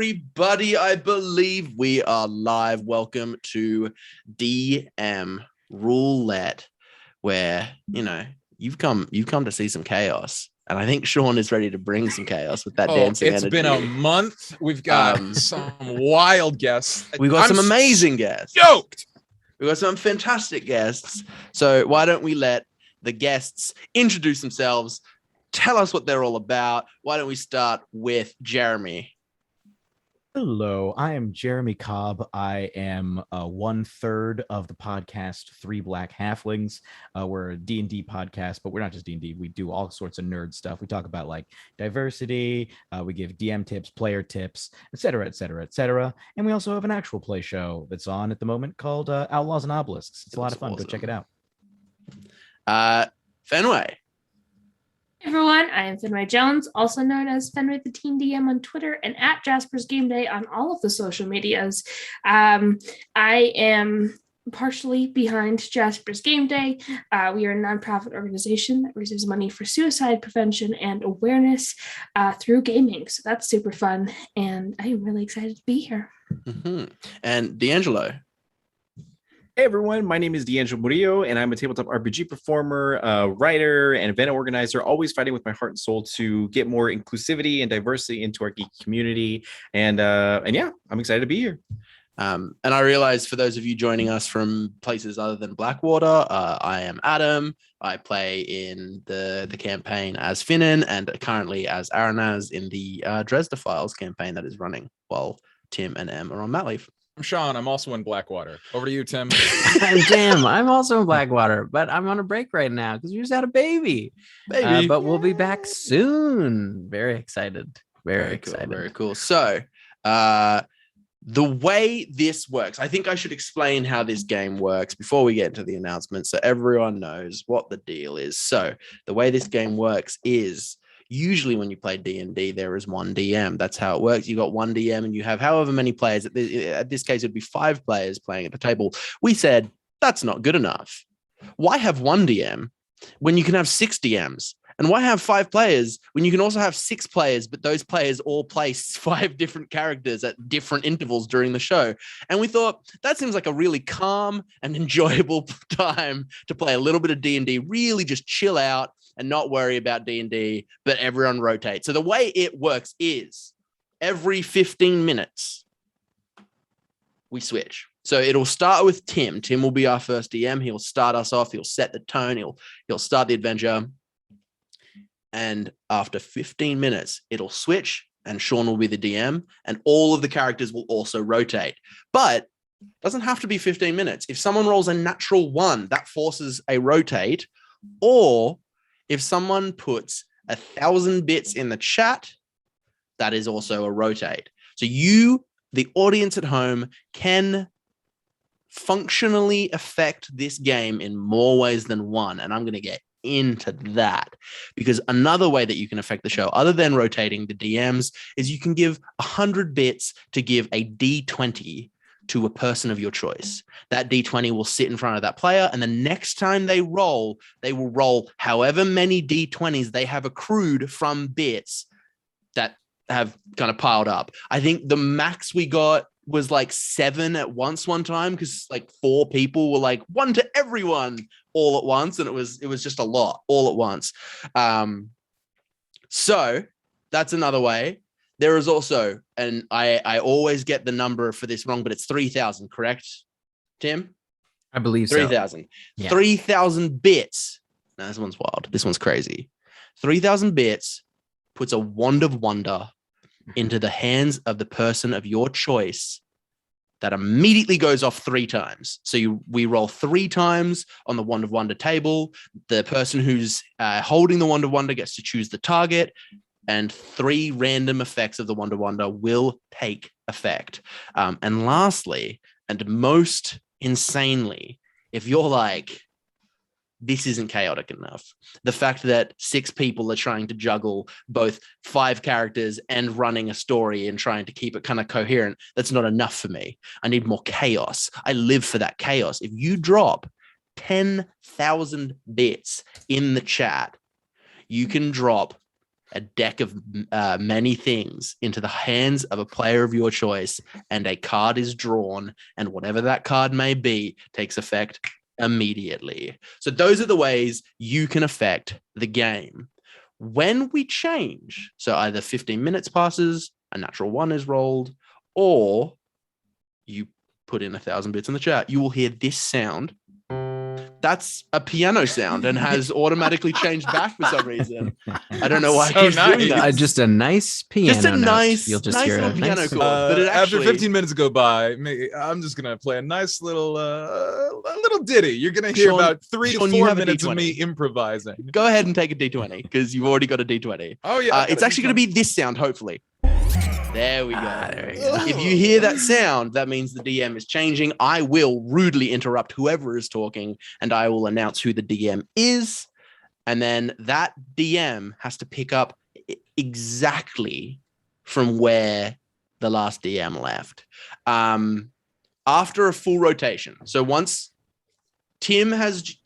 everybody. I believe we are live. Welcome to DM Roulette, where you've come to see some chaos, and I think Sean is ready to bring some chaos with that dancing energy. It's been a month. We've got some wild guests. We've got some amazing guests. Stoked. We've got some fantastic guests. So why don't we let the guests introduce themselves? Tell us what they're all about. Why don't we start with Jeremy? Hello, I am Jeremy Cobb. I am 1/3 of the podcast Three Black Halflings. We're a D&D podcast, but we're not just D&D. We do all sorts of nerd stuff. We talk about like diversity. We give DM tips, player tips, etc., etc., etc. And we also have an actual play show that's on at the moment called Outlaws and Obelisks. It's a lot of fun. Awesome. Go check it out. Fenway. Hey everyone, I am Fenway Jones, also known as Fenway the Teen DM on Twitter and at Jasper's Game Day on all of the social medias. I am partially behind Jasper's Game Day. We are a nonprofit organization that raises money for suicide prevention and awareness through gaming. So that's super fun, and I am really excited to be here. Mm-hmm. And Deangelo. Hey everyone, my name is DeAngelo Murillo, and I'm a tabletop RPG performer, writer, and event organizer, always fighting with my heart and soul to get more inclusivity and diversity into our geek community. And yeah, I'm excited to be here. And I realize for those of you joining us from places other than Blackwater, I am Adam. I play in the campaign as Finnan and currently as Aranaz in the Dresden Files campaign that is running while Tim and Em are on mat leave. I'm Sean. I'm also in Blackwater. Over to you, Tim. I'm Tim. I'm also in Blackwater, but I'm on a break right now because we just had a baby. But we'll be back soon. Very excited. Very excited. Cool, very cool. So the way this works, I think I should explain how this game works before we get into the announcement so everyone knows what the deal is. So the way this game works is usually when you play D&D, there is one DM. That's how it works. You got one DM and you have however many players. At this case, it'd be 5 players playing at the table. We said, that's not good enough. Why have one DM when you can have 6 DMs? And why have 5 players when you can also have 6 players, but those players all play 5 different characters at different intervals during the show? And we thought that seems like a really calm and enjoyable time to play a little bit of D&D, really just chill out and not worry about D&D, but everyone rotates. So the way it works is every 15 minutes, we switch. So it'll start with Tim. Tim will be our first DM. He'll start us off. He'll set the tone. He'll start the adventure. And after 15 minutes, it'll switch and Sean will be the DM and all of the characters will also rotate. But it doesn't have to be 15 minutes. If someone rolls a natural 1, that forces a rotate, or if someone puts 1,000 bits in the chat, that is also a rotate. So you, the audience at home, can functionally affect this game in more ways than one. And I'm going to get into that because another way that you can affect the show, other than rotating the DMs, is you can give 100 bits to give a D20 to a person of your choice. That D20 will sit in front of that player, and the next time they will roll however many D20s they have accrued from bits that have kind of piled up. I think the max we got was like 7 at once one time because like 4 people were like 1 to everyone all at once, and it was just a lot all at once. So that's another way. There is also, and I always get the number for this wrong, but it's 3,000, correct, Tim? I believe 3,000. So. Yeah. 3,000 bits. Now, this one's wild. This one's crazy. 3,000 bits puts a wand of wonder into the hands of the person of your choice that immediately goes off 3 times. So we roll 3 times on the wand of wonder table. The person who's holding the wand of wonder gets to choose the target, and 3 random effects of the Wonder Wonder will take effect. And lastly, and most insanely, if you're like, this isn't chaotic enough, the fact that 6 people are trying to juggle both 5 characters and running a story and trying to keep it kind of coherent, that's not enough for me. I need more chaos. I live for that chaos. If you drop 10,000 bits in the chat, you can drop a deck of many things into the hands of a player of your choice, and a card is drawn, and whatever that card may be takes effect immediately. So those are the ways you can affect the game. When we change, so either 15 minutes passes, a natural one is rolled, or you put in 1,000 bits in the chat, you will hear this sound. That's a piano sound and has automatically changed back for some reason. I don't know why So he's doing that. Just a nice piano. Just a note. nice, You'll just nice hear little a piano nice chord. But it actually, after 15 minutes go by, I'm just gonna play a nice little a little ditty. You're gonna hear Sean- about 3 Sean, to you 4 have a minutes of D20. me improvising. go ahead and take a D20 because you've already got a D20. Oh yeah, It's actually going to be this sound, hopefully. There we go. There you go. If you hear that sound, that means the DM is changing. I will rudely interrupt whoever is talking, and I will announce who the DM is. And then that DM has to pick up exactly from where the last DM left. After a full rotation. So once Tim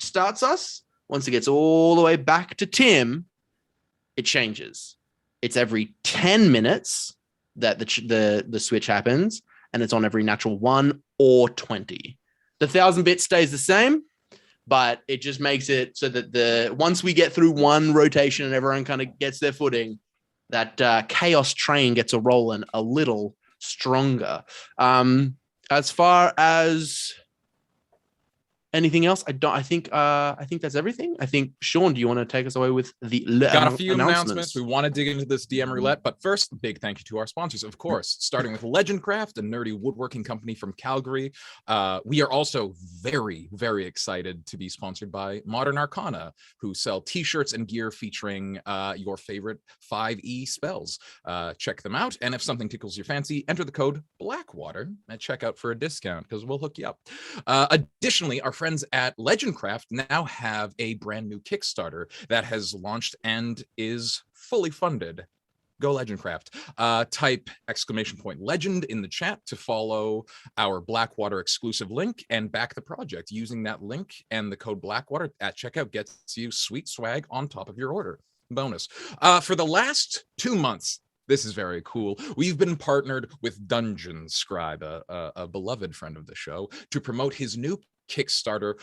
starts us, once it gets all the way back to Tim, it changes. It's every 10 minutes that the switch happens, and it's on every natural 1 or 20. The 1,000 bit stays the same, but it just makes it so that once we get through one rotation and everyone kind of gets their footing, that chaos train gets a rolling a little stronger. As far as anything else, I think that's everything. I think, Sean, do you want to take us away with the Got a few announcements. We want to dig into this DM roulette, but first, big thank you to our sponsors, of course, starting with Legendcraft, a nerdy woodworking company from Calgary. We are also very, very excited to be sponsored by Modern Arcana, who sell t-shirts and gear featuring your favorite 5e spells. Check them out, and if something tickles your fancy, enter the code Blackwater at checkout for a discount, because we'll hook you up. Additionally, our friends at Legendcraft now have a brand new Kickstarter that has launched and is fully funded. Go Legendcraft. Type !legend in the chat to follow our Blackwater exclusive link and back the project. Using that link and the code Blackwater at checkout gets you sweet swag on top of your order. Bonus. For the last 2 months, this is very cool, we've been partnered with Dungeon Scribe, a beloved friend of the show, to promote his new Kickstarter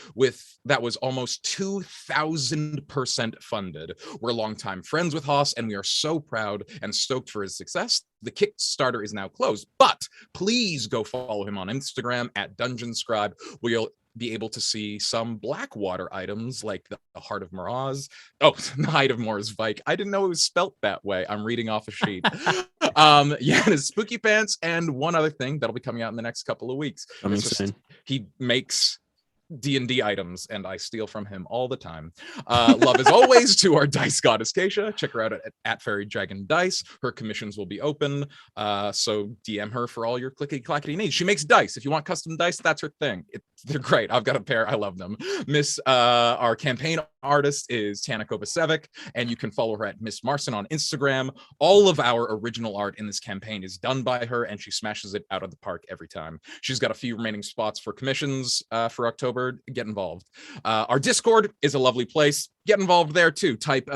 that was almost 2,000% funded. We're longtime friends with Haas, and we are so proud and stoked for his success. The Kickstarter is now closed, but please go follow him on Instagram at Dungeon Scribe, where you'll be able to see some Blackwater items like the Heart of Moraz. Oh, the Height of Moraz Vike. I didn't know it was spelt that way. I'm reading off a sheet. Yeah, and his spooky pants, and one other thing that'll be coming out in the next couple of weeks. He makes D&D items, and I steal from him all the time. Love as always to our dice goddess Keisha. Check her out at Fairy Dragon Dice. Her commissions will be open, so DM her for all your clickety clackety needs. She makes dice. If you want custom dice, that's her thing. They're great. I've got a pair. I love them. Our campaign artist is Tana Kovacevic, and you can follow her at Miss Marson on Instagram. All of our original art in this campaign is done by her, and she smashes it out of the park every time. She's got a few remaining spots for commissions for October. Get involved. Our Discord is a lovely place. Get involved there too. Type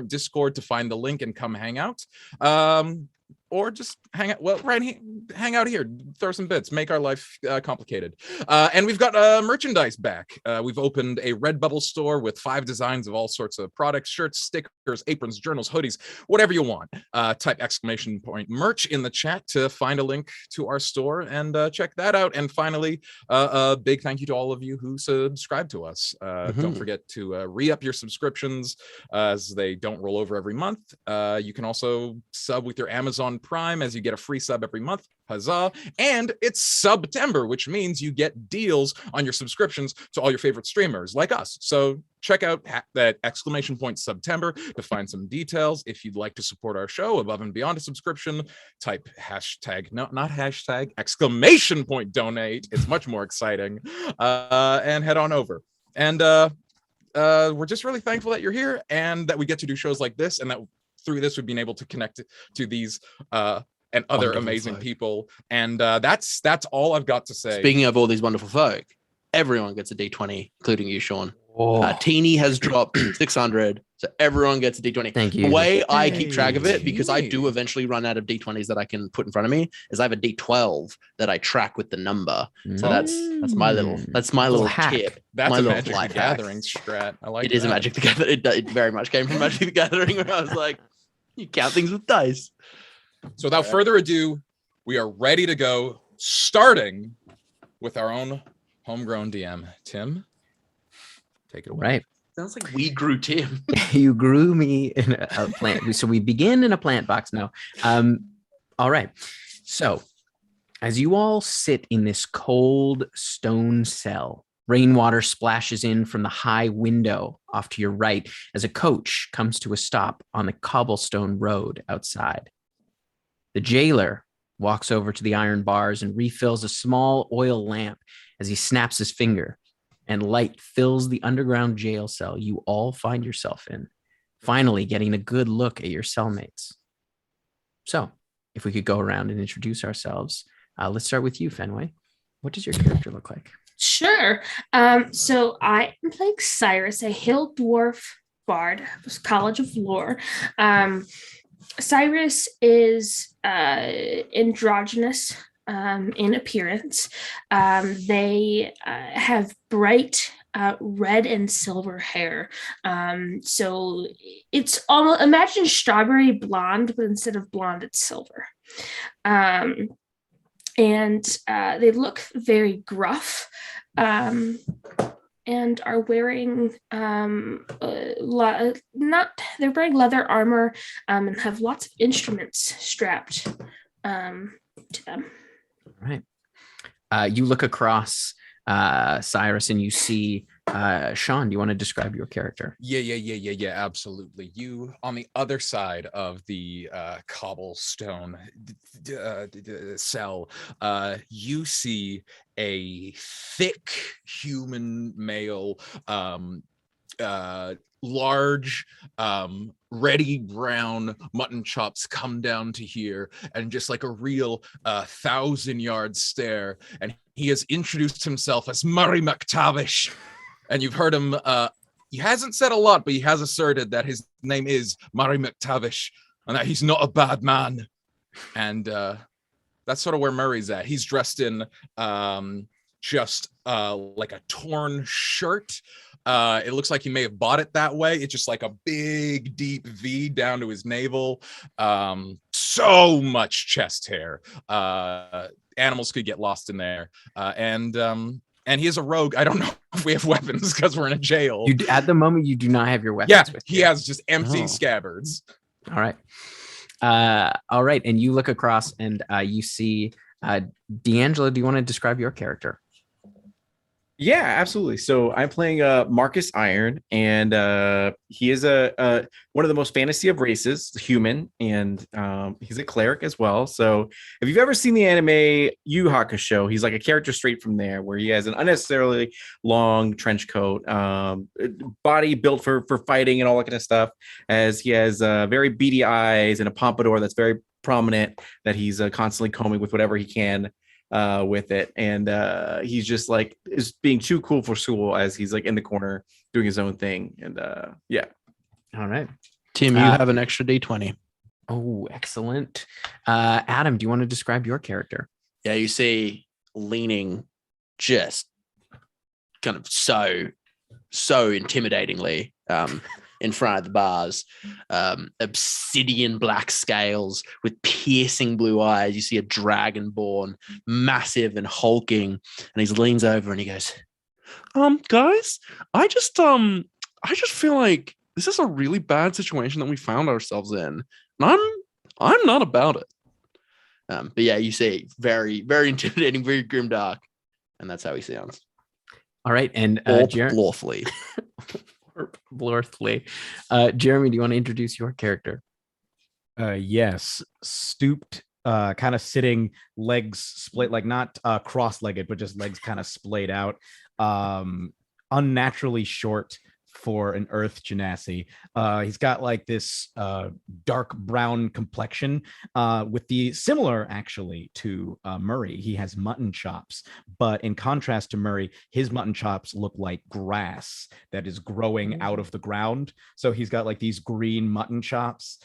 !Discord to find the link and come hang out. Or just hang out. Well, hang out here. Throw some bits. Make our life complicated. And we've got merchandise back. We've opened a Redbubble store with 5 designs of all sorts of products: shirts, stickers, aprons, journals, hoodies, whatever you want. Type !merch in the chat to find a link to our store and check that out. And finally, a big thank you to all of you who subscribe to us. Don't forget to re-up your subscriptions as they don't roll over every month. You can also sub with your Amazon Prime as you get a free sub every month. Huzzah. And it's September, which means you get deals on your subscriptions to all your favorite streamers like us. So check out that !September to find some details. If you'd like to support our show above and beyond a subscription, type !donate. It's much more exciting. And head on over. And we're just really thankful that you're here and that we get to do shows like this, and that through this we've been able to connect to these and other wonderful amazing folk. People. And that's all I've got to say. Speaking of all these wonderful folk, everyone gets a D20, including you, Sean. Oh. Teeny has dropped 600. So everyone gets a D20. Thank you. The way I keep track of it, because I Hey. do eventually run out of D20s that I can put in front of me, is I have a D12 that I track with the number. So that's my little hack. tip. That's my a little Magic the life hack. Gathering strat. I like It is a that. Magic the Gathering. It very much came from Magic the Gathering, where I was like, you count things with dice. So without further ado, we are ready to go, starting with our own homegrown DM. Tim, take it away. Right. Sounds like we grew Tim. You grew me in a plant. So we begin in a plant box now. All right. So as you all sit in this cold stone cell, rainwater splashes in from the high window off to your right as a coach comes to a stop on the cobblestone road outside. The jailer walks over to the iron bars and refills a small oil lamp as he snaps his finger, and light fills the underground jail cell you all find yourself in, finally getting a good look at your cellmates. So, if we could go around and introduce ourselves, let's start with you, Fenway. What does your character look like? Sure. So I am playing Cyrus, a hill dwarf bard, College of Lore. Cyrus is androgynous in appearance. They have bright red and silver hair. So it's almost, imagine strawberry blonde, but instead of blonde, it's silver. And they look very gruff. And are wearing they're wearing leather armor and have lots of instruments strapped to them. All right. You look across Cyrus and you see Sean. Do you want to describe your character? Yeah, absolutely. You on the other side of the cobblestone cell, you see a thick human male, large, reddy brown mutton chops come down to here, and just like a real 1,000-yard stare. And he has introduced himself as Murray McTavish. And you've heard him, he hasn't said a lot, but he has asserted that his name is Murray McTavish and that he's not a bad man. And that's sort of where Murray's at. He's dressed in just like a torn shirt. It looks like he may have bought it that way. It's just like a big, deep V down to his navel. So much chest hair. Animals could get lost in there. And he is a rogue. I don't know if we have weapons because we're in a jail. At the moment, you do not have your weapons with you. He has just empty scabbards. All right. All right. And you look across and you see Deangelo. Do you want to describe your character? Yeah, absolutely. So I'm playing Marcus Iron, and he is a one of the most fantasy of races, human, and he's a cleric as well. So if you've ever seen the anime Yu Hakusho, he's like a character straight from there, where he has an unnecessarily long trench coat, body built for fighting and all that kind of stuff, as he has very beady eyes and a pompadour that's very prominent that he's constantly combing with whatever he can with it, and he's just like is being too cool for school as he's like in the corner doing his own thing. And yeah. All right, Tim, you have an extra D20. Oh, excellent. Adam, do you want to describe your character? Yeah, you see leaning just kind of so intimidatingly in front of the bars, obsidian black scales with piercing blue eyes. You see a dragonborn, massive and hulking, and he leans over and he goes, guys, I just feel like this is a really bad situation that we found ourselves in, and I'm not about it. But yeah, you see very, very intimidating, very grimdark, and that's how he sounds. All right, and Orppe Blorthly. Orppe Blorthly. Jeremy, do you want to introduce your character? Yes, stooped, kind of sitting, legs split, like not cross-legged, but just legs kind of splayed out. Unnaturally short, for an Earth Genasi. He's got like this dark brown complexion with the similar actually to Murray. He has mutton chops, but in contrast to Murray, his mutton chops look like grass that is growing out of the ground. So he's got like these green mutton chops.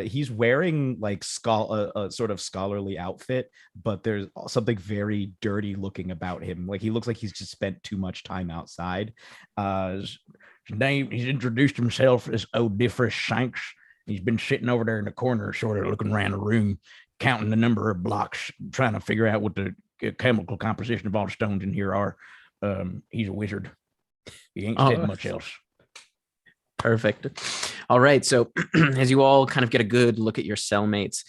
He's wearing like a sort of scholarly outfit, but there's something very dirty looking about him. Like he looks like he's just spent too much time outside. His name, he's introduced himself as Odiferous Shanks. He's been sitting over there in the corner, sort of looking around the room, counting the number of blocks, trying to figure out what the chemical composition of all the stones in here are. He's a wizard. He ain't said much else. Perfect. All right. So as you all kind of get a good look at your cellmates,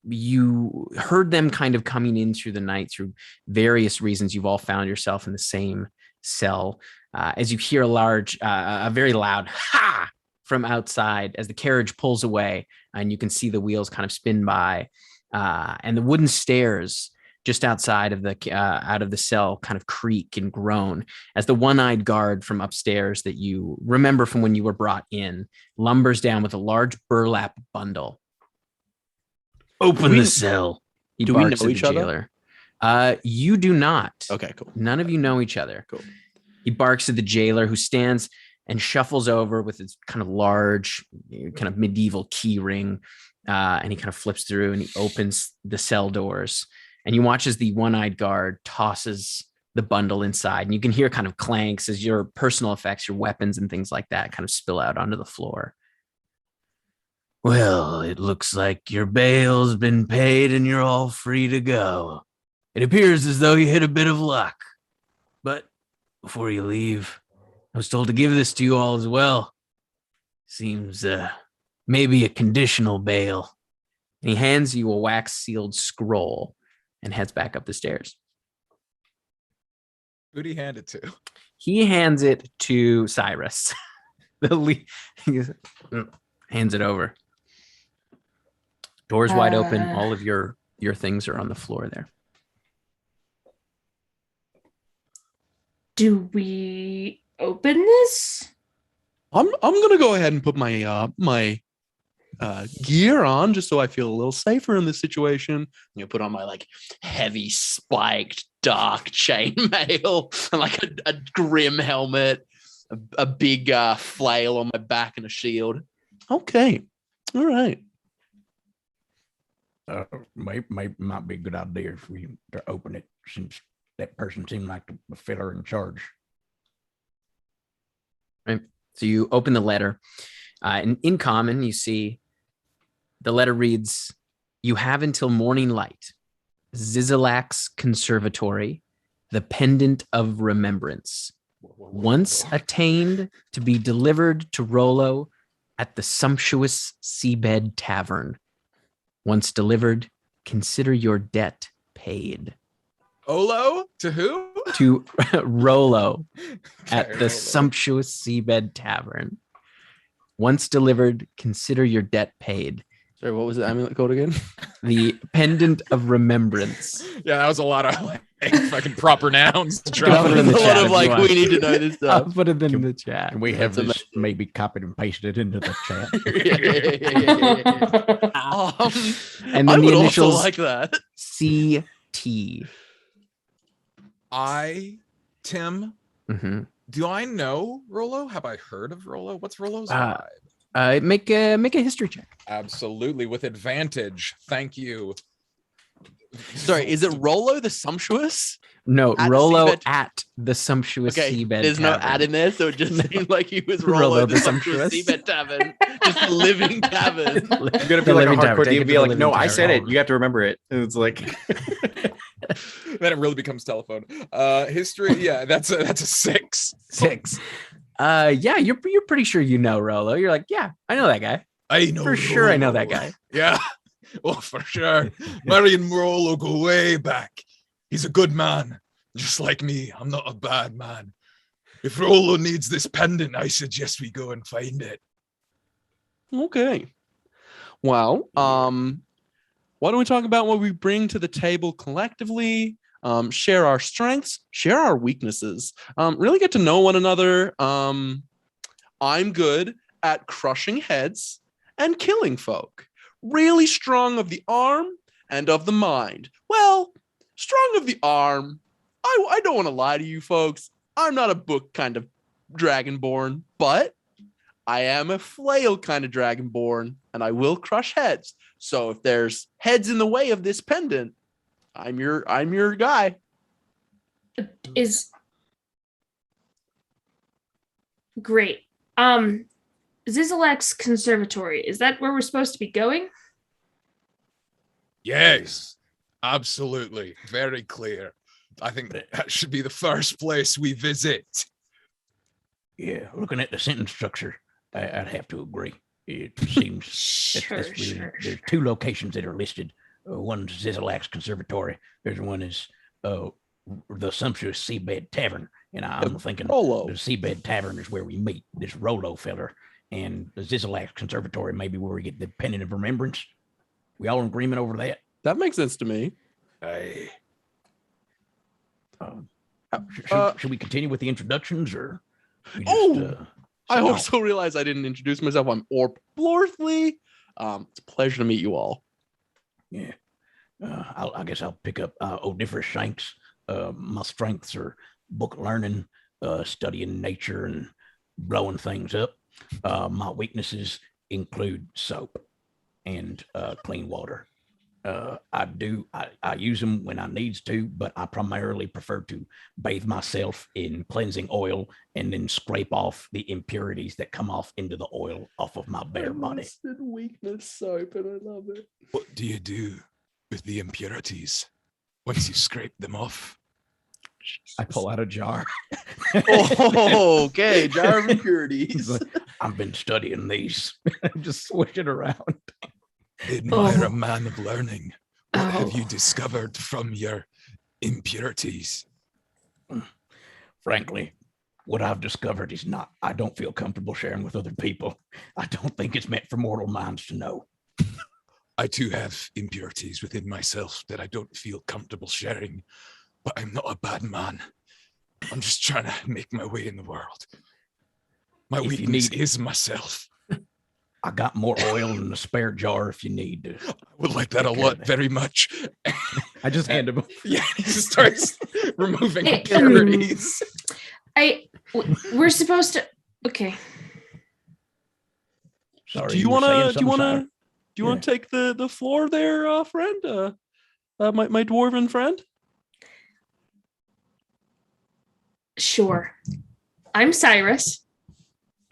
you heard them kind of coming in through the night through various reasons. You've all found yourself in the same cell. As you hear a very loud ha from outside as the carriage pulls away, and you can see the wheels kind of spin by, and the wooden stairs just outside of the cell kind of creak and groan as the one-eyed guard from upstairs that you remember from when you were brought in lumbers down with a large burlap bundle. Open the cell. Do we know each other? You do not. Okay, cool. None of you know each other. Cool. He barks at the jailer, who stands and shuffles over with his kind of large, kind of medieval key ring, and he kind of flips through and he opens the cell doors. And you watch as the one-eyed guard tosses the bundle inside, and you can hear kind of clanks as your personal effects, your weapons and things like that kind of spill out onto the floor. Well, it looks like your bail's been paid and you're all free to go. It appears as though you hit a bit of luck. But before you leave, I was told to give this to you all as well. Seems maybe a conditional bail. And he hands you a wax-sealed scroll and heads back up the stairs. Who'd he hand it to? He hands it to Cyrus. He hands it over. Doors wide open. All of your things are on the floor there. Do we open this? I'm gonna go ahead and put my my gear on just so I feel a little safer in this situation. I'm gonna put on my like heavy spiked dark chainmail and like a grim helmet, a big flail on my back and a shield. Okay, all right. Might be a good idea if we to open it, since that person seemed like the filler in charge. Right. So you open the letter, and in common, you see the letter reads, "You have until morning light. Zizilak's Conservatory, the Pendant of Remembrance. Once attained, to be delivered to Rollo at the sumptuous Seabed Tavern. Once delivered, consider your debt paid." Olo? To who? To Rollo at the sumptuous Seabed Tavern. Once delivered, consider your debt paid. Sorry, what was the amulet called again? The Pendant of Remembrance. Yeah, that was a lot of like, fucking proper nouns. To I'll put it in the a chat lot of if like, you want. we need to know this I'll stuff. put it in the chat. Can we have That's this maybe copied and pasted into the chat? And then I the would also initials like that. CT. Tim, Mm-hmm. do I know Rollo? Have I heard of Rollo? What's Rollo's vibe? Make a history check. Absolutely, with advantage. Thank you. Sorry, is it Rollo the Sumptuous? No, At Rollo Seabed- at the sumptuous Okay, Seabed there's no Tavern. ad in there, so it just seemed like he was Rollo the Sumptuous Seabed Tavern. Just a living tavern. You're gonna be The like a living tavern. hardcore Take it DM, to be the like, living no, I tavern. said it. You have to remember it. And it's like, Then it really becomes telephone. History, yeah, that's a 6. 6. Yeah, you're pretty sure you know Rollo. You're like, yeah, I know that guy. I know For sure I know that Rollo. guy. Yeah. Oh, for sure. Mary and Rollo go way back. He's a good man, just like me. I'm not a bad man. If Rollo needs this pendant, I suggest we go and find it. Okay. Well, why don't we talk about what we bring to the table collectively? share our strengths, share our weaknesses, really get to know one another. I'm good at crushing heads and killing folk. Really strong of the arm and of the mind. Well, strong of the arm. I don't want to lie to you folks. I'm not a book kind of dragonborn, but I am a flail kind of dragonborn, and I will crush heads. So if there's heads in the way of this pendant, I'm your guy. Is great. Zizalak's conservatory, is that where we're supposed to be going? Yes, absolutely. Very clear. I think that should be the first place we visit. Yeah, looking at the sentence structure, I'd have to agree. It seems Sure. there's two locations that are listed. One's Zizalak's conservatory. There's one is the sumptuous Seabed Tavern. And I'm thinking Rollo. the Seabed Tavern is where we meet this Rollo feller. And the Zizalak's conservatory may be where we get the Pendant of Remembrance. We all in agreement over that? That makes sense to me. Should we continue with the introductions or? We I also realized I didn't introduce myself. I'm Orppe Blorthly. It's a pleasure to meet you all. Yeah. I guess I'll pick up Odiferous Shanks. My strengths are book learning, studying nature, and blowing things up. My weaknesses include soap and clean water. I use them when I needs to, but I primarily prefer to bathe myself in cleansing oil and then scrape off the impurities that come off into the oil off of my bare body. Weakness soap, and I love it. What do you do with the impurities once you scrape them off? I pull out a jar. Okay, jar of impurities. Like, I've been studying these. Just swish it around. Admire a man of learning. What have you discovered from your impurities? Frankly, what I've discovered is not, I don't feel comfortable sharing with other people. I don't think it's meant for mortal minds to know. I too have impurities within myself that I don't feel comfortable sharing, but I'm not a bad man. I'm just trying to make my way in the world. My weakness is myself. I got more oil in the spare jar if you need to. I would like that a lot, very much. I just hand him. Yeah, he just starts removing impurities. We're supposed to. Okay. Sorry. Do you want to take the floor there, friend? My dwarven friend. Sure. I'm Cyrus.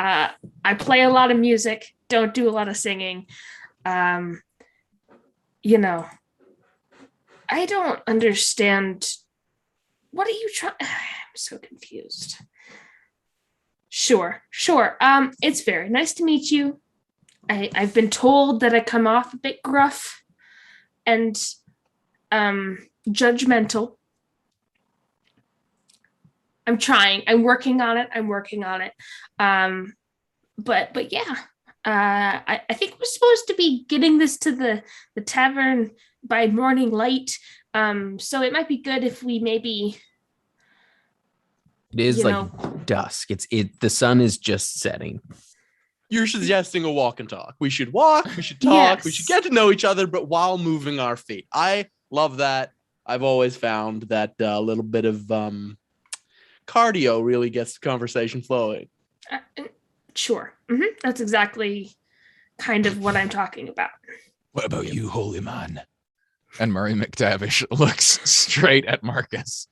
I play a lot of music. Don't do a lot of singing. I don't understand. What are you trying? I'm so confused. Sure. It's very nice to meet you. I've been told that I come off a bit gruff and judgmental. I'm trying. I'm working on it. But yeah. I think we're supposed to be getting this to the tavern by morning light. So it might be good if we maybe. It is dusk. The sun is just setting. You're suggesting a walk and talk. We should walk, we should talk, Yes. We should get to know each other, but while moving our feet. I love that. I've always found that a little bit of cardio really gets the conversation flowing. Sure. Mm-hmm. That's exactly kind of what I'm talking about. What about you, holy man? And Murray McTavish looks straight at Marcus.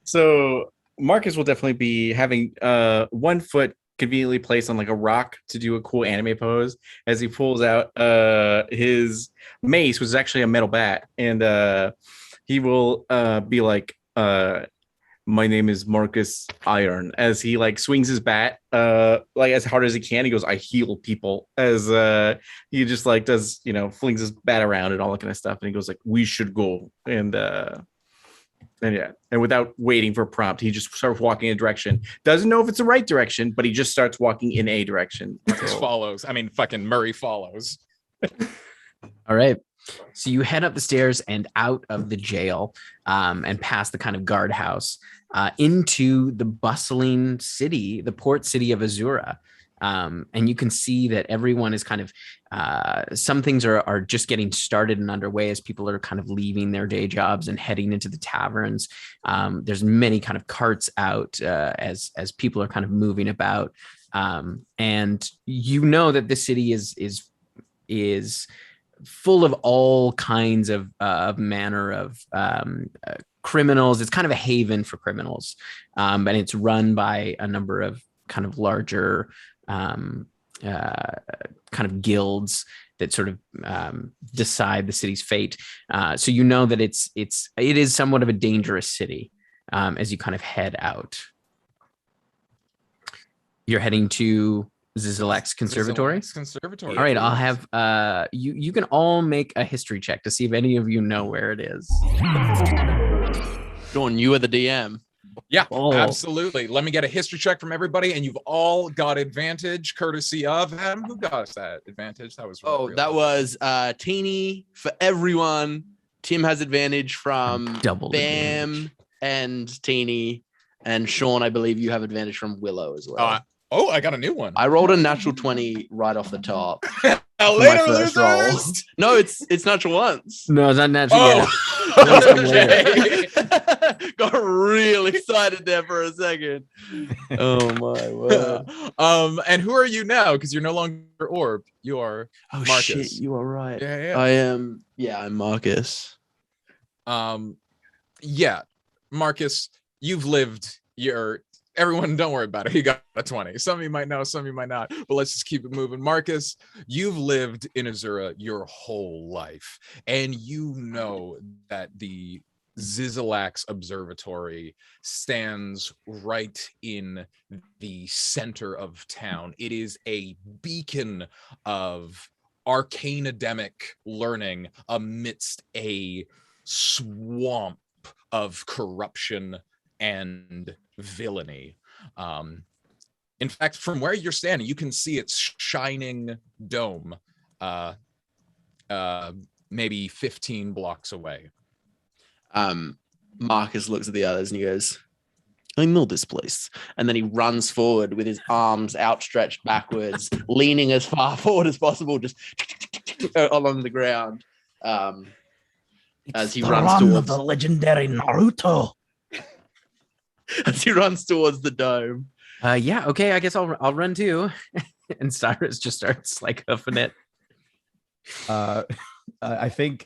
So Marcus will definitely be having 1 foot conveniently placed on like a rock to do a cool anime pose as he pulls out his mace, which is actually a metal bat, and he will be like, my name is Marcus Iron, as he like swings his bat like as hard as he can. He goes, I heal people, as he just like does, flings his bat around and all that kind of stuff, and he goes like, we should go, and without waiting for a prompt, he just starts walking in a direction. Doesn't know if it's the right direction, but he just starts walking in a direction. Marcus follows. I mean, fucking Murray follows. All right. So you head up the stairs and out of the jail, and past the kind of guardhouse, into the bustling city, the port city of Azura. And you can see that everyone is kind of, some things are just getting started and underway as people are kind of leaving their day jobs and heading into the taverns. There's many kind of carts out as people are kind of moving about. And you know that the city is full of all kinds of manner of criminals. It's kind of a haven for criminals, and it's run by a number of kind of larger kind of guilds that sort of decide the city's fate. So you know that it is somewhat of a dangerous city as you kind of head out. You're heading to Zizilek's Conservatory. Conservatory. All right, I'll have you can all make a history check to see if any of you know where it is. Sean, you are the DM. Yeah, absolutely. Let me get a history check from everybody, and you've all got advantage courtesy of him. Who got us that advantage? That was that was Teeny for everyone. Tim has advantage from Double Bam advantage. and Teeny, and Sean, I believe you have advantage from Willow as well. I got a new one. I rolled a natural 20 right off the top. Later, first roll. No, it's natural once. No, it's not natural. Okay. Got real excited there for a second. Oh my word. And who are you now? Because you're no longer Orppe. You are Marcus. Shit, you are right. Yeah. I am. Yeah, I'm Marcus. Yeah, Marcus, you've lived everyone, don't worry about it. He got a 20. Some of you might know, some of you might not, but let's just keep it moving. Marcus, you've lived in Azura your whole life, and you know that the Zizilek's Observatory stands right in the center of town. It is a beacon of arcanedemic learning amidst a swamp of corruption and villainy. In fact, from where you're standing, you can see its shining dome maybe 15 blocks away. Marcus looks at the others and he goes, I know this place. And then he runs forward with his arms outstretched backwards, leaning as far forward as possible, just along the ground. As he runs towards the legendary Naruto. As he runs towards the dome. Yeah, okay, I guess I'll run too. And Cyrus just starts like hoofing it. I think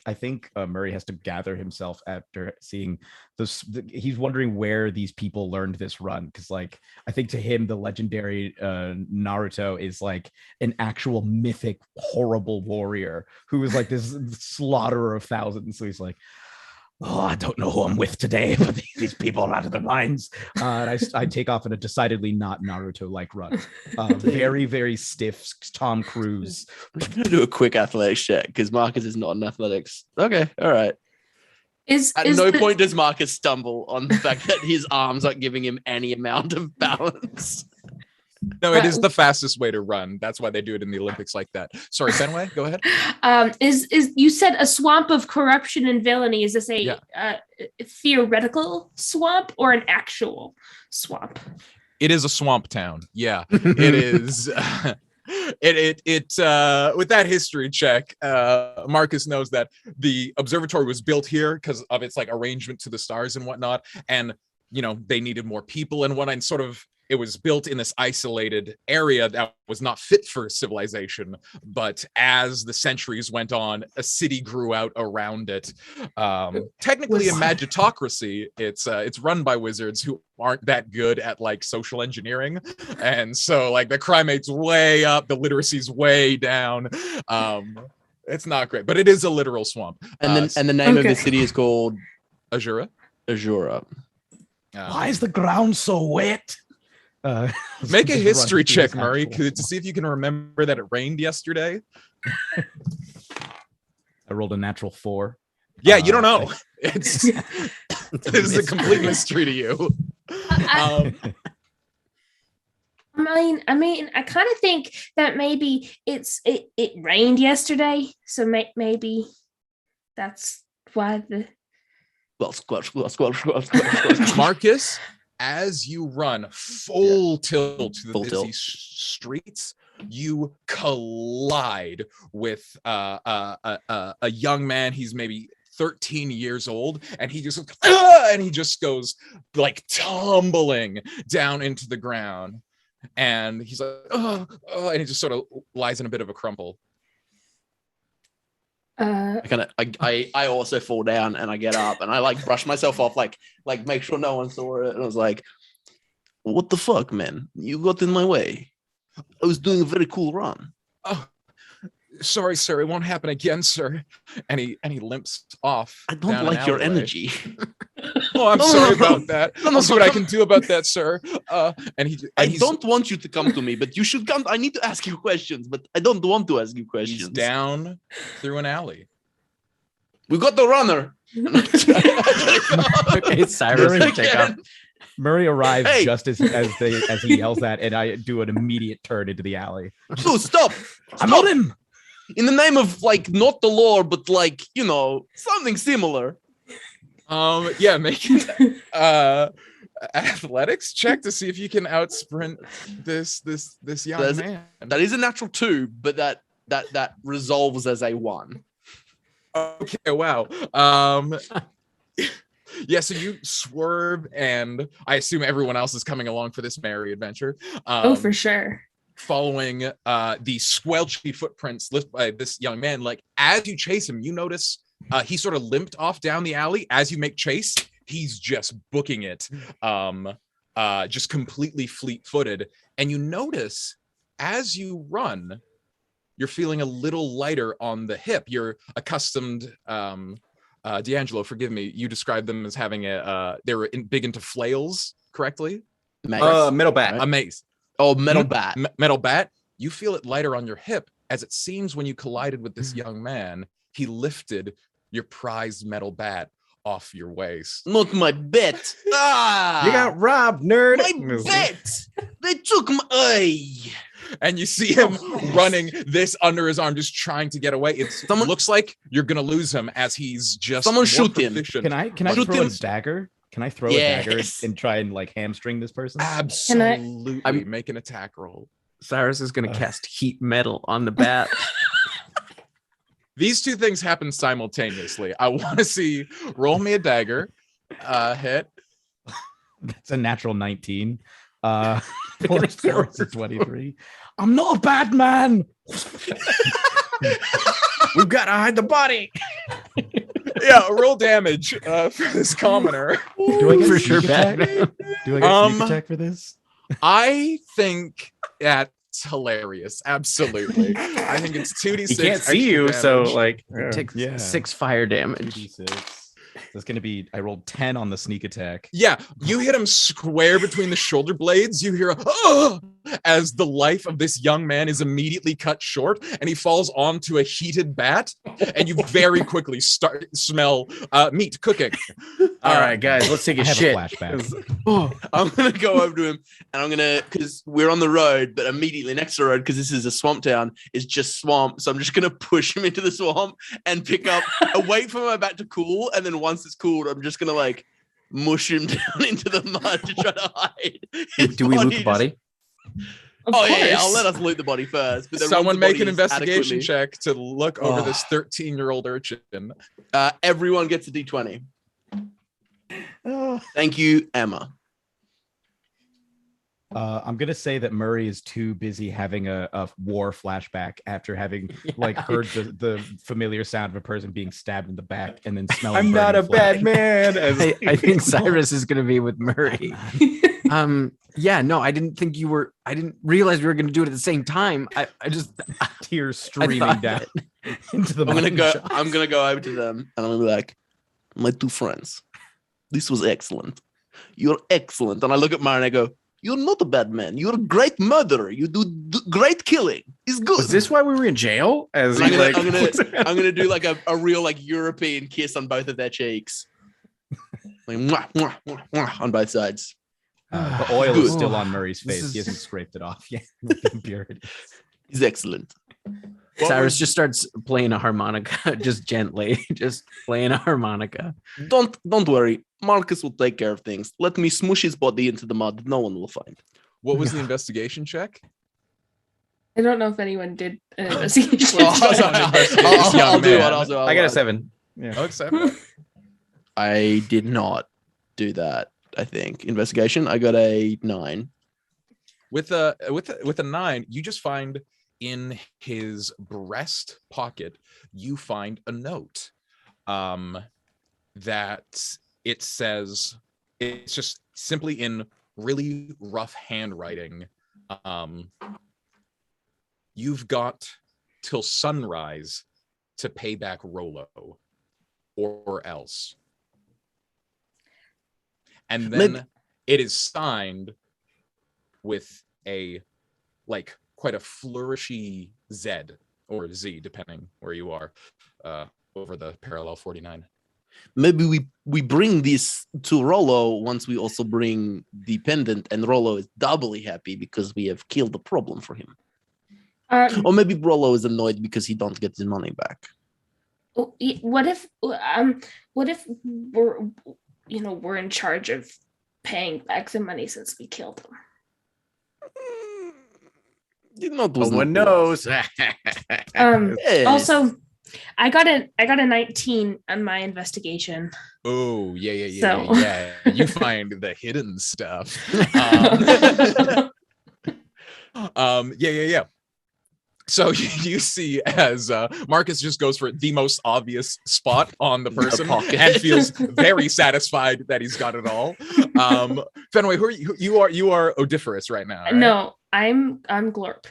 Murray has to gather himself after seeing this. He's wondering where these people learned this run, because like I think to him the legendary Naruto is like an actual mythic horrible warrior who is like this slaughterer of thousands. So he's like, oh, I don't know who I'm with today, but these people are out of their minds. And I take off in a decidedly not Naruto-like run. Very, very stiff Tom Cruise. I'm going to do a quick athletics check because Marcus is not in athletics. Okay, all right. At no point does Marcus stumble on the fact that his arms aren't giving him any amount of balance. No, it is the fastest way to run. That's why they do it in the Olympics like that. Sorry, Fenway, go ahead. Is you said a swamp of corruption and villainy? Is this a theoretical swamp or an actual swamp? It is a swamp town. Yeah, it is. With that history check, Marcus knows that the observatory was built here because of its like arrangement to the stars and whatnot, and you know they needed more people and whatnot, and sort of. It was built in this isolated area that was not fit for civilization. But as the centuries went on, a city grew out around it. Technically a magitocracy. It's run by wizards who aren't that good at like social engineering. And so like the crime rate's way up, the literacy's way down. It's not great, but it is a literal swamp. And the name of the city is called Azura. Why is the ground so wet? Make a history check, Murray, to see if you can remember that it rained yesterday. I rolled a natural 4. Yeah, you don't know. It's a complete mystery to you. I mean, I kind of think that maybe it rained yesterday, so maybe That's why the Marcus, as you run full tilt to the Full busy tilt. streets, you collide with a young man. He's maybe 13 years old, and he just goes like tumbling down into the ground, and he's like, and he just sort of lies in a bit of a crumple. I also fall down and I get up and I like brush myself off, like make sure no one saw it. And I was like, what the fuck, man? You got in my way. I was doing a very cool run. Oh, sorry, sir. It won't happen again, sir. And he limps off. I don't like your energy. Oh, I'm sorry about that. I'll see what I can do about that, sir. I don't want you to come to me, but you should come. I need to ask you questions, but I don't want to ask you questions. He's down through an alley. We got the runner. Okay, Cyrus, take off. Murray arrives just as he yells that, and I do an immediate turn into the alley. Oh, stop! I'm on him. In the name of like not the lore, but like something similar. Yeah, make an athletics check to see if you can outsprint this young man. That is a natural 2, but that resolves as a 1. Okay, wow. Yeah, so you swerve, and I assume everyone else is coming along for this merry adventure. For sure. Following the squelchy footprints left by this young man, like as you chase him, you notice he sort of limped off down the alley. As you make chase, he's just booking it, just completely fleet-footed. And you notice as you run, you're feeling a little lighter on the hip. You're accustomed, DeAngelo, forgive me, you described them as having they were big into flails, correctly? Metal bat. A mace. Oh, metal bat. Metal bat. You feel it lighter on your hip, as it seems when you collided with this young man, he lifted your prized metal bat off your waist. Not my bet. Ah! You got robbed, nerd. My bet. They took my. And you see him running this under his arm, just trying to get away. It looks like you're gonna lose him as he's just. Someone shoot him. Can I throw a dagger? Can I throw a dagger and try and like hamstring this person? Absolutely. Make an attack roll. Cyrus is going to cast heat metal on the bat. These two things happen simultaneously. I want to see. Roll me a dagger. Hit. That's a natural 19. Force 23. I'm not a bad man. We've got to hide the body. Yeah, roll damage for this commoner. Do I get for sure attack? Do I get a sneak attack for this? I think that's hilarious. Absolutely. I think it's 2d6. He can't see you, damage. so like It takes 6 fire damage. 2d6. So it's gonna be. I rolled 10 on the sneak attack. Yeah, you hit him square between the shoulder blades. You hear a as the life of this young man is immediately cut short, and he falls onto a heated bat. And you very quickly smell meat cooking. All right, guys, let's take a shit. A flashback. I'm gonna go over to him, and I'm gonna, because we're on the road, but immediately next to the road, because this is a swamp town, is just swamp. So I'm just gonna push him into the swamp and pick up, wait for my bat to cool, and then once it's cooled, I'm just gonna like mush him down into the mud to try to hide. Do we loot the body? Yeah, I'll let us loot the body first. But someone make an investigation check to look over this 13-year-old urchin. Everyone gets a D20. Thank you, Emma. I'm gonna say that Murray is too busy having a war flashback after having like heard the familiar sound of a person being stabbed in the back and then smelling. I'm not a bad man. I think Cyrus is gonna be with Murray. Yeah, no, I didn't think you were. I didn't realize we were gonna do it at the same time. I just tears streaming down into the. I'm gonna go over to them and I'm gonna be like, my two friends, this was excellent. You're excellent. And I look at Mara and I go, you're not a bad man. You're a great murderer. You do great killing. It's good. Is this why we were in jail? I'm gonna do like a real like European kiss on both of their cheeks, like mwah, mwah, mwah, mwah, on both sides. The oil is still on Murray's face. He hasn't scraped it off yet. He's excellent. Cyrus just starts playing a harmonica, just gently, just playing a harmonica. Don't worry. Marcus will take care of things. Let me smush his body into the mud. No one will find. What was the investigation check? I don't know if anyone did an investigation. Well, I'll do it. I got a 7. Yeah. Oh, 7. I did not do that. I think investigation. I got a 9. With a 9, you just find in his breast pocket, you find a note that it says, it's just simply in really rough handwriting. You've got till sunrise to pay back Rollo, or else. And then it is signed with a quite a flourishy Z or Z, depending where you are, over the parallel 49. Maybe we bring this to Rollo once we also bring the pendant, and Rollo is doubly happy because we have killed the problem for him. Or maybe Rollo is annoyed because he don't get his money back. What if we're in charge of paying back the money since we killed him? No one knows. Also, I got a 19 on my investigation. Oh, yeah. You find the hidden stuff. Yeah. So you see as Marcus just goes for the most obvious spot on the person and feels very satisfied that he's got it all. Fenway, you are Odiferous right now, right? No, I'm Glorp.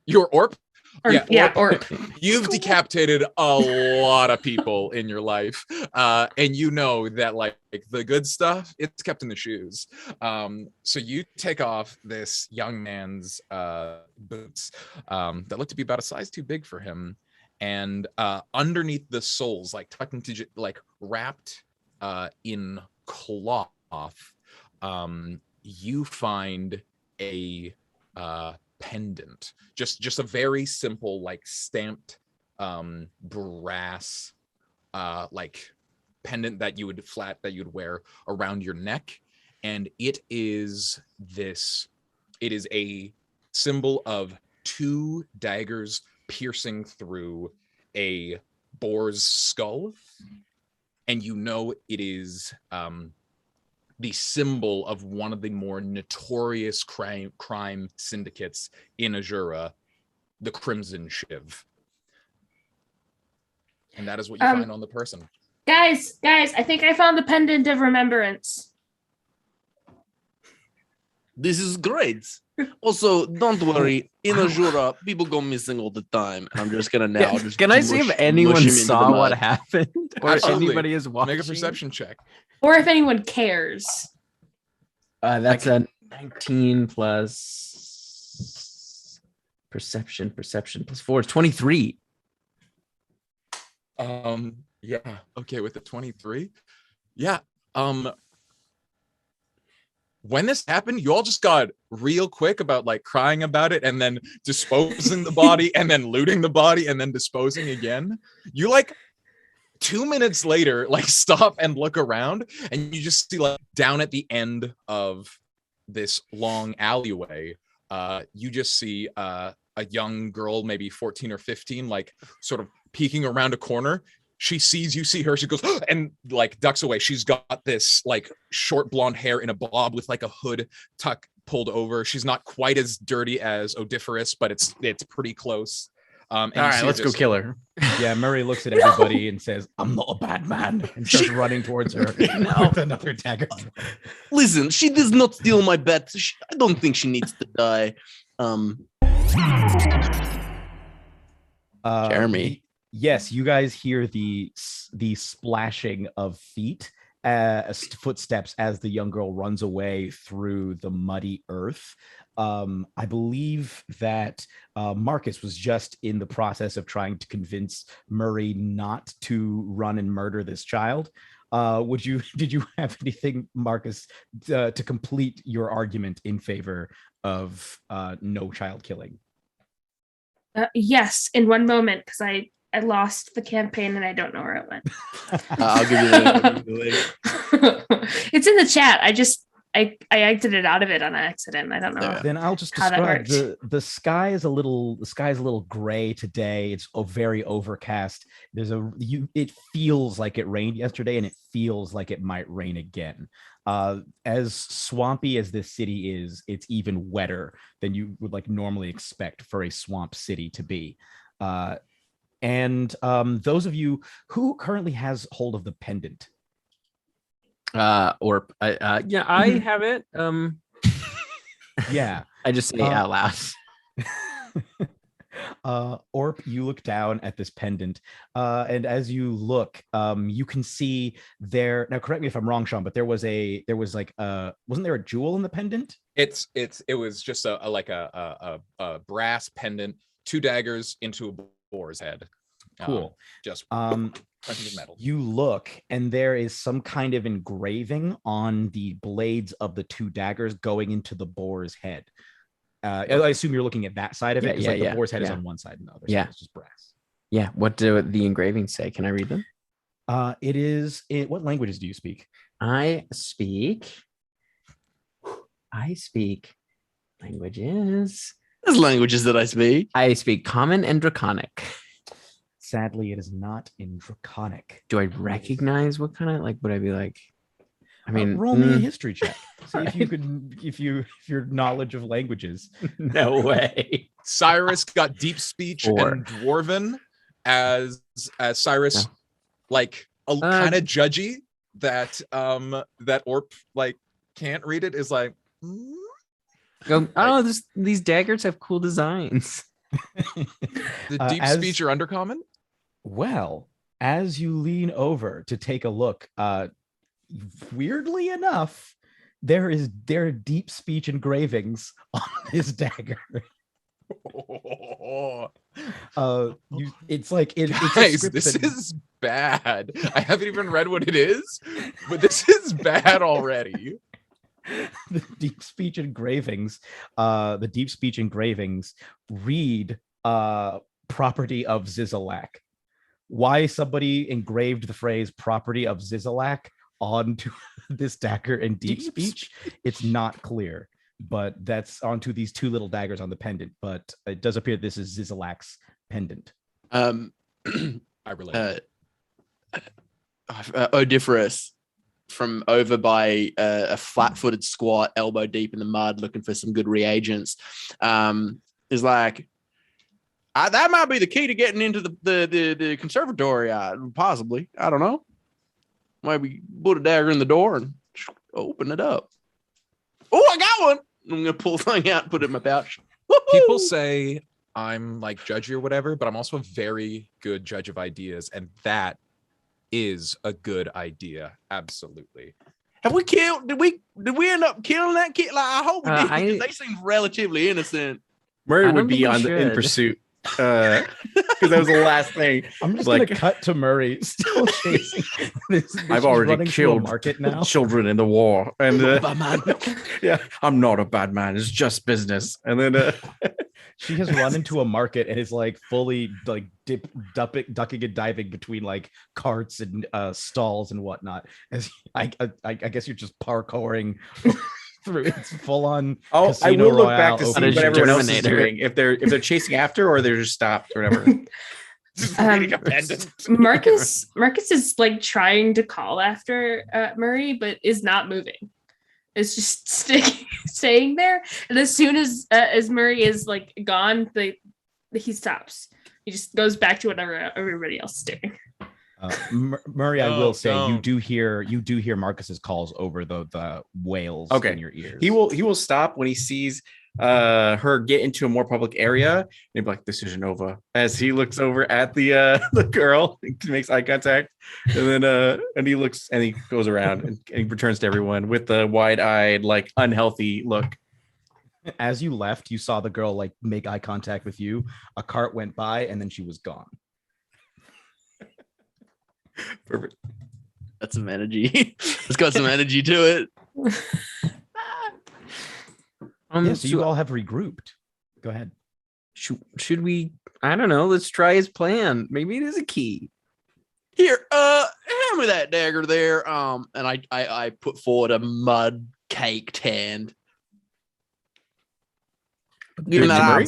You're Orppe? Orppe. You've decapitated a lot of people in your life, and you know that like the good stuff, it's kept in the shoes. So you take off this young man's boots that look to be about a size too big for him, and underneath the soles, like tucked into, like wrapped in cloth, you find a pendant, just a very simple, like stamped brass like pendant that you would wear around your neck, and it is a symbol of 2 daggers piercing through a boar's skull, and you know it is the symbol of one of the more notorious crime syndicates in Azura, the Crimson Shiv. And that is what you find on the person. Guys, I think I found the Pendant of Remembrance. This is great. Also, don't worry. In Azura, people go missing all the time. And I'm just gonna now. Yeah. Can I see if anyone saw what happened, or Absolutely. anybody is watching? Make a perception check. Or if anyone cares. That's a 19 plus perception plus 4. It's 23. Yeah. Okay, with the 23. Yeah. When this happened, you all just got real quick about like crying about it and then disposing the body and then looting the body and then disposing again. You like 2 minutes later, like stop and look around, and you just see like down at the end of this long alleyway, you just see a young girl, maybe 14 or 15, like sort of peeking around a corner. She sees you, see her, she goes and like ducks away. She's got this like short blonde hair in a bob with like a hood tuck pulled over. She's not quite as dirty as Odiferous, but it's pretty close. All right, let's go kill her. Yeah, Murray looks at everybody and says, "I'm not a bad man," and starts running towards her with another dagger. Listen, she does not steal my bet. I don't think she needs to die. Jeremy. Yes, you guys hear the splashing of feet, footsteps as the young girl runs away through the muddy earth. I believe that Marcus was just in the process of trying to convince Murray not to run and murder this child. Did you have anything, Marcus, to complete your argument in favor of no child killing? Yes, in one moment, because I lost the campaign and I don't know where it went. I'll give you the link. It's in the chat. I exited out of it on accident. I don't know. Then I'll just how that describe the sky is a little gray today. It's very overcast. It feels like it rained yesterday, and it feels like it might rain again. As swampy as this city is, it's even wetter than you would like normally expect for a swamp city to be. And those of you who currently has hold of the pendant. Orppe, I have it. Yeah. I just say it out loud. Orppe, you look down at this pendant, and as you look, you can see there. Now, correct me if I'm wrong, Sean, but wasn't there a jewel in the pendant? It was just a brass pendant, 2 daggers into a boar's head. Cool. Just plenty of metal. You look, and there is some kind of engraving on the blades of the 2 daggers going into the boar's head. I assume you're looking at that side of it, because the boar's head is on one side and the other side is just brass. Yeah. What do the engravings say? Can I read them? What languages do you speak? I speak languages. There's languages that I speak. I speak Common and Draconic. Sadly, it is not in Draconic. Do I recognize what kind of would I be like? I mean, roll me a history check. See if you could, if your knowledge of languages. No way. Cyrus got deep speech and dwarven as Cyrus, kind of judgy that Orppe can't read it, is like. These daggers have cool designs. The deep speech or undercommon? Well, as you lean over to take a look, weirdly enough, there are deep speech engravings on this dagger. It's Guys, this is bad. I haven't even read what it is, but this is bad already. The deep speech engravings read property of Zizalak. Why somebody engraved the phrase property of Zizalak onto this dagger in deep speech, it's not clear, but that's onto these 2 little daggers on the pendant. But it does appear this is Zizalak's pendant. I relate. Odiferous from over by a flat-footed squat, elbow deep in the mud, looking for some good reagents, is like, that might be the key to getting into the conservatory. Possibly, I don't know. Maybe put a dagger in the door and open it up. Oh, I got one. I'm gonna pull the thing out and put it in my pouch. Woo-hoo! People say I'm judgy or whatever, but I'm also a very good judge of ideas, and that is a good idea. Absolutely. Have we killed? Did we end up killing that kid? I hope we did, because they seem relatively innocent. Murray would be in pursuit. Because that was the last thing. I'm just gonna cut to Murray still chasing this. I've already killed market now. Children in the war, and yeah, I'm not a bad man. It's just business. And then she has run into a market and is fully ducking and diving between carts and stalls and whatnot. As I guess you're just parkouring through. It's full on. Oh, I will look back to see what everyone else is doing. If they're chasing after, or they're just stopped or whatever. Marcus is trying to call after Murray, but is not moving. It's just staying there. And as soon as Murray is gone, he stops. He just goes back to whatever everybody else is doing. Murray, I will say you do hear Marcus's calls over the wails in your ears. He will stop when he sees her get into a more public area, and he'll be like, "Decision over." As he looks over at the girl, he makes eye contact, and then and he looks and he goes around and he returns to everyone with a wide-eyed, unhealthy look. As you left, you saw the girl make eye contact with you. A cart went by, and then she was gone. Perfect. That's some energy. It's got some energy to it. So you all have regrouped. Go ahead. Should we? I don't know. Let's try his plan. Maybe it is a key. Here, hand me that dagger there. And I put forward a mud caked hand. Given that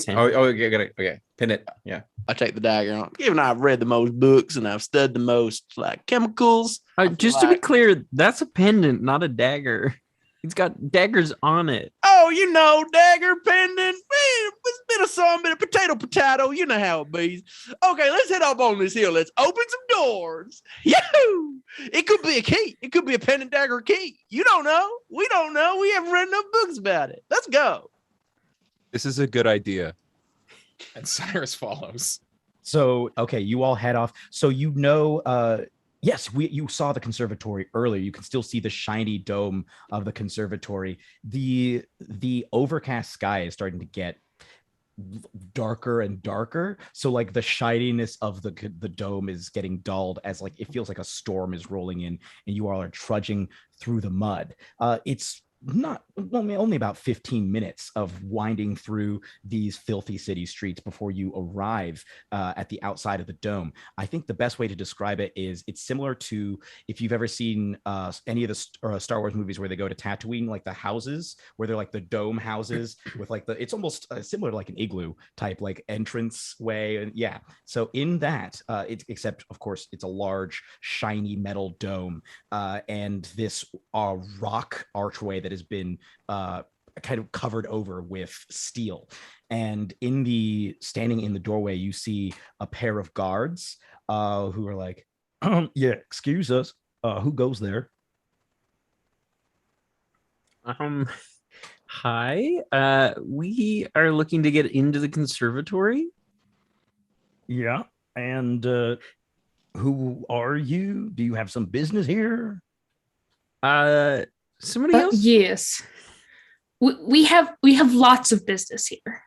Okay. Pin it. Yeah. I take the dagger. Given I've read the most books and I've studied the most like chemicals. Just to be clear, that's a pendant, not a dagger. It's got daggers on it. Oh, dagger pendant. It's a bit of some, bit of potato. You know how it be. Okay, let's head up on this hill. Let's open some doors. Yahoo! It could be a key. It could be a pendant dagger key. You don't know. We don't know. We haven't read enough books about it. Let's go. This is a good idea. And Cyrus follows. So, okay, you all head off. So yes, you saw the conservatory earlier. You can still see the shiny dome of the conservatory. The overcast sky is starting to get darker and darker. So like the shininess of the dome is getting dulled as like it feels like a storm is rolling in and you all are trudging through the mud. It's only about 15 minutes of winding through these filthy city streets before you arrive at the outside of the dome. I think the best way to describe it is it's similar to if you've ever seen any of the Star Wars movies where they go to Tatooine, like the houses where they're like the dome houses with like it's almost similar to like an igloo type like entrance way. And yeah, so in that, except of course it's a large shiny metal dome and this rock archway that has been kind of covered over with steel. And standing in the doorway, you see a pair of guards who are like, yeah, excuse us. Who goes there? Hi. We are looking to get into the conservatory. Yeah. And who are you? Do you have some business here? Somebody else? Yes. We have lots of business here.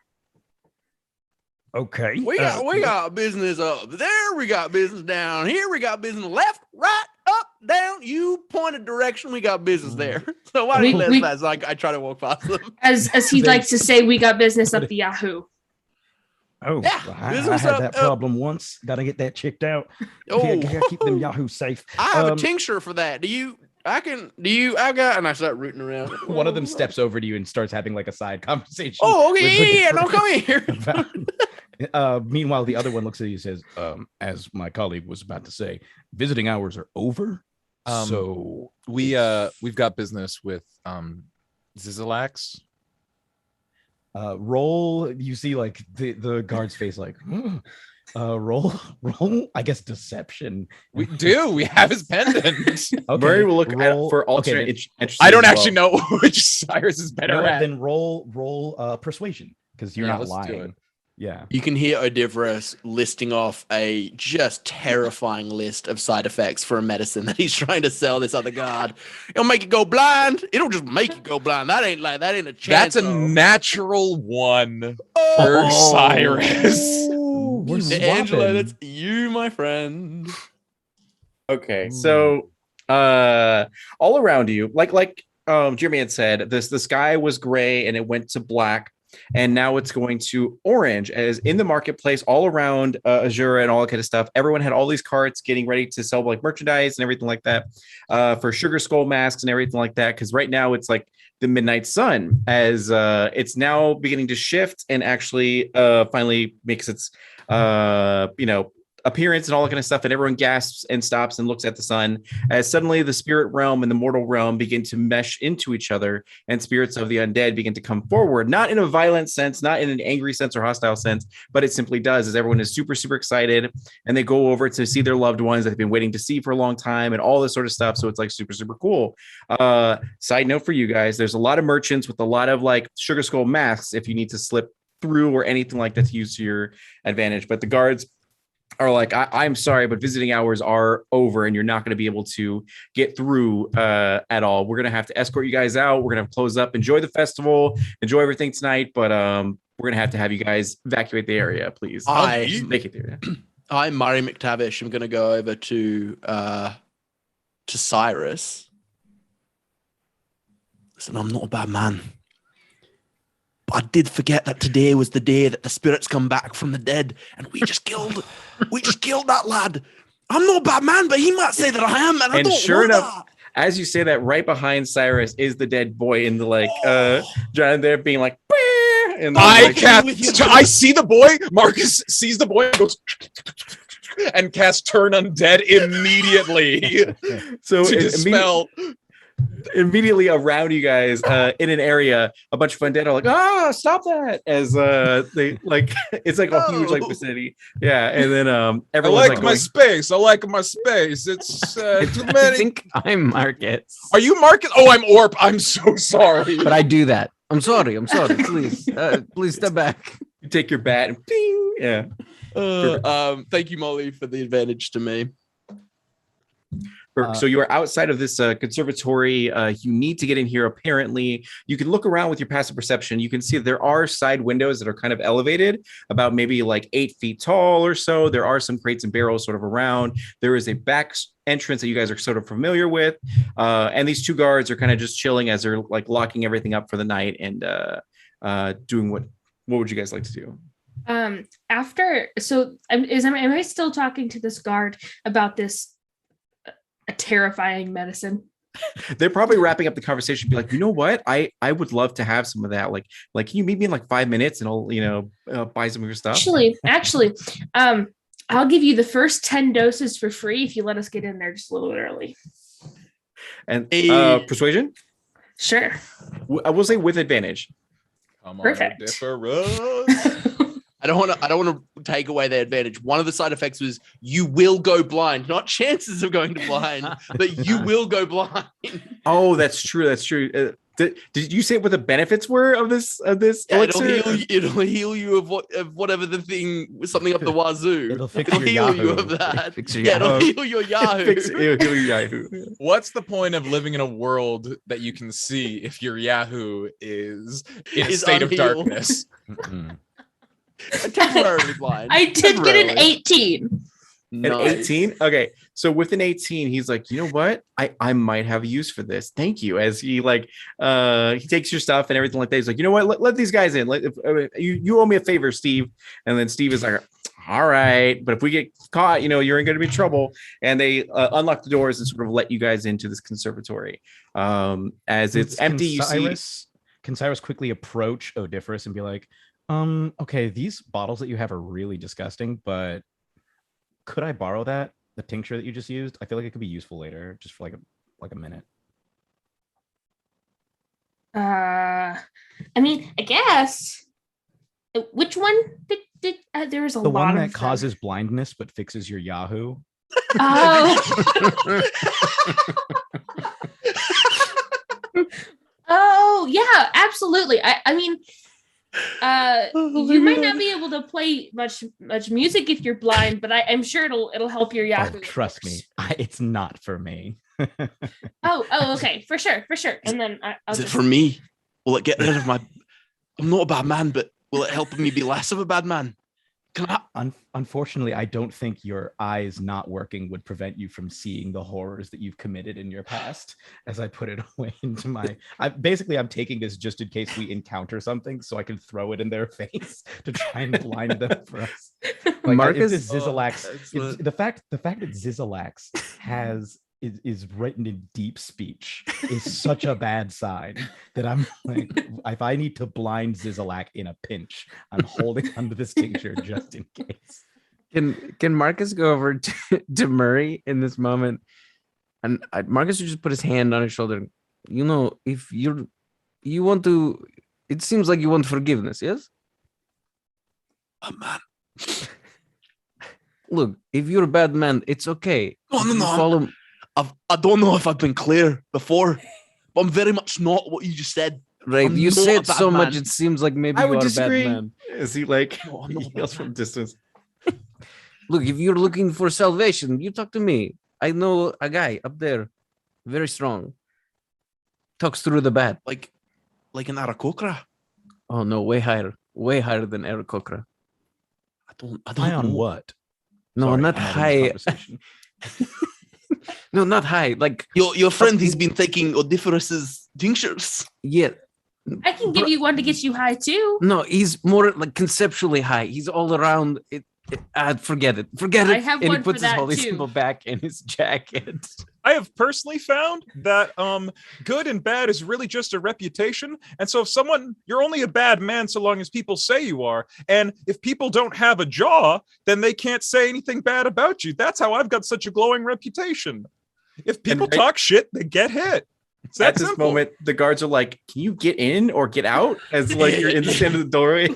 Okay. We got business up there. We got business down here. We got business left, right, up, down. You point a direction. We got business there. So why don't you let us pass? I try to walk past them. As he likes to say, we got business up the Yahoo. Oh, yeah, well, I had that problem once. Got to get that checked out. Oh, gotta keep them Yahoo safe. I have a tincture for that. I got, and I start rooting around. One of them steps over to you and starts having like a side conversation. Oh, okay, yeah, don't come here. Meanwhile, the other one looks at you and says, as my colleague was about to say, visiting hours are over. So we've got business with Zizalax. Roll, you see like the guard's face like, roll, I guess deception. We have his pendant. Okay, Murray will look for alternate interests. I don't actually know which Cyrus is better at. Then roll persuasion because you're not lying. Yeah. You can hear Odiferous listing off a just terrifying list of side effects for a medicine that he's trying to sell this other guard. It'll make you go blind. It'll just make you go blind. That ain't a chance. That's a natural one for Cyrus. Angela, that's you, my friend. Okay, so all around you, like Jeremy had said, the sky was gray and it went to black. And now it's going to orange as in the marketplace all around Azura and all that kind of stuff. Everyone had all these carts getting ready to sell like merchandise and everything like that for sugar skull masks and everything like that. Because right now it's like the midnight sun as it's now beginning to shift and actually finally makes its, appearance and all that kind of stuff, and everyone gasps and stops and looks at the sun as suddenly the spirit realm and the mortal realm begin to mesh into each other, and spirits of the undead begin to come forward, not in a violent sense, not in an angry sense or hostile sense, but it simply does as everyone is super, super excited and they go over to see their loved ones that they've been waiting to see for a long time and all this sort of stuff. So it's like super, super cool. Side note for you guys, there's a lot of merchants with a lot of like sugar skull masks if you need to slip through or anything like that to use to your advantage, but the guards are like, I'm sorry, but visiting hours are over and you're not going to be able to get through at all. We're going to have to escort you guys out. We're going to close up. Enjoy the festival. Enjoy everything tonight. But we're going to have you guys evacuate the area, please. Make it through. I'm Murray McTavish. I'm going to go over to Cyrus. Listen, I'm not a bad man. But I did forget that today was the day that the spirits come back from the dead, and we just killed that lad. I'm no bad man, but he might say that I am, and I don't sure want enough, that. as you say that, right behind Cyrus is the dead boy in the John there being like, and I see the boy. Marcus sees the boy and goes and casts Turn Undead immediately so to dispel. Immediately around you guys in an area, a bunch of undead are like, stop that, as they like it's like a huge like vicinity. Yeah, and then everyone's I like my space. It's too many. I think I'm Marcus. Are you Marcus? Oh, I'm Orppe. I'm so sorry. But I do that. I'm sorry. Please, please step back. You take your bat and ping. Yeah. Thank you, Molly, for the advantage to me. So you are outside of this conservatory. You need to get in here. Apparently, you can look around with your passive perception. You can see that there are side windows that are kind of elevated, about maybe like 8 feet tall or so. There are some crates and barrels sort of around. There is a back entrance that you guys are sort of familiar with, and these 2 guards are kind of just chilling as they're like locking everything up for the night and doing what would you guys like to do? Am I still talking to this guard about this a terrifying medicine? They're probably wrapping up the conversation, be like, you know what, I would love to have some of that, like can you meet me in like 5 minutes and I'll buy some of your stuff? Actually, I'll give you the first 10 doses for free if you let us get in there just a little bit early. And persuasion, sure, I will say with advantage. Come Perfect. I don't want to take away their advantage. One of the side effects was you will go blind, not chances of going to blind, but you will go blind. Oh, that's true. That's true. Did you say what the benefits were of this elixir? It'll heal you of whatever the thing was, something up the wazoo. It'll heal Yahoo. you of that. It'll heal your Yahoo. It'll heal your Yahoo. What's the point of living in a world that you can see if your Yahoo is in a state of darkness? Temporarily blind. I did get an 18. An 18? Okay. So with an 18, he's like, you know what? I might have use for this. Thank you. As he he takes your stuff and everything like that. He's like, you know what? Let these guys in. You owe me a favor, Steve. And then Steve is like, all right. But if we get caught, you're going to be in trouble. And they unlock the doors and sort of let you guys into this conservatory. As it's empty, Can Cyrus quickly approach Odiferous and be like, okay, these bottles that you have are really disgusting, but could I borrow that? The tincture that you just used? I feel like it could be useful later, just for like a minute. I guess. Which one did there was a the lot one of that them. causes blindness but fixes your Yahoo. Oh. Oh yeah, absolutely. You might not be able to play much music if you're blind, but I'm sure it'll help your Yahoo. Oh, trust me, it's not for me. oh, okay, for sure. And then is it for me? Will it get rid of my? I'm not a bad man, but will it help me be less of a bad man? Unfortunately, I don't think your eyes not working would prevent you from seeing the horrors that you've committed in your past. As I put it away into I'm taking this just in case we encounter something, so I can throw it in their face to try and blind them for us. Marcus, Zizzalax, the fact that Zizzalax is written in deep speech is such a bad sign that I'm like, if I need to blind Zizzalac in a pinch, I'm holding onto this tincture just in case. Can Marcus go over to Murray in this moment? And Marcus would just put his hand on his shoulder. If you want to, it seems like you want forgiveness, yes? Oh, man. Look, if you're a bad man, it's okay. No. Follow. I don't know if I've been clear before, but I'm very much not what you just said. Right, I'm you not say a it bad so man. much, it seems like maybe I you would are disagree. a bad man. Is he like, No, I'm not he a bad yells man. from distance? Look, if you're looking for salvation, you talk to me. I know a guy up there, very strong. Talks through the bat. Like an Arakokra. Oh no, way higher than Eric Kokra. I don't High on know. what? No, Sorry, not I'm having this high. conversation. No, not high. Like Your friend, he's been taking Odiferous's tinctures. yeah, I can give you one to get you high too. No, he's more like conceptually high. He's all around it. Forget it. Forget it. I have and one he puts for his that holy too. symbol back in his jacket. I have personally found that good and bad is really just a reputation. And so if you're only a bad man so long as people say you are. And if people don't have a jaw, then they can't say anything bad about you. That's how I've got such a glowing reputation. If people talk shit, they get hit. It's that At this simple. moment, the guards are like, "Can you get in or get out?" As like you're in the stand of the doorway.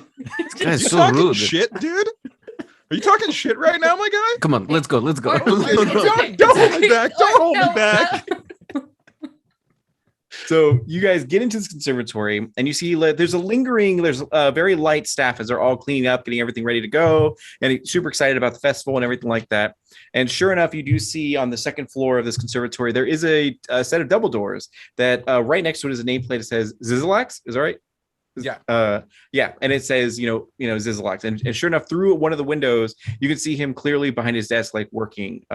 That's You so talking rude. shit, dude? Are you talking shit right now, my guy? Come on, let's go. Let's go. Don't hold me back. Don't hold me back. So you guys get into this conservatory, and you see there's a very light staff as they're all cleaning up, getting everything ready to go, and super excited about the festival and everything like that. And sure enough, you do see on the second floor of this conservatory there is a set of double doors that right next to it is a nameplate that says Zizalax. Is that right? Yeah. Yeah, and it says Zizalax, and sure enough, through one of the windows, you can see him clearly behind his desk, like working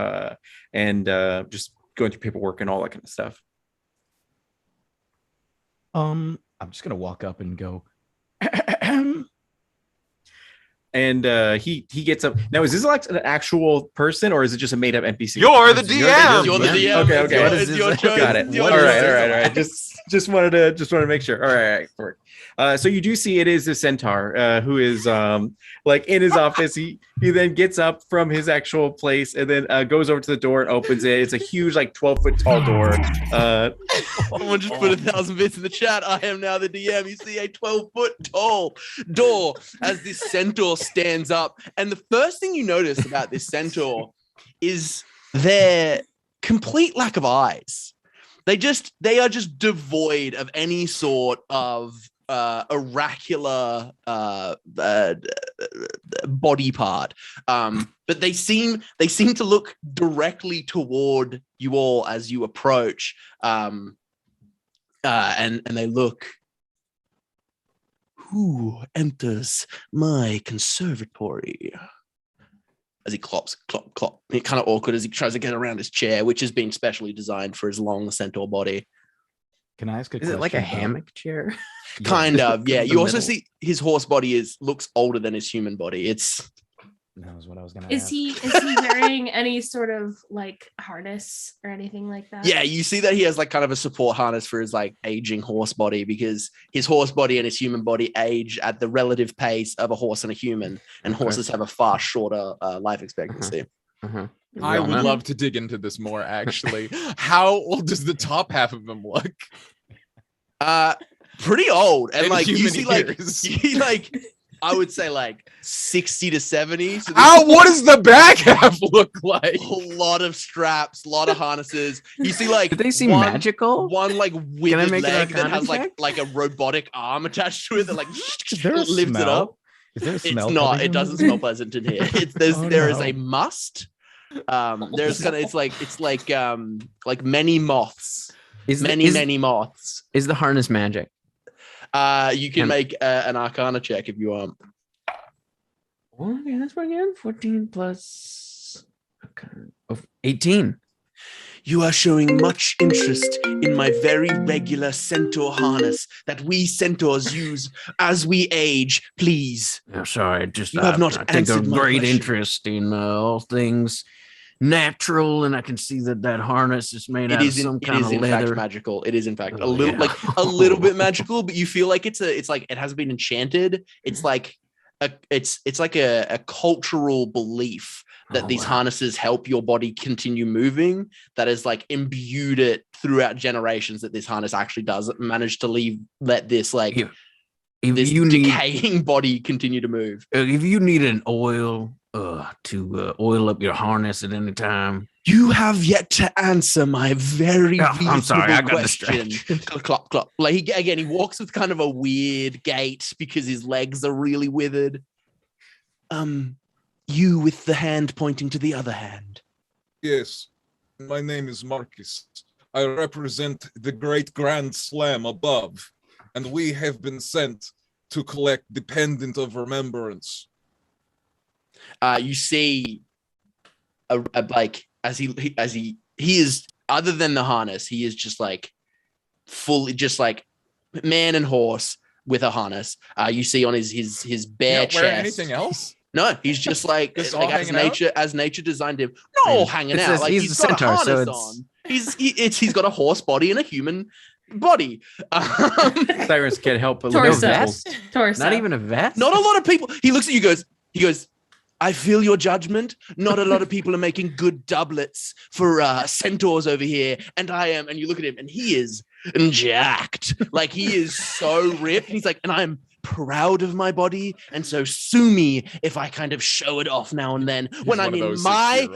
and just going through paperwork and all that kind of stuff. I'm just gonna walk up and go. And he gets up. Now, is Zizalax an actual person or is it just a made up NPC? You're the DM. You're the DM. Okay. It's your choice. Got it. It's All your right. choice. Just wanted to make sure. All right. So you do see it is the centaur who is like in his office. He then gets up from his actual place and then goes over to the door and opens it. It's a huge, like 12-foot tall door. Someone just put 1,000 bits in the chat. I am now the DM. You see a 12-foot tall door as this centaur stands up. And the first thing you notice about this centaur is their complete lack of eyes. They are just devoid of any sort of oracular body part, but they seem to look directly toward you all as you approach, and they look. Who enters my conservatory? As he clops, clop, clop. It's kind of awkward as he tries to get around his chair, which has been specially designed for his long centaur body. Can I ask a Is question? it like a about- hammock chair? Kind of, yeah. The You also middle. see his horse body looks older than his human body. That was what I was gonna Is ask. he wearing any sort of like harness or anything like that? Yeah, you see that he has like kind of a support harness for his like aging horse body, because his horse body and his human body age at the relative pace of a horse and a human, and Okay. horses have a far shorter life expectancy. Uh-huh. I would Rona? love to dig into this more, actually. How old does the top half of him look? Pretty old, and In like you human see like years. he like I would say like 60 to 70. So What does the back half look like? a lot of straps, a lot of harnesses. You see like Do they seem one- magical? One like I withered make an leg that Arcana has check? like a robotic arm attached to it that like Is there a lifts it smell? up. Is there a It's smell? not. coming It from doesn't this? smell pleasant in here. Oh, There is no. a must. There's gonna. It's like many moths. Many moths. Is the harness magic? You can make an Arcana check if you want. Well, okay, that's pretty good. 14 plus 18. You are showing much interest in my very regular centaur harness that we centaurs use as we age. Please. Oh, sorry, just You have not I take a answered my great question. interest in all things natural, and I can see that harness is made out of some kind of in leather. fact magical. It is in fact a Oh, little yeah. a little bit magical, but you feel like it's like it hasn't been enchanted. It's like a cultural belief that Oh, these wow. harnesses help your body continue moving, that is like imbued it throughout generations, that this harness actually does manage to let this like Yeah. If this you need, decaying body continue to move. if you need an oil to oil up your harness at any time, You have yet to answer my very Oh, I'm sorry, I reasonable got question. distracted. Clop, clop, clop. Like he walks with kind of a weird gait because his legs are really withered. You with the hand pointing to the other hand. Yes, my name is Marcus. I represent the Great Grand Slam above, and we have been sent to collect the Pendant of Remembrance. You see, like as he is, other than the harness, he is just like fully, just like man and horse with a harness. You see on his bare chest. Wearing anything else? No, he's just like, Just like all as nature designed him. Not all hanging out. Like he's a got centaur, a so harness on. He's got a horse body and a human body. Cyrus can't help but Torso. look at Torso. Not even a vest. Not a lot of people. He looks at you, he goes, I feel your judgment. Not a lot of people are making good doublets for centaurs over here. And I am. And you look at him and he is jacked. Like he is so ripped. He's like, and I'm proud of my body. And so sue me if I kind of show it off now and then. When I'm in my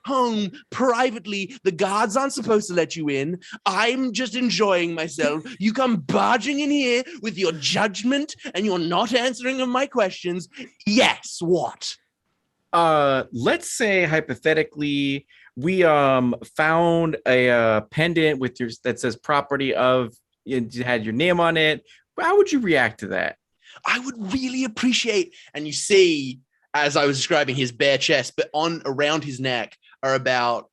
home privately, the guards aren't supposed to let you in. I'm just enjoying myself. You come barging in here with your judgment and you're not answering of my questions. Yes, what? Let's say hypothetically we found a pendant with that says property of, you had your name on it. How would you react to that? I would really appreciate, and you see, as I was describing, his bare chest, but around his neck are about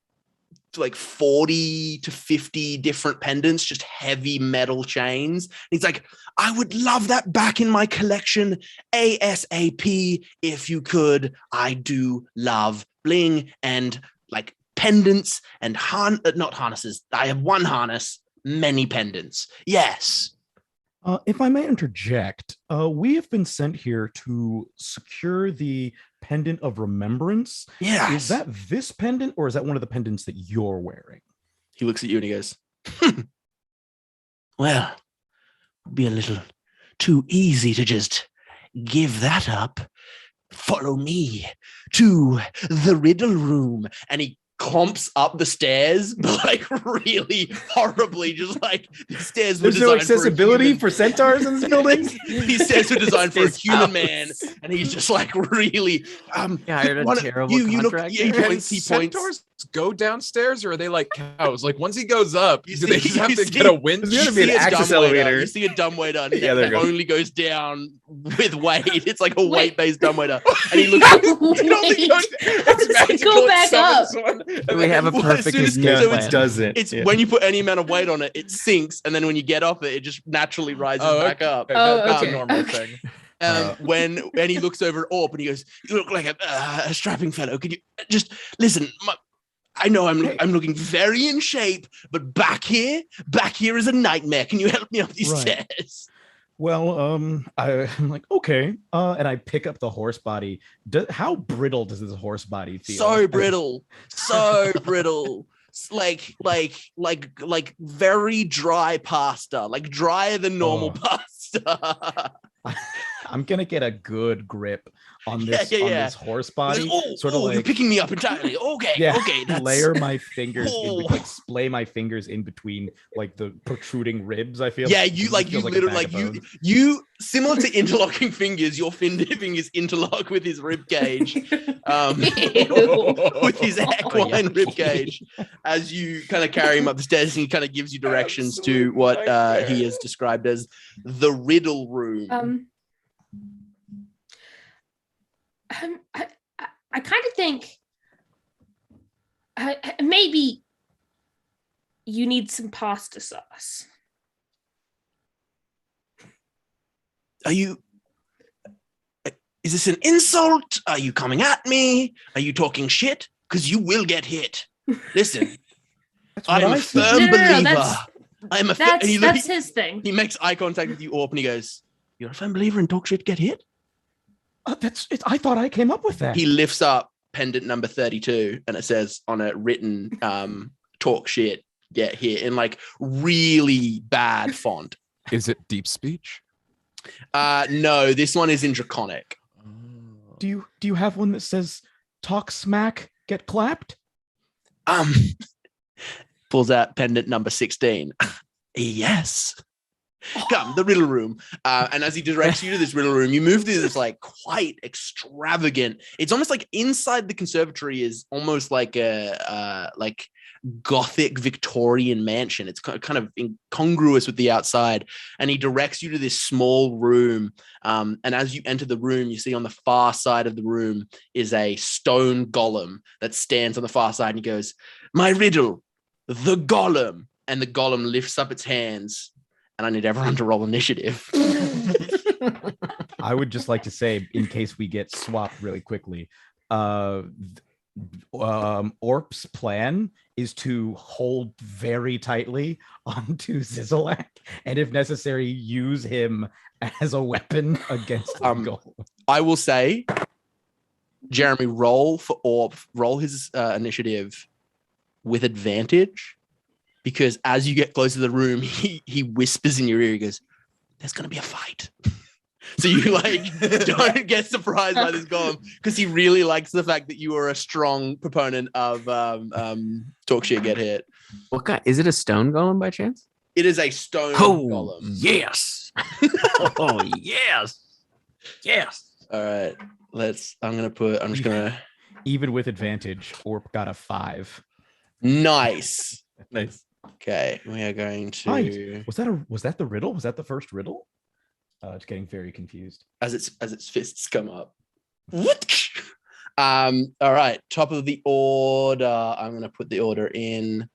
like 40 to 50 different pendants, just heavy metal chains. And he's like, I would love that back in my collection ASAP if you could. I do love bling and like pendants and not harnesses. I have one harness, many pendants. Yes. If I may interject, we have been sent here to secure the Pendant of Remembrance. Yes. Is that this pendant, or is that one of the pendants that you're wearing? He looks at you and he goes, well, it'd be a little too easy to just give that up. Follow me to the riddle room. And he clomps up the stairs, but like really horribly, just like the stairs were There's no designed accessibility for centaurs in this building. These stairs were designed for a human man, and he's just like really hired a terrible contractor. He points. Centaurs go downstairs, or are they like cows? Like once he goes up, do they just have to see- get a winch? There's gonna be an access elevator. You see a dumbwaiter, and Yeah, there it you go. only goes down with weight. It's like a weight-based dumbwaiter, and he looks. You don't think it's magical? Go back up. We have a Well, perfect as soon escape as- so plan. it doesn't. It's when you put any amount of weight on it, it sinks, and then when you get off it, it just naturally rises back up. That's okay. a normal Okay. thing. When he looks over at Orppe and he goes, "You look like a strapping fellow. Can you just listen? I know I'm looking very in shape, but back here is a nightmare. Can you help me up these Right. stairs?" Well, I'm like, okay. And I pick up the horse body. How brittle does this horse body feel? So brittle, so brittle. It's like very dry pasta, like drier than normal pasta. I'm gonna get a good grip on Yeah, this yeah, on yeah. this horse body. Sort of you're like picking me up entirely. Okay, yeah, okay. That's... layer my fingers, Oh. like splay my fingers in between like the protruding ribs. I feel. Yeah, It you just like you feels a literally bag like of you bones. you similar to interlocking fingers. Your fingers interlock with his rib cage, with his equine rib cage, as you kind of carry him up the stairs, and he kind of gives you directions to what he has described as the riddle room. I kind of think maybe you need some pasta sauce. Are you? Is this an insult? Are you coming at me? Are you talking shit? Because you will get hit. Listen, I'm a firm No, believer. I'm a that's his thing. He makes eye contact with you, Orppe, and he goes, "You're a firm believer in talk shit, get hit?" That's it. I thought I came up with that. He lifts up pendant number 32, and it says on a written "talk shit, get hit" in like really bad font. Is it deep speech? No, this one is in Draconic. Do you have one that says "talk smack, get clapped"? Pulls out pendant number 16. Yes. Come, the riddle room. And as he directs you to this riddle room, you move through this like quite extravagant. It's almost like inside the conservatory is almost like a like Gothic Victorian mansion. It's kind of incongruous with the outside. And he directs you to this small room. And as you enter the room, you see on the far side of the room is a stone golem that stands on the far side, and he goes, "My riddle, the golem." and the golem lifts up its hands, and I need everyone to roll initiative. I would just like to say, in case we get swapped really quickly, Orp's plan is to hold very tightly onto Zizalak, and if necessary, use him as a weapon against the golem. I will say, Jeremy, roll for Orp, roll his initiative with advantage, because as you get closer to the room, he whispers in your ear, he goes, "There's going to be a fight." So you like don't get surprised by this golem, because he really likes the fact that you are a strong proponent of talk shit, get hit. What kind? Is it a stone golem by chance? It is a stone golem. Yes. Oh, yes. Yes. All right. I'm just gonna Even with advantage, Orp got a 5. Nice. Nice. Okay. We are going to Right. Was that the riddle? Was that the first riddle? It's getting very confused. as its fists come up. All right, top of the order. I'm gonna put the order in.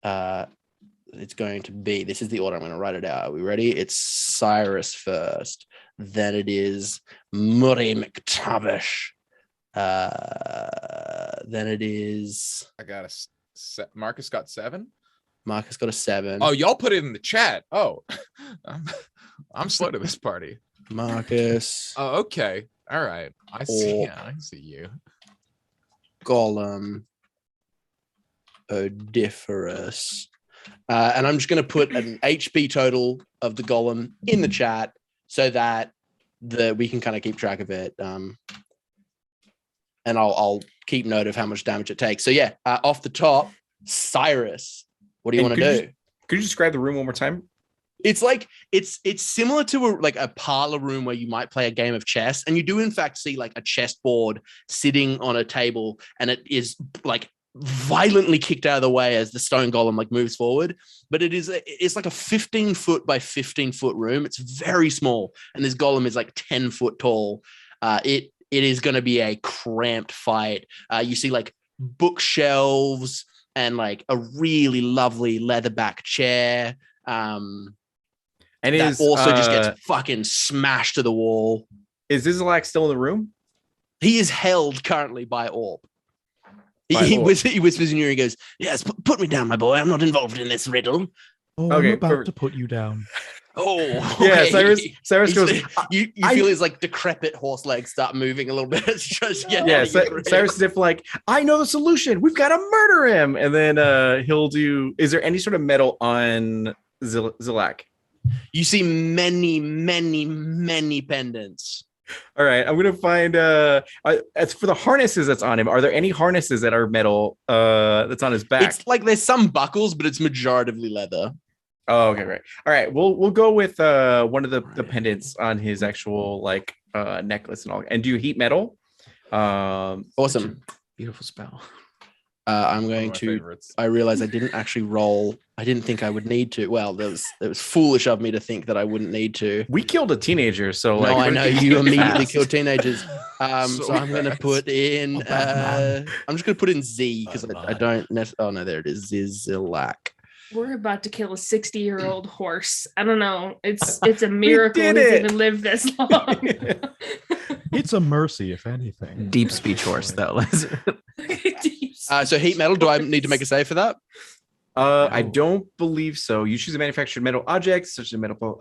It's going to be, this is the order. I'm gonna write it out. Are we ready? It's Cyrus first, then it is McTavish. Then it is I got Marcus got 7. Marcus got a 7. Oh, y'all put it in the chat. Oh, I'm slow to this party. Marcus. Oh, okay. All right. I see. Yeah, I see you. Golem. Odiferous. And I'm just going to put an HP total of the golem in the chat so that we can kind of keep track of it. And I'll keep note of how much damage it takes. So yeah, off the top, Cyrus. What do you want to do? Could you describe the room one more time? It's like it's similar to a parlor room where you might play a game of chess, and you do in fact see like a chessboard sitting on a table, and it is like violently kicked out of the way as the stone golem like moves forward. But it's like a 15-foot by 15-foot room. It's very small, and this golem is like 10 foot tall. It is going to be a cramped fight. You see like bookshelves and like a really lovely leatherback chair. And that also just gets fucking smashed to the wall. Is Zizalak still in the room? He is held currently by Orppe. He whispers in your ear, he goes, "Yes, put me down, my boy. I'm not involved in this riddle." Oh, Okay, I'm about perfect. to put you down. Oh, Yeah, okay. Cyrus goes. You feel his like decrepit horse legs start moving a little bit. Cyrus is if like, I know the solution. We've got to murder him, and then he'll do. Is there any sort of metal on Zilak? You see many, many, many pendants. All right, I'm gonna find. As for the harnesses that's on him, are there any harnesses that are metal? That's on his back. It's like there's some buckles, but it's majoritively leather. Oh, okay, right. All right, we'll go with one of the pendants on his actual like necklace and all. And do you heat metal? Awesome, Beautiful spell. I'm going to. I realize I didn't actually roll. I didn't think I would need to. Well, it was foolish of me to think that I wouldn't need to. We killed a teenager, so no, like I know you immediately killed teenagers. So So I'm going to put in. I'm just going to put in Z because I don't. Oh no, there it is. Zizilak. We're about to kill a 60-year-old horse. I don't know. It's a miracle he's even lived this long. It's a mercy, if anything. Deep speech horse, though. So heat metal. Do I need to make a save for that? I don't believe so. You choose a manufactured metal object, such as a metal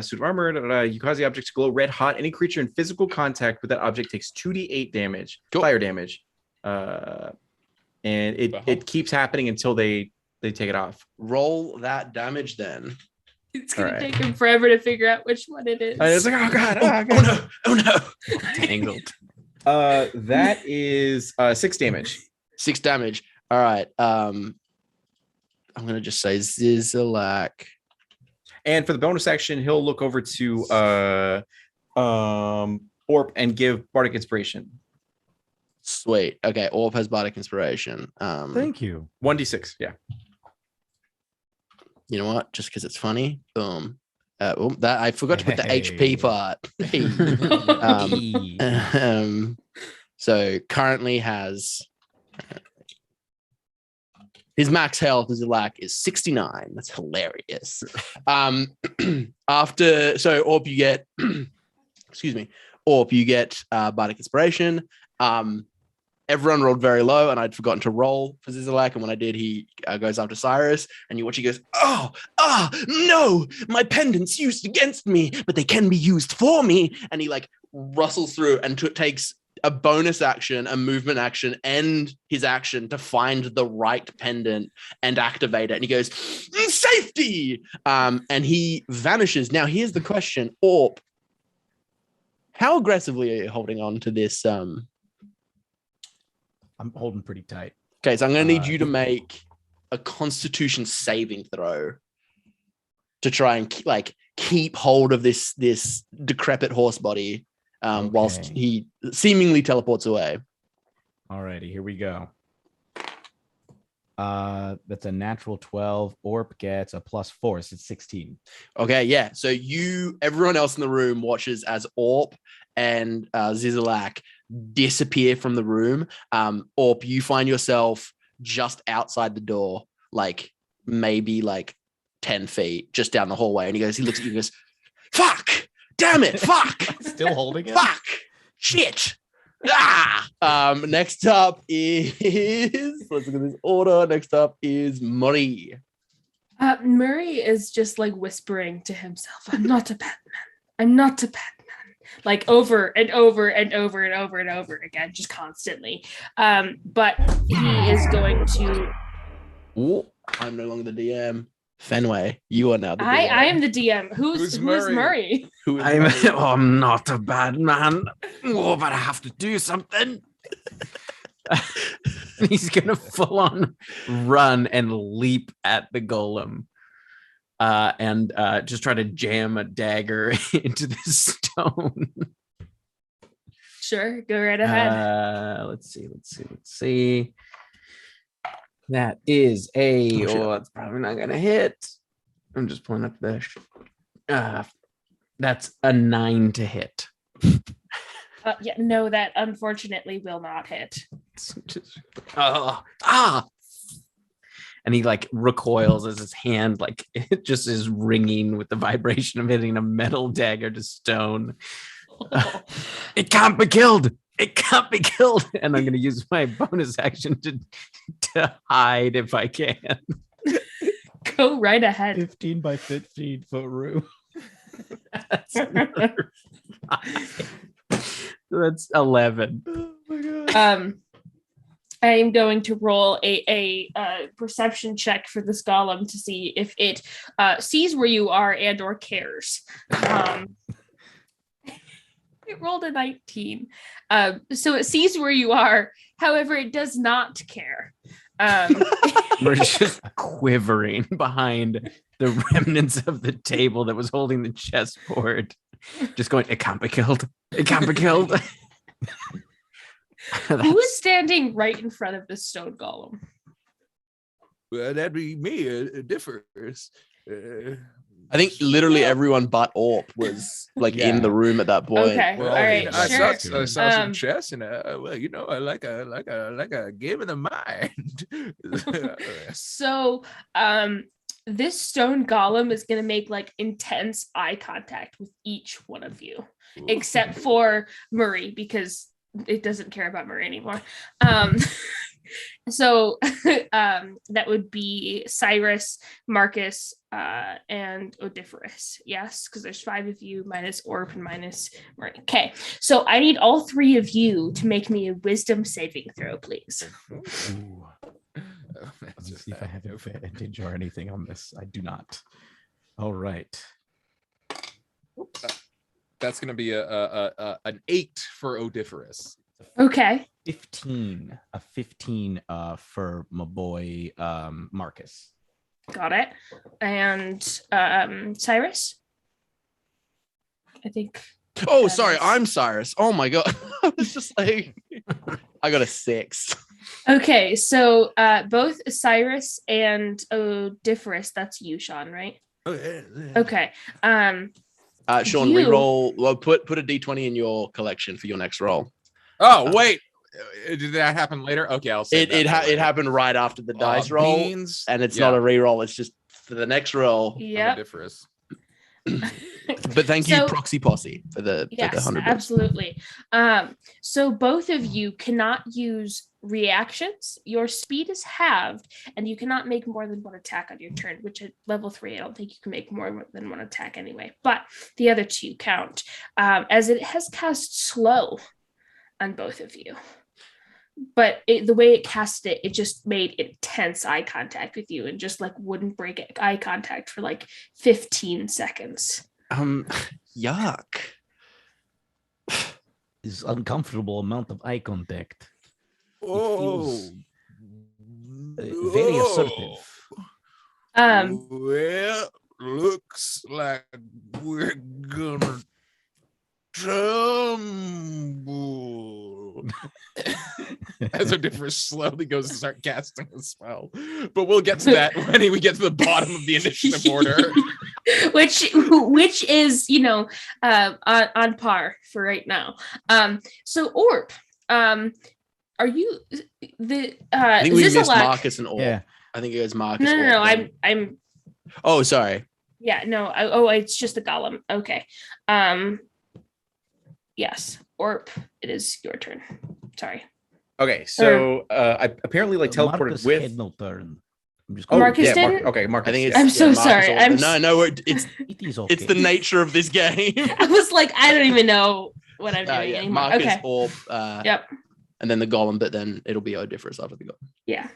suit of armor. You cause the object to glow red hot. Any creature in physical contact with that object takes 2d8 damage, fire damage, and it keeps happening until they take it off. Roll that damage then. It's gonna take him forever to figure out which one it is. And it's like, oh god, oh no. Tangled. That is 6 damage. 6 damage. All right. I'm gonna just say Zizilak. And for the bonus action, he'll look over to Orppe and give Bardic Inspiration. Sweet. Okay. Orppe has Bardic Inspiration. Thank you. 1d6. Yeah. You know what? Just because it's funny. Boom. That I forgot to put the HP part. So currently has His max health, as you lack, is 69. That's hilarious. Orppe, you get, excuse me, Orppe, you get Bardic Inspiration. Everyone rolled very low, and I'd forgotten to roll for Zizalak. And when I did, he goes after Cyrus, and you watch he goes, no, my pendants used against me, but they can be used for me. And he like rustles through and takes a bonus action, a movement action, and his action to find the right pendant and activate it. And he goes, safety! And he vanishes. Now, here's the question, Orppe, how aggressively are you holding on to this? I'm holding pretty tight. Okay, so I'm going to need you to make a Constitution saving throw to try and keep hold of this decrepit horse body whilst he seemingly teleports away. Alrighty, here we go. That's a natural 12. Orppe gets a +4, so it's 16. Okay, yeah. So everyone else in the room watches as Orppe and Zizalak disappear from the room. Orppe, you find yourself just outside the door, like maybe 10 feet just down the hallway. And he looks at you and goes, fuck, damn it, fuck. Still holding it? Fuck, shit. Next up is, let's look at this order. Next up is Murray. Murray is just like whispering to himself, I'm not a Batman. I'm not a Batman. Like over and over and over and over and over again, just constantly. But he is going to. Ooh, I'm no longer the DM. Fenway, you are now the DM. I am the DM. Who's Murray? I'm not a bad man. Oh, but I have to do something. He's gonna full on run and leap at the golem. And just try to jam a dagger into the stone. Sure, go right ahead. Let's see. That is that's probably not gonna hit. I'm just pulling up the. That's a 9 to hit. No, that unfortunately will not hit. And he recoils as his hand it just is ringing with the vibration of hitting a metal dagger to stone. It can't be killed. It can't be killed. And I'm going to use my bonus action to hide if I can. Go right ahead. 15 by 15 foot room. That's 11. Oh my God. I am going to roll a perception check for this golem to see if it sees where you are and or cares. It rolled a 19. So it sees where you are. However, it does not care. We're just quivering behind the remnants of the table that was holding the chessboard. Just going, it can't be killed. It can't be killed. Who is standing right in front of the stone golem? Well, that'd be me. It differs. I think literally everyone but Orppe was in the room at that point. Okay, Well, all right, I sure. saw some chess, and I like a game of the mind. So, this stone golem is going to make intense eye contact with each one of you, except for Murray, because it doesn't care about Murray anymore. So that would be Cyrus, Marcus, and Odiferous. Yes, because there's 5 of you minus Orppe and minus Murray. Okay, so I need all 3 of you to make me a wisdom saving throw, please. Let's see if I have advantage or anything on this. I do not. All right. That's going to be an 8 for Odiferous. Okay. 15. A 15 for my boy Marcus. Got it. And Cyrus? I think. Oh, sorry. I'm Cyrus. Oh my God. I was just I got a 6. Okay, so both Cyrus and Odiferous, that's you, Sean, right? Oh, yeah. Okay. Sean, re-roll. Well, put a D20 in your collection for your next roll. Oh, wait. Did that happen later? Okay, I'll say It happened right after the dice roll, beans. and it's not a re-roll. It's just for the next roll. Yep. Odiferous. But thank you, Proxy Posse, for the 100 bits. Absolutely. So both of you cannot use reactions. Your speed is halved, and you cannot make more than one attack on your turn, which at level 3, I don't think you can make more than one attack anyway. But the other two count, as it has cast slow on both of you. But the way it cast it just made intense eye contact with you and just like wouldn't break eye contact for like 15 seconds. Yuck. This uncomfortable amount of eye contact. Oh, Very assertive. Well, looks like we're gonna tumble. As Odiferous slowly goes to start casting a spell, but we'll get to that when we get to the bottom of the initiative order, which is on par for right now. So Orppe, are you the? I think we missed Marcus and Orppe. Yeah. I think it was Marcus. No. I'm. Oh, sorry. Yeah, no. It's just the golem. Okay. Yes, Orppe, it is your turn. Sorry. Okay, so I apparently teleported Marcus with. had no turn. I'm just Marcus didn't? Okay, Marcus. I think it's, I'm so sorry. No, it's It is okay. it's the nature of this game. I was like, I don't even know what I'm doing anymore. Marcus, Okay. Orppe, Yep. and then the golem, but then it'll be Odiferous after the golem. Yeah.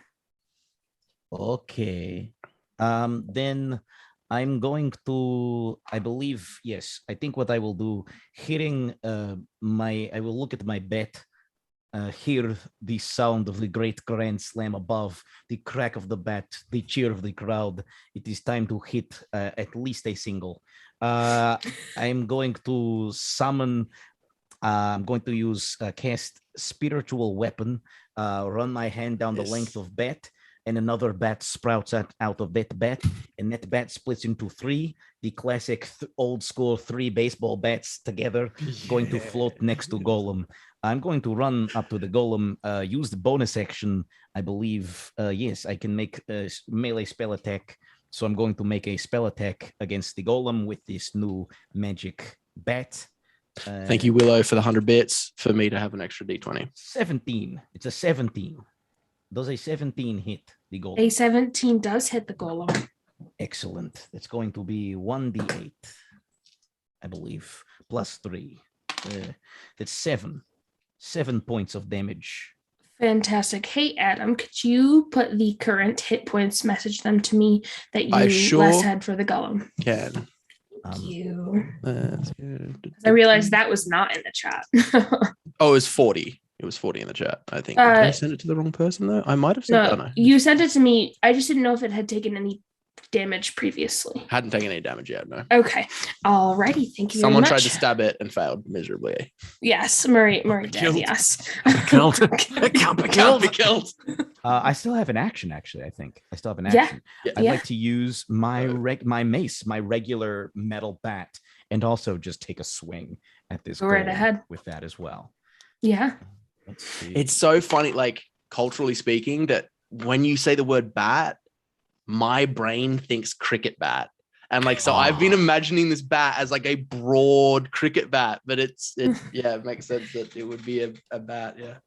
Okay. Then I'm going to, I believe, yes, I think what I will do, I will look at my bet, hear the sound of the great grand slam above, the crack of the bat, the cheer of the crowd. It is time to hit at least a single. I'm going to summon, I'm going to use cast Spiritual Weapon, run my hand down the length of bat, and another bat sprouts out of that bat, and that bat splits into 3, the classic old school 3 baseball bats together, going to float next to Golem. I'm going to run up to the Golem, use the bonus action, I believe. Yes, I can make a melee spell attack, so I'm going to make a spell attack against the Golem with this new magic bat. Thank you, Willow, for the 100 bits for me to have an extra D20. 17. It's a 17. Does a 17 hit the golem? A 17 does hit the golem. Excellent. It's going to be 1d8, I believe, plus 3. That's 7. 7 points of damage. Fantastic. Hey, Adam, could you put the current hit points, message them to me that you last had for the golem? Can. Thank you. That's good. I realized that was not in the chat. Oh, it was 40. It was 40 in the chat, I think. Did I send it to the wrong person, though? I might have sent it. No, you sent it to me. I just didn't know if it had taken any damage previously. Hadn't taken any damage yet, no. Okay. Alrighty. Thank you Someone very much. tried to stab it and failed miserably. Yes, Murray did, yes. Killed. Can't be killed. I still have an action, actually, I think. I still have an action. Yeah. I'd like to use my mace, my regular metal bat, and also just take a swing at this Go right golem ahead. with that as well. Yeah. Let's see. It's so funny, like, culturally speaking, that when you say the word bat, my brain thinks cricket bat. And like, so I've been imagining this bat as like a broad cricket bat, but it makes sense that it would be a bat. Yeah.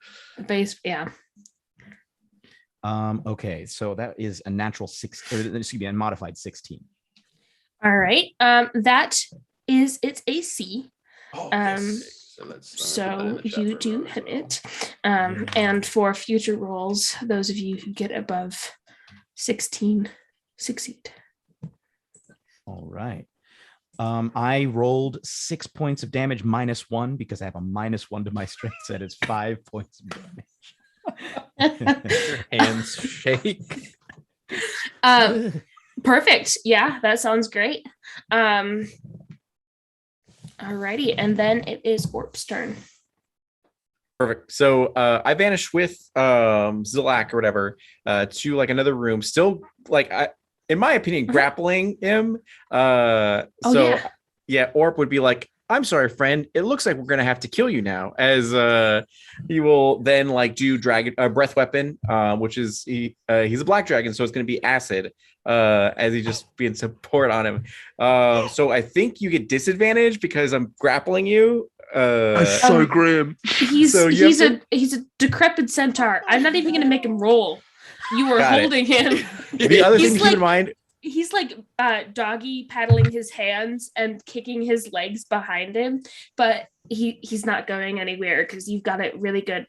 Base. Yeah. Okay. So that is a natural 6, or excuse me, a modified 16. All right. That is its AC. So you do hit it. And for future rolls, those of you who get above 16 succeed. All right. I rolled 6 points of damage -1 because I have a -1 to my strength, so that is 5 points of damage. Hands shake. Perfect. Yeah, that sounds great. Alrighty, and then it is Orp's turn. Perfect. So I vanished with Zilak or whatever to like another room, still like in my opinion, grappling him. Orppe would be like, I'm sorry, friend. It looks like we're gonna have to kill you now. As he will then like do dragon breath weapon, which is he's a black dragon, so it's gonna be acid. As he just being support on him. So I think you get disadvantage because I'm grappling you. That's so grim. He's a decrepit centaur. I'm not even gonna make him roll. You were holding him. The other thing to keep in mind. He's like doggy paddling his hands and kicking his legs behind him, but he's not going anywhere because you've got a really good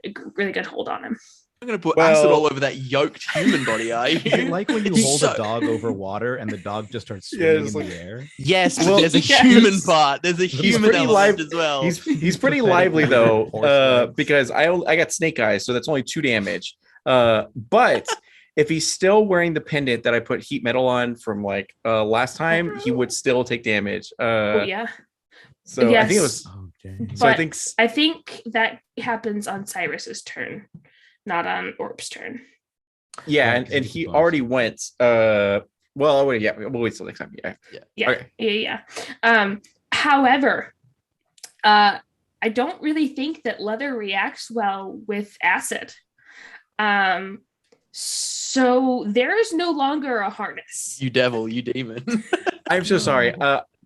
hold on him. I'm gonna put acid all over that yoked human body, are you? I like when you hold a dog over water and the dog just starts swimming in the air. Yes, but there's a human part. There's a human element as well. He's pretty lively though, because I got snake eyes, so that's only 2 damage. But if he's still wearing the pendant that I put heat metal on from like last time, he would still take damage. Yeah. So yes. I think it was. So I think that happens on Cyrus's turn, not on Orp's turn. Yeah, and he already went. Well, we'll wait till next time. Yeah. However, I don't really think that leather reacts well with acid. So there is no longer a harness. You devil, you demon. I'm so sorry.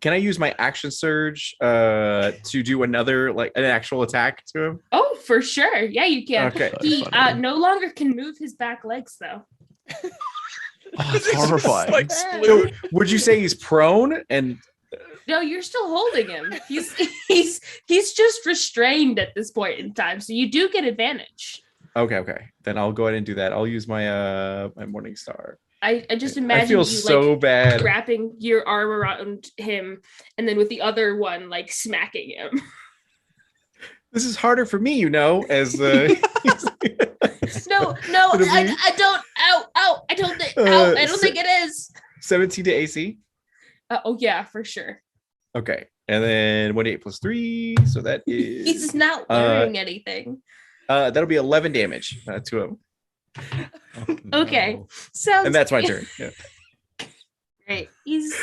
Can I use my action surge to do another like an actual attack to him? Oh, for sure. Yeah, you can. Okay. He no longer can move his back legs though. That's horrifying. So, would you say he's prone and? No, you're still holding him. He's just restrained at this point in time, so you do get advantage. Okay. Then I'll go ahead and do that. I'll use my my Morning Star. I just imagine I feel you so bad wrapping your arm around him and then with the other one like smacking him. This is harder for me, as no, I don't. Ow! I don't think. I don't think it is. 17 to AC. Oh yeah, for sure. Okay, and then 1d8 plus 3, so that is. He's not learning anything. That'll be 11 damage to him. Oh, no. Okay, sounds. And that's my turn. Yeah. Great. He's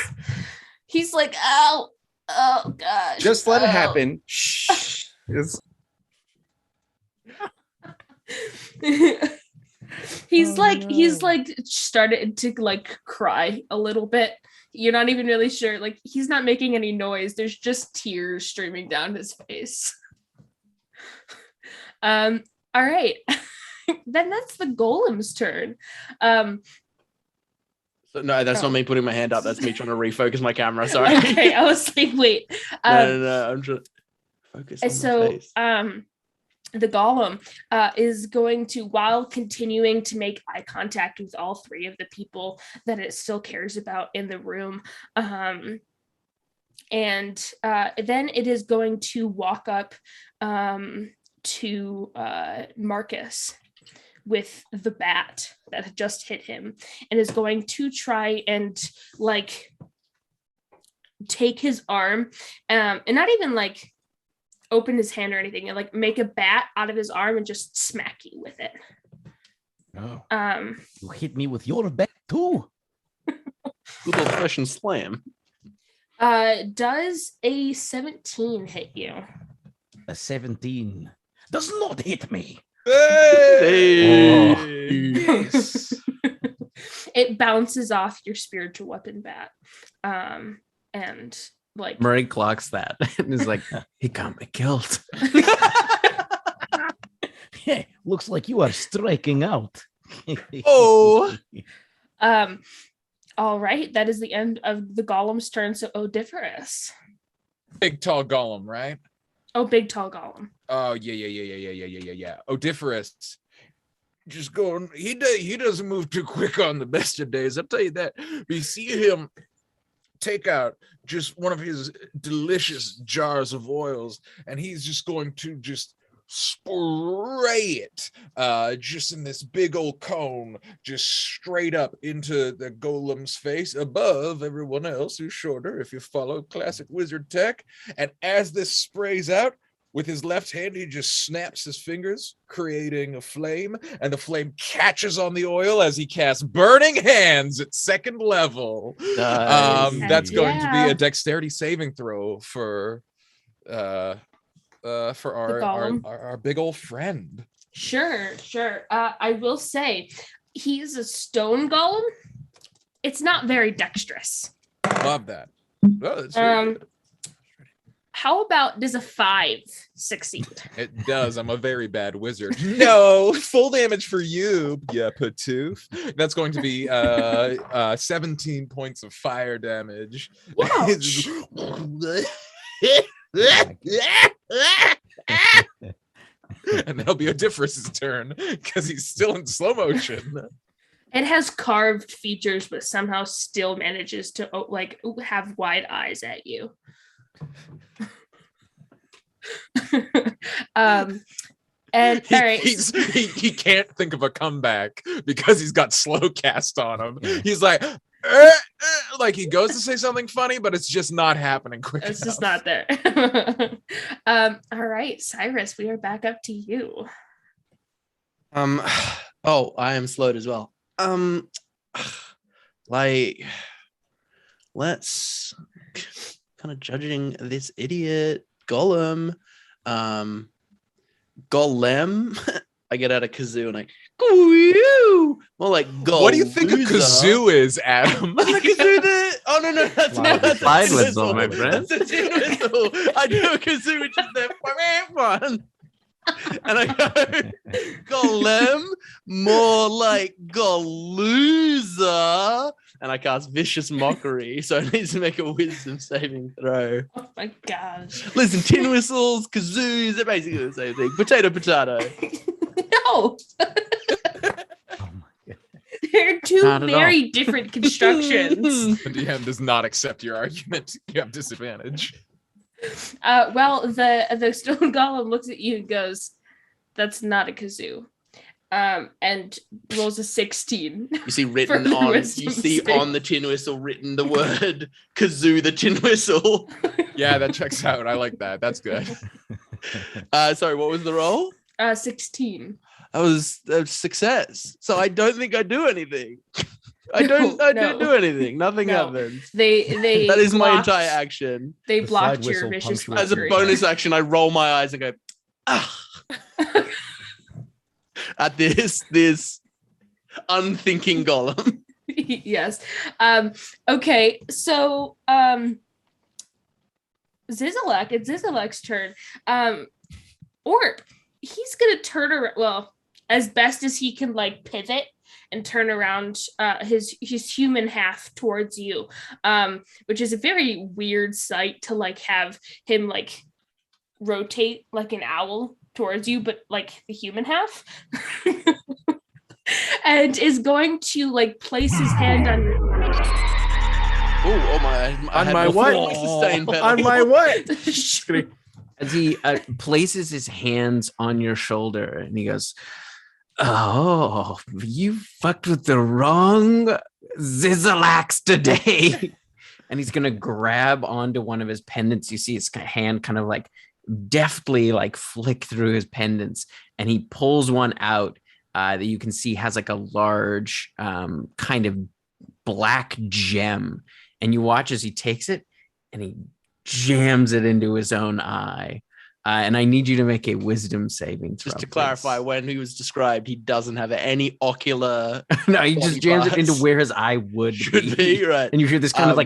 like, oh gosh. Just let it happen. Shh. He's like started to like cry a little bit. You're not even really sure. Like he's not making any noise. There's just tears streaming down his face. All right. Then that's the golem's turn. So, no, that's not me putting my hand up. That's me trying to refocus my camera. Sorry. Okay, I was like, wait. No, I'm trying to focus on my face. The golem is going to, while continuing to make eye contact with all 3 of the people that it still cares about in the room, and then it is going to walk up to Marcus with the bat that had just hit him and is going to try and like take his arm and not even like open his hand or anything, and like make a bat out of his arm and just smack you with it. Oh. You hit me with your bat too. Good old fashioned slam. Does a 17 hit you? A 17 does not hit me. Hey! Oh, yes. It bounces off your spiritual weapon bat. And like Murray clocks that and is like, he can't be killed. Yeah, looks like you are striking out. Oh. All right, that is the end of the golem's turn. So Odiferous. Big tall golem, right? Oh, big tall golem. Oh yeah. Odiferous. Just going. He doesn't move too quick on the best of days. I'll tell you that. We see him take out just one of his delicious jars of oils, and he's just going to just spray it just in this big old cone, just straight up into the golem's face above everyone else who's shorter, if you follow classic wizard tech. And as this sprays out, with his left hand, he just snaps his fingers, creating a flame, and the flame catches on the oil as he casts Burning Hands at 2nd level. Nice. That's going to be a dexterity saving throw for for our big old friend. Sure. I will say he's a stone golem. It's not very dexterous. Love that. Oh, that's really good. How about does a 5 succeed? It does. I'm a very bad wizard. No, full damage for you. Yeah, Patoof. That's going to be 17 points of fire damage. Ouch. And that'll be Odiferous' turn because he's still in slow motion. It has carved features, but somehow still manages to have wide eyes at you. And all right, he can't think of a comeback because he's got slow cast on him. He's like he goes to say something funny, but it's just not happening quick. It's just enough. not there. All right, Cyrus, we are back up to you. Oh, I am slowed as well. Let's kind of judging this idiot golem. Golem. I get out a kazoo and I more like go. What do you think a kazoo is, Adam? Isn't a kazoo oh no, that's not a Slide whistle, my friend. That's a tin whistle. I do a kazoo, which is the one. And I go, golem, more like Goluza. And I cast Vicious Mockery. So I need to make a wisdom saving throw. Oh my gosh. Listen, tin whistles, kazoos, they're basically the same thing. Potato. No. They're two very different constructions. The DM does not accept your argument. You have disadvantage. Well, the stone golem looks at you and goes, "That's not a kazoo," and rolls a 16. You see written on the tin whistle written the word kazoo, the tin whistle. Yeah, that checks out. I like that. That's good. Sorry, what was the roll? 16. That was a success. So I don't think I do anything. I don't do anything. Nothing happens. They that is my entire action. They blocked your vicious mockery. As a bonus action, I roll my eyes and go, at this unthinking golem. Yes. Okay, so Zizalek, it's Zizalek's turn. Orppe, he's gonna turn around, well, as best as he can, pivot and turn around his human half towards you, which is a very weird sight to have him rotate like an owl towards you, but the human half. And is going to place his hand on your on my what? On my what? As he places his hands on your shoulder and he goes, "Oh, you fucked with the wrong Zizalax today." And he's going to grab onto one of his pendants. You see his hand kind of deftly flick through his pendants. And he pulls one out that you can see has a large kind of black gem. And you watch as he takes it and he jams it into his own eye. And I need you to make a wisdom saving throw. Just to clarify, when he was described, he doesn't have any ocular. No, he just jams it into where his eye should be. Right. And you hear this kind of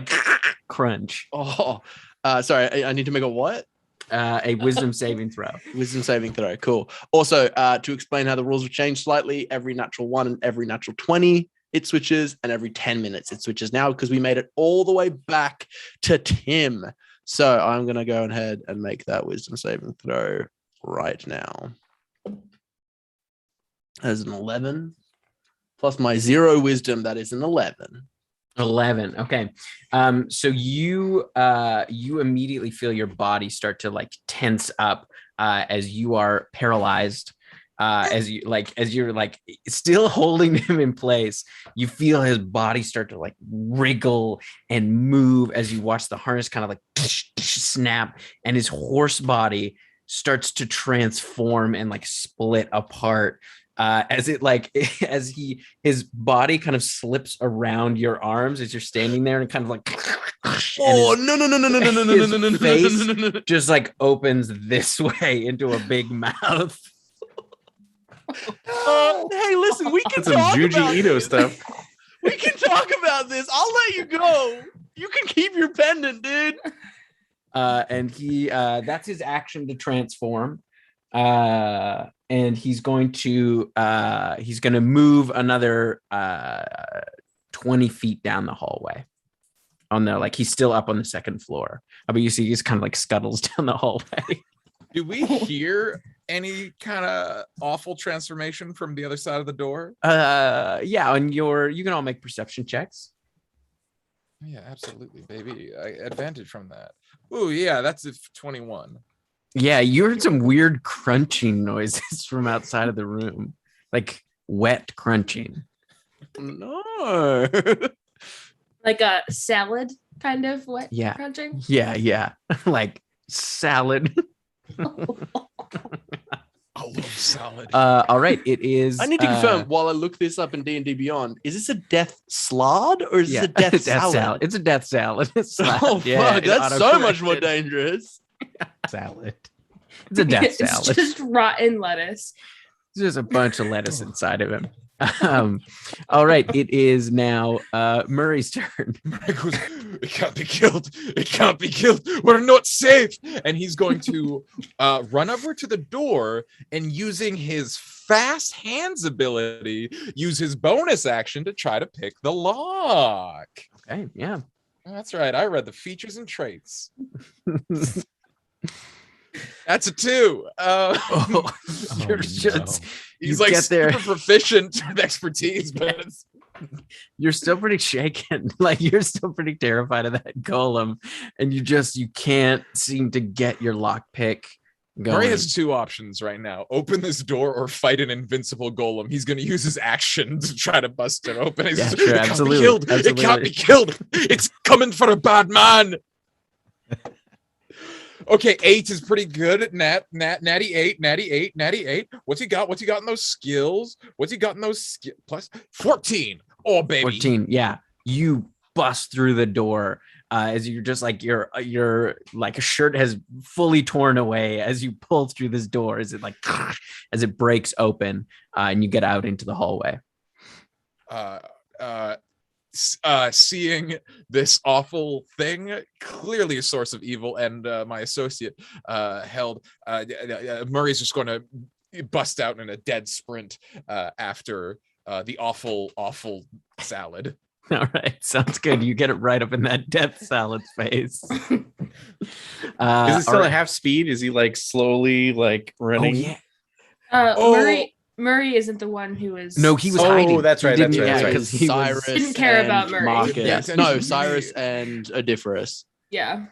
crunch. Oh, sorry. I need to make a what? A wisdom saving throw. Wisdom saving throw. Cool. Also, to explain how the rules have changed slightly, every natural 1 and every natural 20, it switches, and every 10 minutes it switches now because we made it all the way back to Tim. So I'm going to go ahead and make that wisdom saving throw right now. As an 11 plus my 0 wisdom, that is an 11. 11. Okay. So you immediately feel your body start to tense up as you are paralyzed. As you're still holding him in place, you feel his body start to wriggle and move as you watch the harness kind of snap, and his horse body starts to transform and split apart. as his body kind of slips around your arms as you're standing there and kind of like Oh no! face just like opens this way into a big mouth. Hey, listen, we can That's some talk Juji about Ito this. stuff. We can talk about this. I'll let you go. You can keep your pendant, dude. And he that's his action to transform. And he's going to move another 20 feet down the hallway. On the he's still up on the second floor. But you see he's kind of like scuttles down the hallway. Do we hear any kind of awful transformation from the other side of the door? Yeah, and you can all make perception checks. Yeah, absolutely, baby. Advantage from that. Oh, yeah, that's a 21. Yeah, you heard some weird crunching noises from outside of the room, like wet crunching. No. Like a salad kind of wet Yeah. crunching. Yeah, like salad. I love salad. All right, it is. I need to confirm while I look this up in D&D Beyond. Is this a death slod or is this a death salad? It's a death salad. Oh, fuck. That's so much more dangerous. Salad. It's a death salad. It's just rotten lettuce. There's a bunch of lettuce inside of him. All right, it is now Murray's turn. Murray goes, it can't be killed. It can't be killed. We're not safe. And he's going to run over to the door and using his fast hands ability, use his bonus action to try to pick the lock. Okay, yeah. That's right. I read the features and traits. That's a 2. You're just he's you like get there. super proficient with expertise, but it's You're still pretty shaken. Like you're still pretty terrified of that golem, and you can't seem to get your lock pick going. Murray has 2 options right now: open this door or fight an invincible golem. He's going to use his action to try to bust it open. He's Yeah, just, sure, it absolutely. can't be killed. It can't be killed. It's coming for a bad man. Okay, 8 is pretty good. Natty 8. What's he got? In those skills? Plus 14. Oh, baby. 14. Yeah, you bust through the door as you're just like your like a shirt has fully torn away as you pull through this door. As it breaks open and you get out into the hallway. Seeing this awful thing, clearly a source of evil, and my associate held Murray's just going to bust out in a dead sprint after the awful salad. All right, sounds good. You get it right up in that death salad's face. Is it still at half speed? Is he like slowly like running? Oh, yeah. Murray isn't the one who is. No, he was hiding. Oh, that's right. He didn't- That's right. because he Cyrus didn't care and about Murray. Marcus. Yeah, No, Cyrus and Odiferous. Yeah.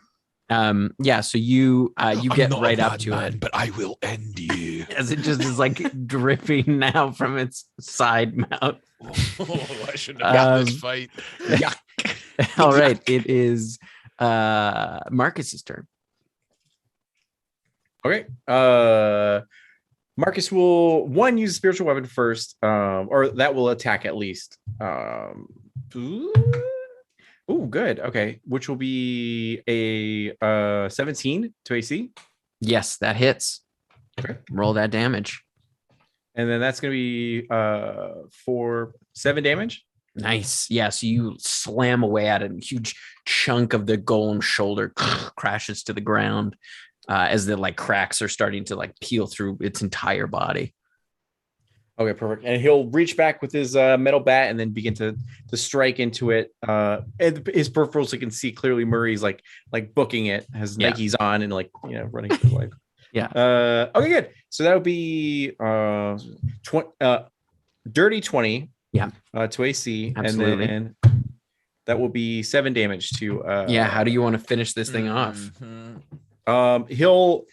Yeah, so you get right up to it, but I will end you. as it just is like dripping now from its side mouth. I shouldn't have got this fight. All right, it is Marcus's turn. Okay. Marcus will use spiritual weapon first, or that will attack at least. Oh, good. Okay, which will be a 17 to AC. Yes, that hits. Okay. Roll that damage. And then that's going to be for 7 damage. Nice. Yeah, so you slam away at it, and a huge chunk of the golem's shoulder crashes to the ground as the like cracks are starting to like peel through its entire body. Okay, perfect. And he'll reach back with his metal bat and then begin to strike into it. And his peripherals, you can see clearly Murray's like booking it, has Nikes on and like running for his life. Yeah. Okay, good. So that would be dirty 20. Yeah. To AC. Absolutely. And then that will be 7 damage to. How do you want to finish this thing off? He'll.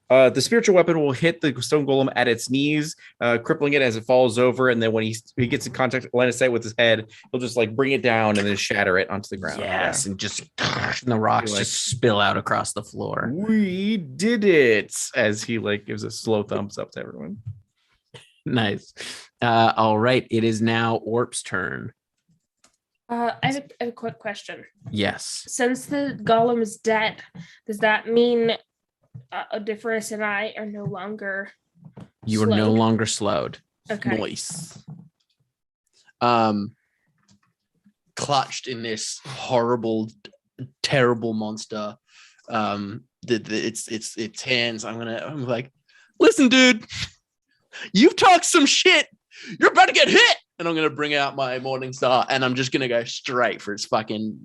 The spiritual weapon will hit the stone golem at its knees, crippling it as it falls over. And then when he gets in contact, line of sight with his head, he'll just like bring it down and then shatter it onto the ground. Yes, and just and the rocks just spill out across the floor. We did it, as he like gives a slow thumbs up to everyone. Nice. All right. It is now Orp's turn. I have a quick question. Yes. Since the golem is dead, does that mean Odiferous and I are no longer You are no slowed? longer slowed. Okay. Nice. Clutched in this horrible, terrible monster. Its hands. I'm like, listen, dude, you've talked some shit. You're about to get hit. And I'm gonna bring out my Morning Star, and I'm just gonna go straight for his fucking.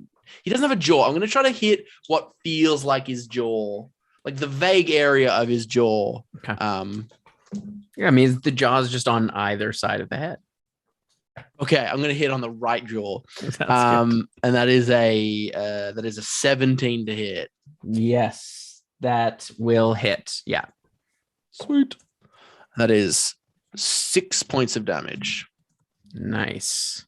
He doesn't have a jaw. I'm gonna try to hit what feels like his jaw, like the vague area of his jaw. Okay. Yeah, I mean the jaw's just on either side of the head. Okay, I'm gonna hit on the right jaw. That's good. And that is a 17 to hit. Yes, that will hit. Yeah. Sweet. That is 6 points of damage. Nice.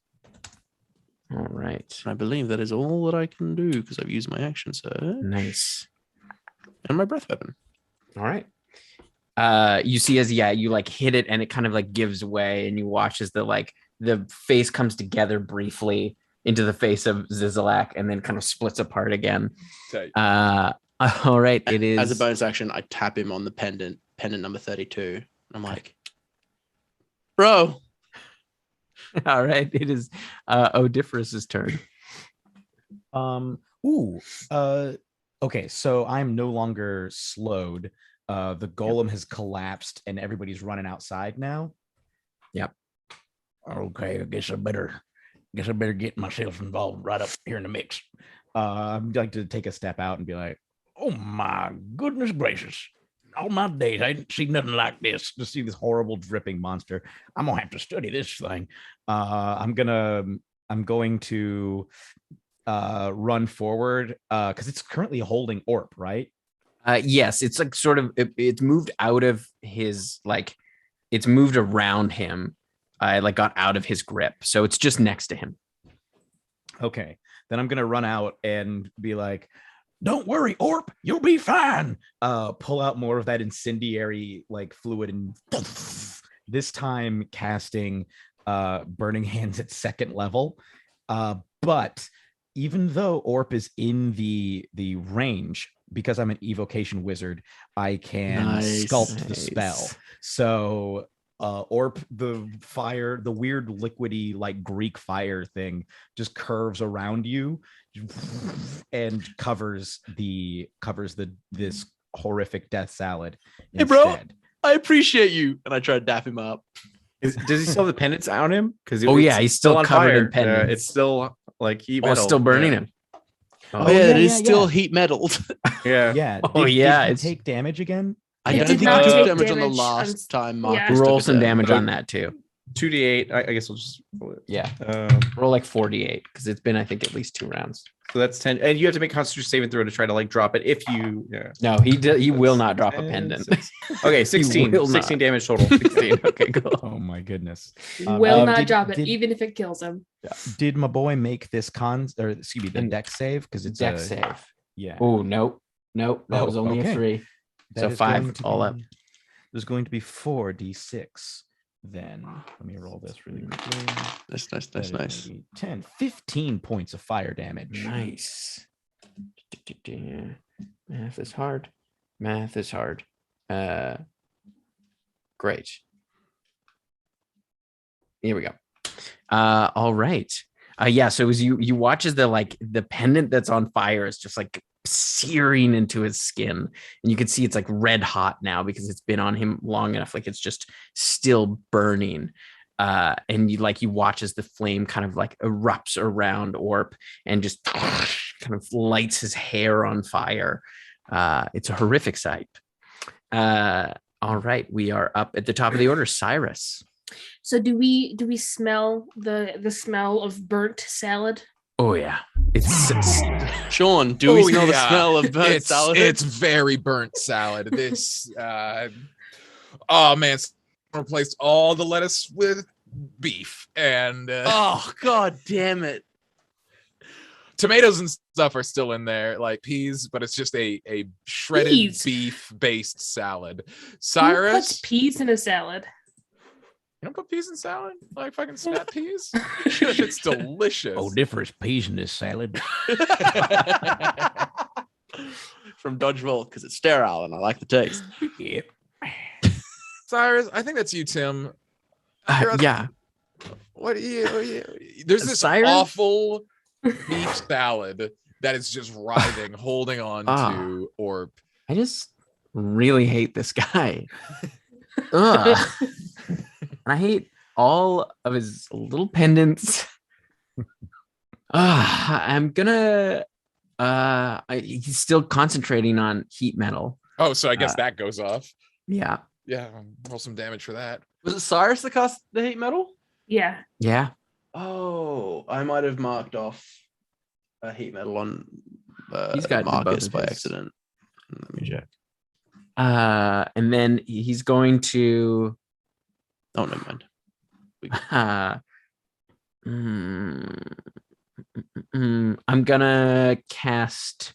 All right. I believe that is all that I can do because I've used my action surge Nice. and my breath weapon. All right. You see as you like hit it and it kind of like gives way, and you watch as the face comes together briefly into the face of Zizalak and then kind of splits apart again. All right. It is As a bonus action, I tap him on the pendant number 32. I'm like, bro. all right. It is Odiferous's turn. Okay, so I'm no longer slowed. The golem has collapsed and everybody's running outside now. Yep. Okay, I guess I better get myself involved right up here in the mix. I'd like to take a step out and be like, Oh my goodness gracious. All my days, I didn't see nothing like this. to see this horrible dripping monster. I'm gonna have to study this thing. I'm going to run forward because it's currently holding Orppe, right? Yes, it's like sort of it's moved out of his it's moved around him. Got out of his grip. So it's just next to him. Okay. Then I'm gonna run out and be like, Don't worry, Orppe, you'll be fine. pull out more of that incendiary fluid and this time casting burning hands at 2nd level. But even though Orppe is in the range, because I'm an evocation wizard, I can sculpt the spell. So Orppe, the weird liquidy Greek fire thing just curves around you and covers this horrific death salad. Hey, bro, I appreciate you. And I try to dap him up. Does he still have the pendants on him? Because he's still on covered fire. in pendants. It's still heat Oh, metal. it's still burning him. It is still heat metaled. Yeah. Yeah. Did you take damage again? I It don't did think not I took take damage on the damage last time. yeah. Marcus Roll took some it damage down. on that too. 2d8. I guess we'll just roll it. Yeah. Um, Roll 4d8 because it's been I think at least 2 rounds. so that's 10. And you have to make Constitution saving throw to try to drop it if you. Yeah. No, he will not drop a pendant. Okay, 16. will 16 not. damage total. 16. Okay, cool. Oh my goodness. Will not did- drop it, did- even if it kills him. Did my boy make this the deck save? Because it's Dex save. Yeah. Oh, nope. That Oh, was only okay. a 3. That So is 5 going to all be- up. There's going to be 4d6. Then let me roll this really quickly. Nice. That is going to be 10, 15 points of fire damage. Nice. Math is hard. Great. Here we go. All right. So as you watch as the pendant that's on fire is just searing into his skin, and you can see it's red hot now because it's been on him long enough. It's just still burning. And you watch as the flame kind of erupts around Orppe and just kind of lights his hair on fire. It's a horrific sight. All right, we are up at the top of the order. Cyrus. So do we smell the smell of burnt salad? Oh yeah, it's Sean, do we smell the smell of burnt salad? It's very burnt salad. This oh man, replaced all the lettuce with beef and oh god damn it. Tomatoes and stuff are still in there, like peas, but it's just a shredded Peas? beef based salad. Who puts Cyrus, peas in a salad? Can I put peas in salad? Like fucking snap peas? It's delicious. Odiferous peas in this salad. From Dodgeville because it's sterile and I like the taste. Yep. Cyrus, I think that's you, Tim. Yeah. What do you? There's this Cyrus? awful beef salad that is just writhing, holding on to Orppe. I just really hate this guy. Ugh. And I hate all of his little pendants. I'm gonna he's still concentrating on heat metal. Oh, so I guess that goes off. Yeah. Yeah, roll some damage for that. Was it Cyrus that cast the heat metal? Yeah. Yeah. Oh, I might have marked off a heat metal on He's got both Marcus of by his. accident. Let me check. And then he's going to Oh, never mind. I'm gonna cast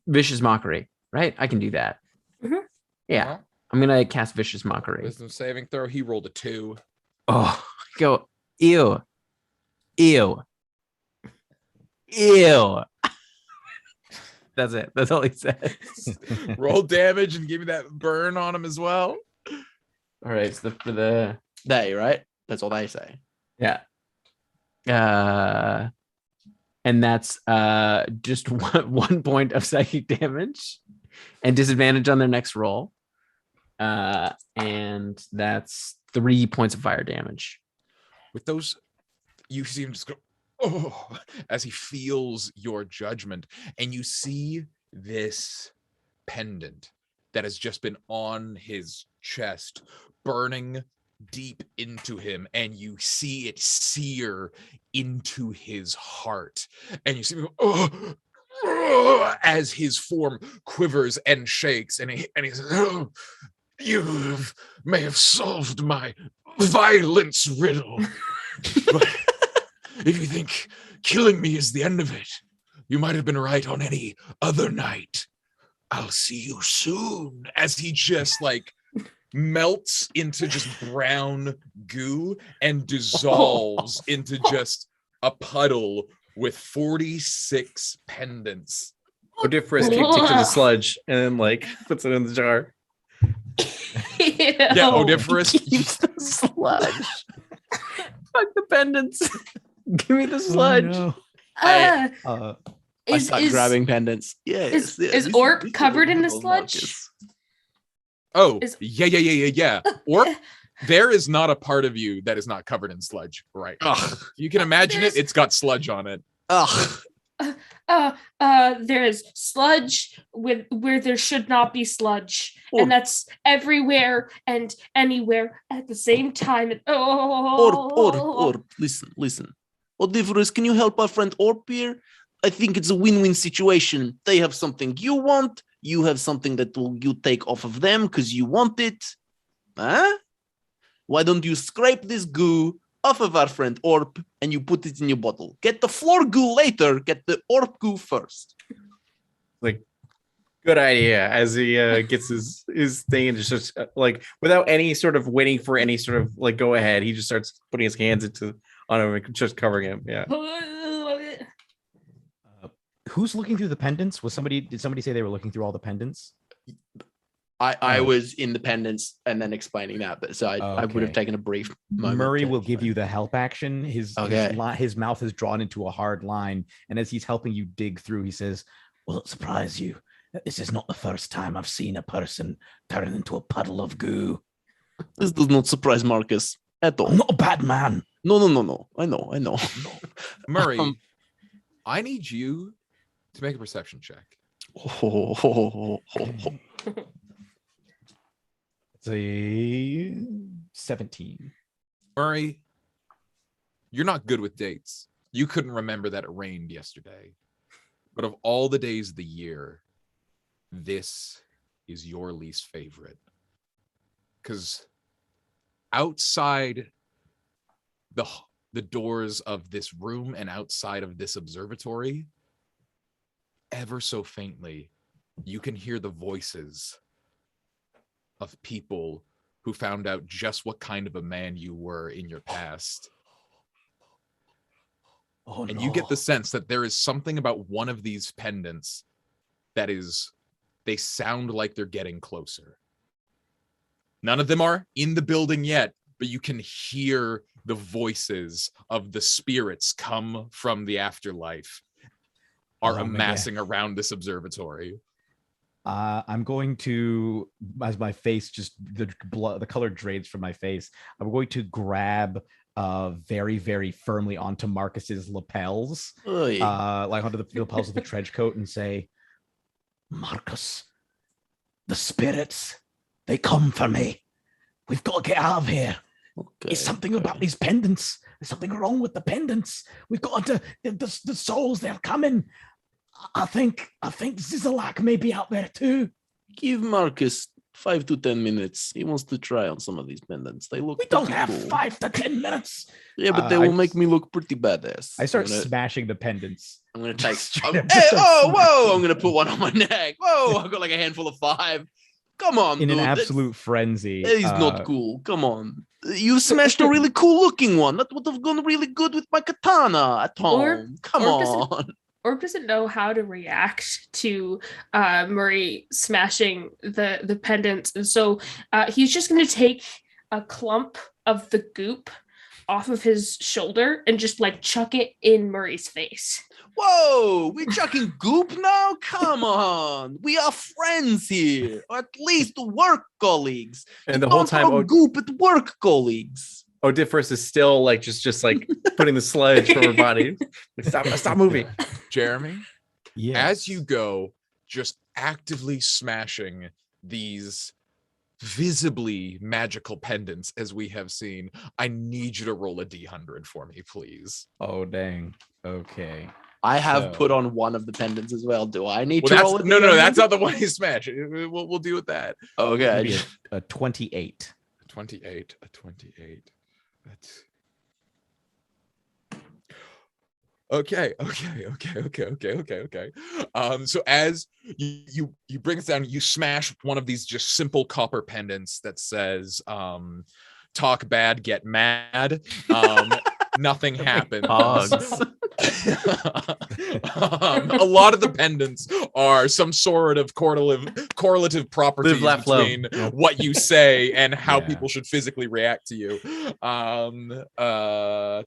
Vicious Mockery, right? I can do that. Mhm. Yeah. Well, I'm gonna cast Vicious Mockery. wisdom saving throw. He rolled a 2. Oh, go ew. That's it. That's all he says. Roll damage and give me that burn on him as well. All right, so for the They, right? That's all they say. yeah. And that's just one point of psychic damage and disadvantage on their next roll. And that's 3 points of fire damage. With those, you see him just go, oh, as he feels your judgment. And you see this pendant that has just been on his chest, burning deep into him, and you see it sear into his heart. And you see him go, oh, as his form quivers and shakes, and he says, oh, you may have solved my violence riddle. But if you think killing me is the end of it, you might have been right on any other night. I'll see you soon. As he just like melts into just brown goo and dissolves into just a puddle with 46 pendants. Odiferous takes it to the sludge and then like puts it in the jar. Yeah, Odiferous. Keeps the sludge. Fuck the pendants. Give me the sludge. Oh, I Is start grabbing pendants. Yes. is Orppe covered in the sludge? Oh, Is- yeah. Or there is not a part of you that is not covered in sludge, right? You can imagine it. It's got sludge on it. Ugh. There's sludge where there should not be sludge, and that's everywhere and anywhere at the same time. And Orp, listen. Odiferous, can you help our friend Orp here? I think it's a win-win situation. They have something you want. You have something that you take off of them because you want it. Huh? Why don't you scrape this goo off of our friend Orp and you put it in your bottle? Get the floor goo later. Get the Orp goo first. Like, good idea. As he gets his thing and just like without any sort of waiting for any sort of like go ahead, he just starts putting his hands on him and just covering him. Yeah. Who's looking through the pendants? Did somebody say they were looking through all the pendants? I was in the pendants and then explaining that, but so I would have Okay. taken a brief moment. Murray to will give explain. you the help action. His mouth is drawn into a hard line, and as he's helping you dig through, he says, will it surprise you that this is not the first time I've seen a person turn into a puddle of goo? This does not surprise Marcus at all. I'm not a bad man. No. I know. Murray, I need you to make a perception check. it's a 17. Murray, you're not good with dates. You couldn't remember that it rained yesterday. But of all the days of the year, this is your least favorite. Because outside the doors of this room and outside of this observatory, ever so faintly, you can hear the voices of people who found out just what kind of a man you were in your past. Oh, And no. you get the sense that there is something about one of these pendants that is, they sound like they're getting closer. None of them are in the building yet, but you can hear the voices of the spirits come from the afterlife are amassing around this observatory. I'm going to, as my face just the color drains from my face, I'm going to grab very, very firmly onto Marcus's lapels, like onto the lapels of the trench coat, and say, Marcus, the spirits, they come for me. We've got to get out of here. It's something about these pendants. There's something wrong with the pendants. We've got to, the souls, they're coming. I think Zizalak may be out there too. Give Marcus 5 to 10 minutes. He wants to try on some of these pendants. They look. We don't pretty have cool. 5 to 10 minutes. Yeah, but they will make me look pretty badass. I start smashing the pendants. I'm gonna take. Straight up Hey, just start whoa! I'm gonna put one on my neck. Whoa! I've got like a handful of 5. Come on, in dude. an absolute frenzy. That is not cool. Come on. You smashed a really cool looking one. That would have gone really good with my katana at home. Come on. Orppe doesn't know how to react to Murray smashing the pendants. And so he's just going to take a clump of the goop off of his shoulder and just like chuck it in Murray's face. Whoa, we're chucking goop now? Come on. We are friends here, or at least work colleagues. And You the whole don't time, throw goop at work colleagues. Odiferous is still like just like putting the sludge from her body. Like, stop moving. Jeremy, Yes. as you go, just actively smashing these visibly magical pendants as we have seen, I need you to roll a D100 for me, please. Oh, dang. Okay. I have So- put on one of the pendants as well. Do I need Well, to roll it? no, that's not the one you smash. We'll deal with that. Okay. Maybe a 28. 28, a 28. That's okay. So as you bring it down, you smash one of these just simple copper pendants that says talk bad, get mad. Nothing happens. A lot of the pendants are some sort of correlative properties between what you say and how people should physically react to you.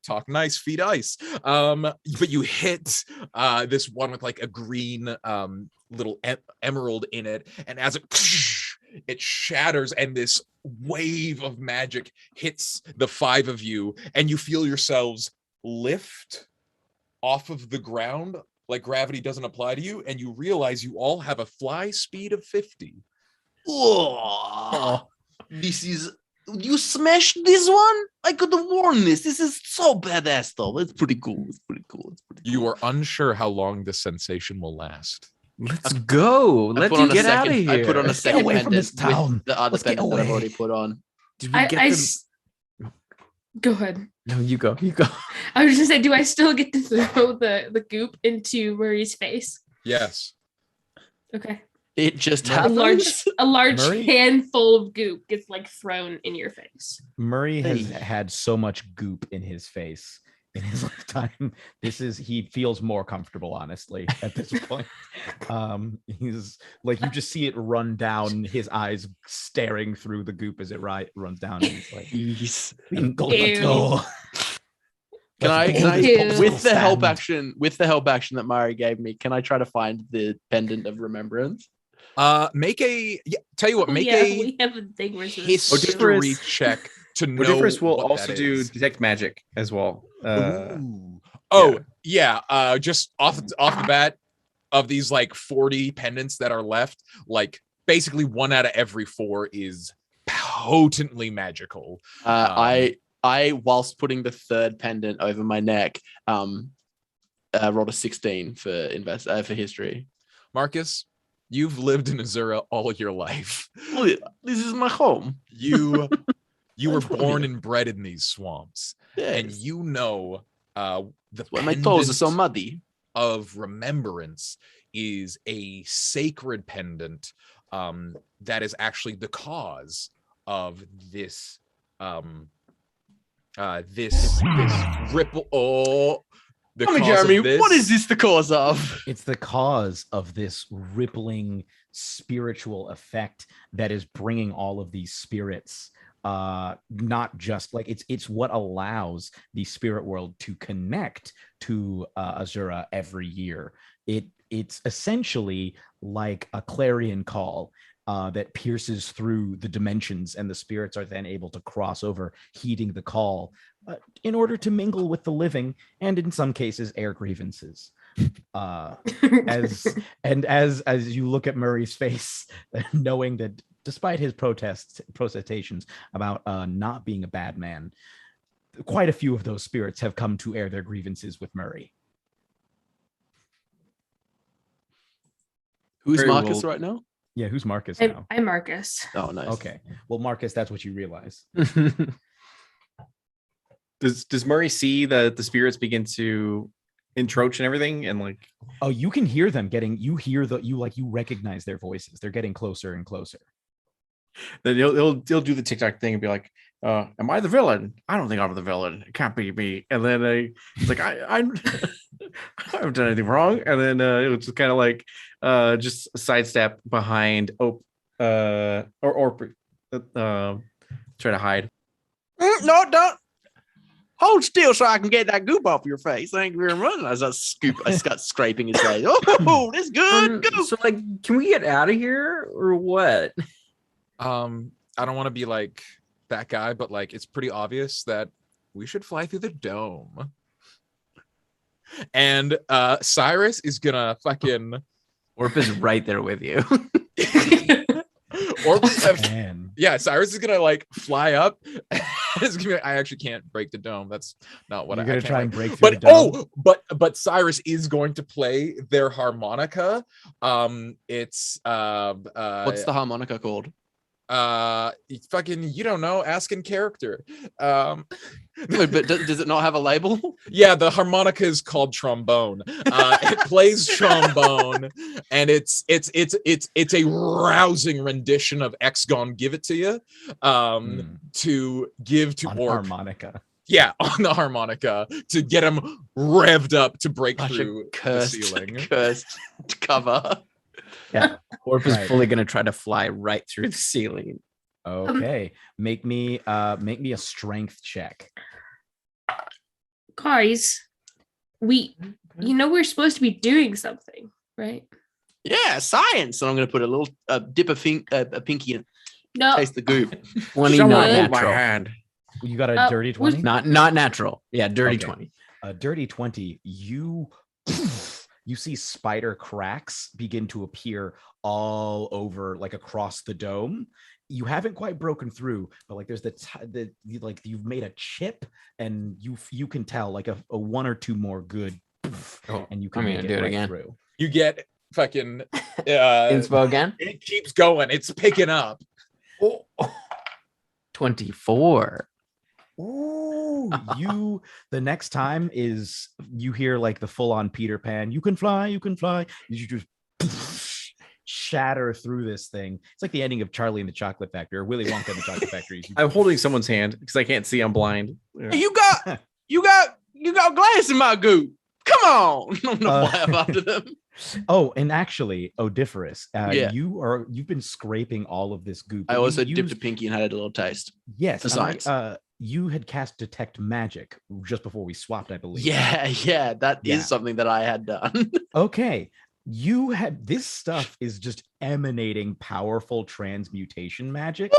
Talk nice, feed ice. But you hit this one with like a green little emerald in it, and as it shatters, and this wave of magic hits the 5 of you, and you feel yourselves lift off of the ground like gravity doesn't apply to you, and you realize you all have a fly speed of 50. Oh, this is. You smashed this one? I could have worn this. This is so badass, though. It's pretty cool. You are unsure how long this sensation will last. Let's go. Let's get out of here. I put on a Let's get second away from pendant this town. with the other Let's get pendant that I've away. already put on. Did we get them? Go ahead. No, you go. I was just gonna say, do I still get to throw the goop into Murray's face? Yes. Okay. It just A happens. large Murray? handful of goop gets like thrown in your face. Murray has had so much goop in his face in his lifetime. He feels more comfortable, honestly, at this point. He's like, you just see it run down, his eyes staring through the goop as it runs down. And he's like, We go, Ew. let's go. Can I Ew. with the help action that Mari gave me, can I try to find the pendant of remembrance? Make a We have a thing where it's history Odiferous- check to know. Odiferous will what also that do is. detect magic as well. Ooh. Just off the bat, of these like 40 pendants that are left, like basically 1 out of every 4 is potently magical. I whilst putting the 3rd pendant over my neck, rolled a 16 for history. Marcus, you've lived in Azura all your life. This is my home. You were from born here. and bred in these swamps, and Yes. you know Why my toes are so pendant muddy. of remembrance is a sacred pendant that is actually the cause of this this ripple. Oh, Tell me, Jeremy, what is this the cause of? It's the cause of this rippling spiritual effect that is bringing all of these spirits, not just like it's what allows the spirit world to connect to Azura every year. It's essentially like a clarion call that pierces through the dimensions, and the spirits are then able to cross over, heeding the call in order to mingle with the living, and in some cases air grievances. As you look at Murray's face, knowing that despite his protestations about not being a bad man, quite a few of those spirits have come to air their grievances with Murray. Who's Marcus right now? Yeah, who's Marcus now? I'm Marcus. Oh, nice. Okay. Well, Marcus, that's what you realize. Does Murray see the spirits begin to encroach and everything, and like? Oh, you can hear them getting. You recognize their voices. They're getting closer and closer. Then he'll do the TikTok thing and be like, "Am I the villain? I don't think I'm the villain. It can't be me." And then it's like I haven't done anything wrong. And then it'll just kind of like just sidestep behind or try to hide. No, don't. Hold still so I can get that goop off your face. Thank you very much. As I start scraping his face. Oh, that's good. So, like, can we get out of here or what? I don't want to be like that guy, but like, it's pretty obvious that we should fly through the dome. And Cyrus is gonna fucking. Orppe is right there with you. Yeah, Cyrus is gonna like fly up. It's gonna be like, I actually can't break the dome. That's not what You're gonna try and break through but the dome. but Cyrus is going to play their harmonica. It's what's the harmonica called? Fucking, you don't know, ask in character. But does it not have a label? Yeah, the harmonica is called trombone. It plays trombone, and it's a rousing rendition of X Gon Give It to You, to give to on Orppe. Harmonica. Yeah, on the harmonica to get him revved up to break through the ceiling. Cursed cover. Yeah, Orppe is fully gonna try to fly right through the ceiling. Okay, make me a strength check. Guys, we're supposed to be doing something, right? Yeah, science. And I'm going to put a little dip a pinky in. No, Taste the goop. 20 not natural. My hand. You got a dirty 20? Not natural. Yeah, dirty 20. A dirty 20. You see spider cracks begin to appear all over, like across the dome. You haven't quite broken through, but like there's like you've made a chip, and you can tell like a one or two more good, and you can make it right again. Through. You get fucking inspo again. It keeps going. It's picking up. 24. Ooh, the next time is you hear like the full-on Peter Pan. You can fly. You just shatter through this thing. It's like the ending of Charlie and the Chocolate Factory, or Willy Wonka and the Chocolate Factory. I'm holding someone's hand because I can't see. I'm blind. Yeah. You got glass in my goop. Come on. I'm gonna fly up after them. Oh, and actually, Odiferous, you've been scraping all of this goop. I also dipped a pinky and had a little taste. Yes, for science. You had cast Detect Magic just before we swapped, I believe. Yeah, that is something that I had done. Okay. You had this stuff is just emanating powerful transmutation magic.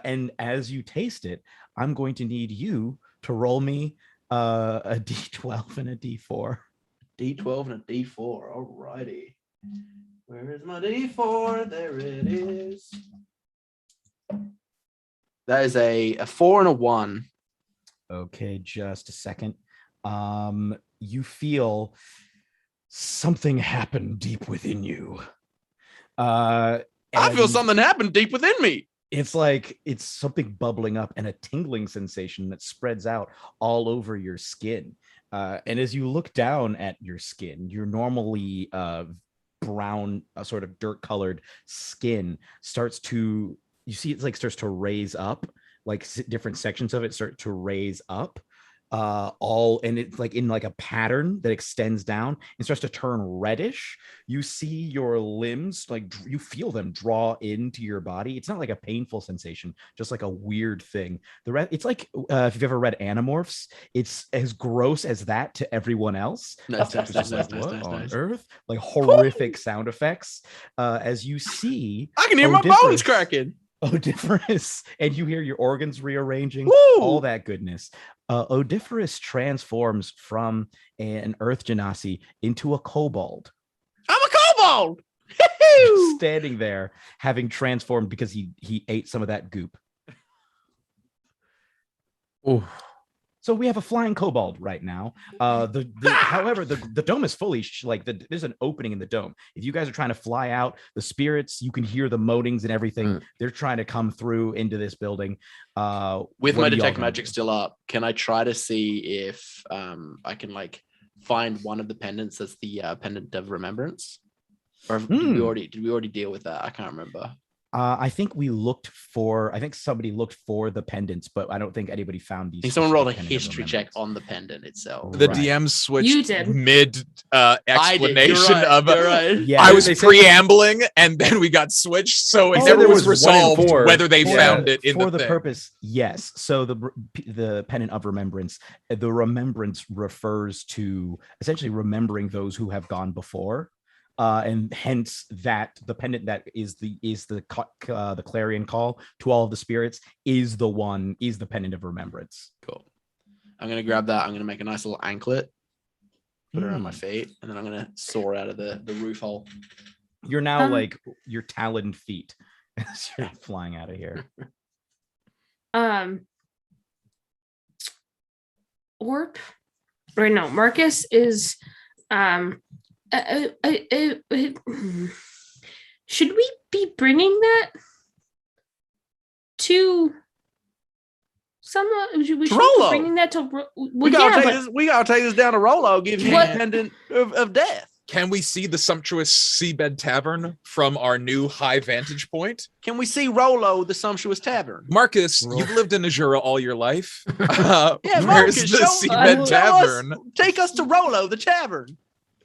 And as you taste it, I'm going to need you to roll me a D12 and a D4. D12 and a D4. All righty. Where is my D4? There it is. That is a 4 and a 1. Okay, just a second. You feel something happened deep within you. I feel something happened deep within me. It's like it's something bubbling up and a tingling sensation that spreads out all over your skin. And as you look down at your skin, your normally brown, sort of dirt-colored skin starts to you see it like starts to raise up, like different sections of it start to raise up, and it's like in like a pattern that extends down and starts to turn reddish. You see your limbs, like you feel them draw into your body. It's not like a painful sensation, just like a weird thing. It's like if you've ever read Animorphs, it's as gross as that to everyone else. Nice. What on earth? Like horrific sound effects as you see. I can hear my bones cracking. Odiferous, and you hear your organs rearranging. Woo! All that goodness. Odiferous transforms from an earth genasi into a kobold. I'm a kobold. Standing there, having transformed because he ate some of that goop. Oh. So we have a flying kobold right now. However, the dome is fully there's an opening in the dome. If you guys are trying to fly out, the spirits, you can hear the moanings and everything. They're trying to come through into this building. With my detect magic still up, can I try to see if I can like find one of the pendants that's the pendant of remembrance? Or did we already deal with that? I can't remember. I think somebody looked for the pendants, but I don't think anybody found these. I think someone rolled a history check on the pendant itself. The DM switched mid explanation of Yeah, I was preambling and then we got switched, so it never was resolved whether they found it in the purpose. Yes, so the pendant of remembrance, the remembrance refers to essentially remembering those who have gone before. And hence that the pendant that is the clarion call to all of the spirits is the pendant of remembrance. Cool. I'm gonna grab that. I'm gonna make a nice little anklet, put it around my feet, and then I'm gonna soar out of the roof hole. You're now like your taloned feet as you're flying out of here. Marcus is should we be bringing that to someone? Should we be bringing that to? We gotta take this down to Rollo. Give him a pendant of death. Can we see the sumptuous Seabed Tavern from our new high vantage point? Can we see Rollo, the sumptuous tavern? Marcus, you've lived in Azura all your life. Marcus, the Seabed Tavern? Take us to Rollo, the tavern.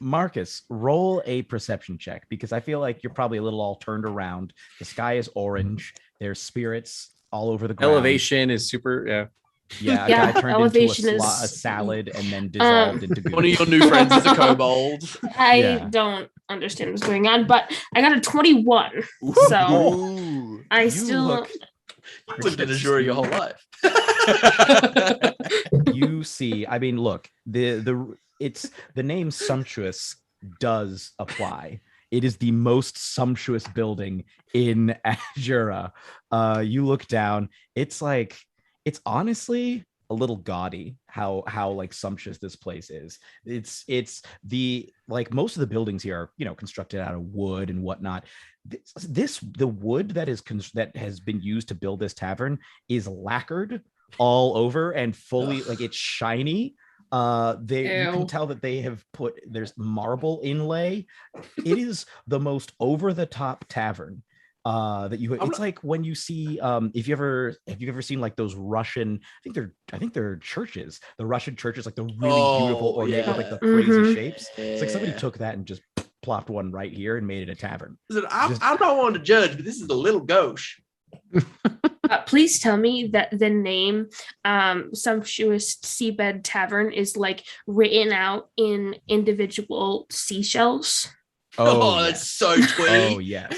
Marcus, roll a perception check because I feel like you're probably a little all turned around. The sky is orange. There's spirits all over the ground. Elevation is super, Yeah, a guy turned into a salad and then dissolved into goo. One of your new friends is a kobold. I don't understand what's going on, but I got a 21. So I still lived in Azure your whole life. You see, I mean, look, the name sumptuous does apply. It is the most sumptuous building in Azura. You look down, it's honestly a little gaudy how like sumptuous this place is. It's the like most of the buildings here are constructed out of wood and whatnot. The wood that has been used to build this tavern is lacquered all over and fully like it's shiny. You can tell that they have there's marble inlay. It is the most over the top tavern it's like when you see have you ever seen like those Russian, I think they're churches, the Russian churches, like the really beautiful ornate with like the crazy shapes. It's like somebody took that and just plopped one right here and made it a tavern. Listen, I'm not one to judge, but this is a little gauche. Please tell me that the name Sumptuous Seabed Tavern is like written out in individual seashells. Oh, that's so twee. Oh, yes.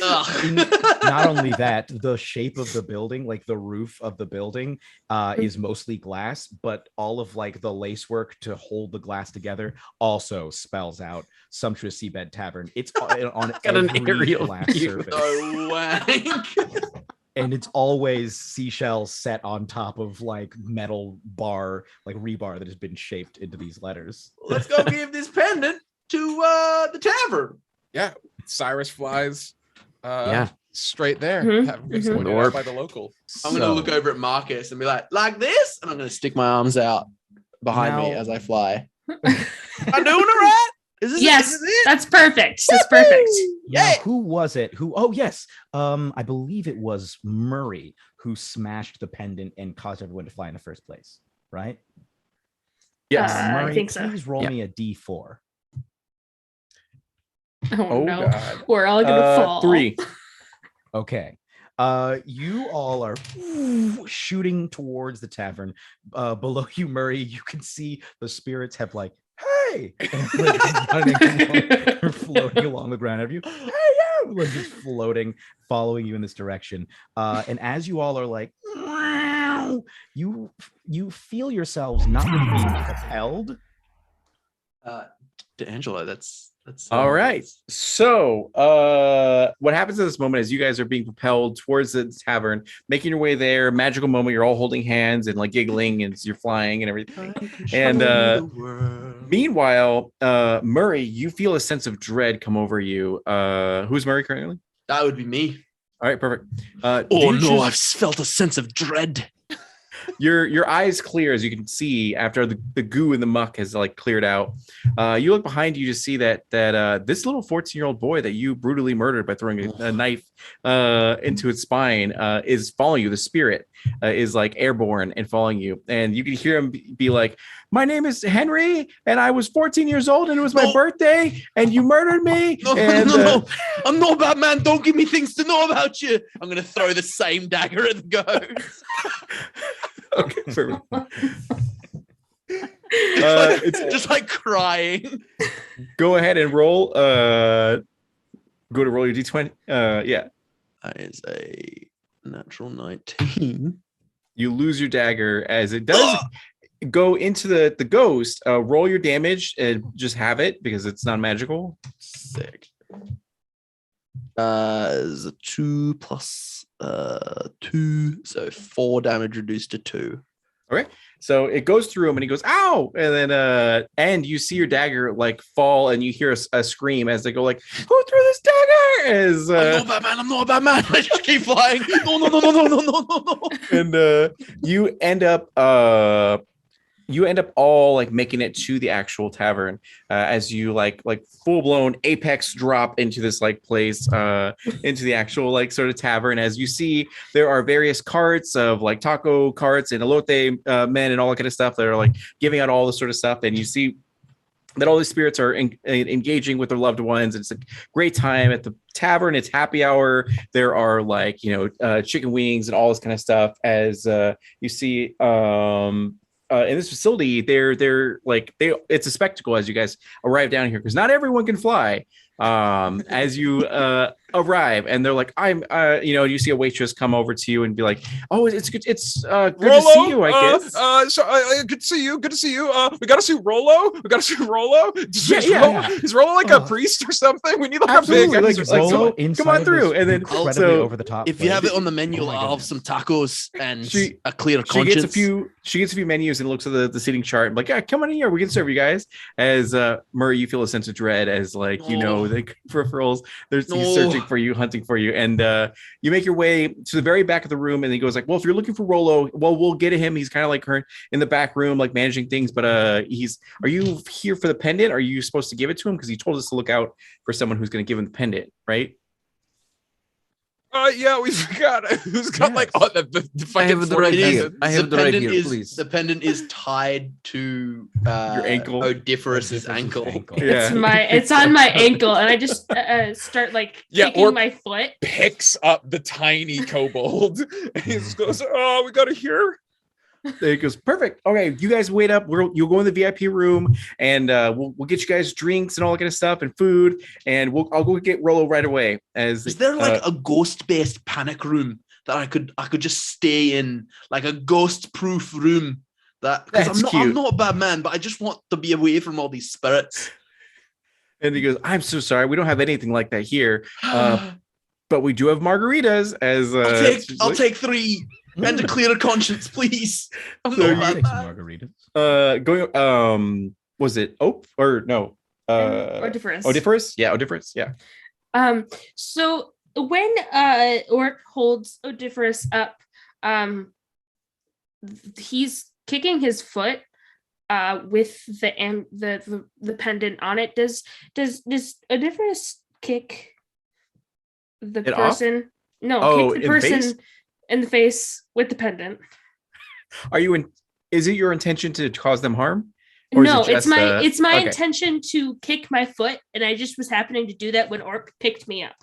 Not only that, the shape of the building, like the roof of the building, is mostly glass, but all of like the lacework to hold the glass together also spells out Sumptuous Seabed Tavern. It's on an aerial glass surface. No wank. And it's always seashells set on top of like metal bar, like rebar that has been shaped into these letters. Let's go give this pendant to the tavern. Yeah, Cyrus flies straight there. Mm-hmm. Out by the local. I'm going to look over at Marcus and be like this, and I'm going to stick my arms out behind me as I fly. I'm doing it right. Yes, that's perfect. That's perfect. Now, who was it? Oh, yes. I believe it was Murray who smashed the pendant and caused everyone to fly in the first place, right? Yes. Murray, I think so. please roll me a D4. Oh no, God. we're all gonna fall. 3. Okay. You all are shooting towards the tavern. Below you, Murray, you can see the spirits have like, hey, running floating along the ground. Have you? Hey, yeah, like just floating, following you in this direction. And as you all are like, you feel yourselves not really being propelled. DeAngelo, that's All right. So what happens at this moment is you guys are being propelled towards the tavern, making your way there. Magical moment. You're all holding hands and like giggling as you're flying and everything. And meanwhile, Murray, you feel a sense of dread come over you. Who's Murray currently? That would be me. All right, perfect. I've felt a sense of dread. Your eyes clear as you can see after the goo and the muck has like cleared out. You look behind you to see that this little 14-year-old boy that you brutally murdered by throwing a knife into its spine is following you. The spirit is like airborne and following you, and you can hear him be like, "My name is Henry, and I was 14 years old, and it was my birthday, and you murdered me." No. I'm not a bad man. Don't give me things to know about you. I'm gonna throw the same dagger at the ghost. Okay, perfect. It's just like crying. Go ahead and roll. Go to roll your d20. Yeah. That is a natural 19. You lose your dagger as it does go into the ghost. Roll your damage and just have it because it's not magical. Sick. Is a 2 plus 2, so 4 damage reduced to 2. Okay, so it goes through him and he goes, "Ow!" And then and you see your dagger like fall and you hear a scream as they go like, "Who threw this dagger?" As I'm not a bad man. I just keep flying. No. And you end up all like making it to the actual tavern as you like full-blown apex drop into this like place into the actual like sort of tavern. As you see, there are various carts of like taco carts and elote men and all that kind of stuff that are like giving out all this sort of stuff, and you see that all these spirits are engaging with their loved ones. It's a great time at the tavern. It's happy hour. There are like chicken wings and all this kind of stuff. As you see in this facility, it's a spectacle as you guys arrive down here because not everyone can fly. As you arrive, and they're like, you see a waitress come over to you and be like, "Oh, it's good. It's good Rollo, to see you, I guess." Good to see you. Good to see you. We gotta see Rollo. Yeah. Is Rollo like a priest or something? We need like Absolutely, a big like, Rollo come on through, and then incredibly over the top. If you have it on the menu, I'll have some tacos and a clear conscience. She gets a few menus and looks at the seating chart. Like, "Yeah, come on in here. We can serve you guys." As Murray, you feel a sense of dread as the peripherals. He's searching for you, hunting for you, and you make your way to the very back of the room. And he goes like, "Well, if you're looking for Rollo, we'll get him. He's kind of like her in the back room, like managing things. But are you here for the pendant? Are you supposed to give it to him? Because he told us to look out for someone who's going to give him the pendant, right?" Yeah, we forgot who's got like the I have the right here. I have the right here, is, please. The pendant is tied to your ankle, Odiferous's ankle. Yeah. It's on my ankle, and I just start like kicking my foot. Picks up the tiny kobold and he just goes, "Oh, we got it here." There he goes. Perfect. Okay, you guys wait up. You'll go in the VIP room, and we'll get you guys drinks and all that kind of stuff and food, and I'll go get Rollo right away. Is there like a ghost-based panic room that I could just stay in, like a ghost-proof room? Because I'm not a bad man, but I just want to be away from all these spirits. And he goes, "I'm so sorry, we don't have anything like that here, but we do have margaritas." As I'll take 3. And a clear conscience, please. I'm not take some margaritas. Was it Ope or no? Odiferous. Odiferous? Yeah, Odiferous. Yeah. So when Orppe holds Odiferous up, he's kicking his foot, with the pendant on it. Does Odiferous kick the It person? off? No, kick the in the person face? in the face with the pendant. Is it your intention to cause them harm? Or is No, it just, it's my okay. intention to kick my foot, and I just was happening to do that when Orppe picked me up.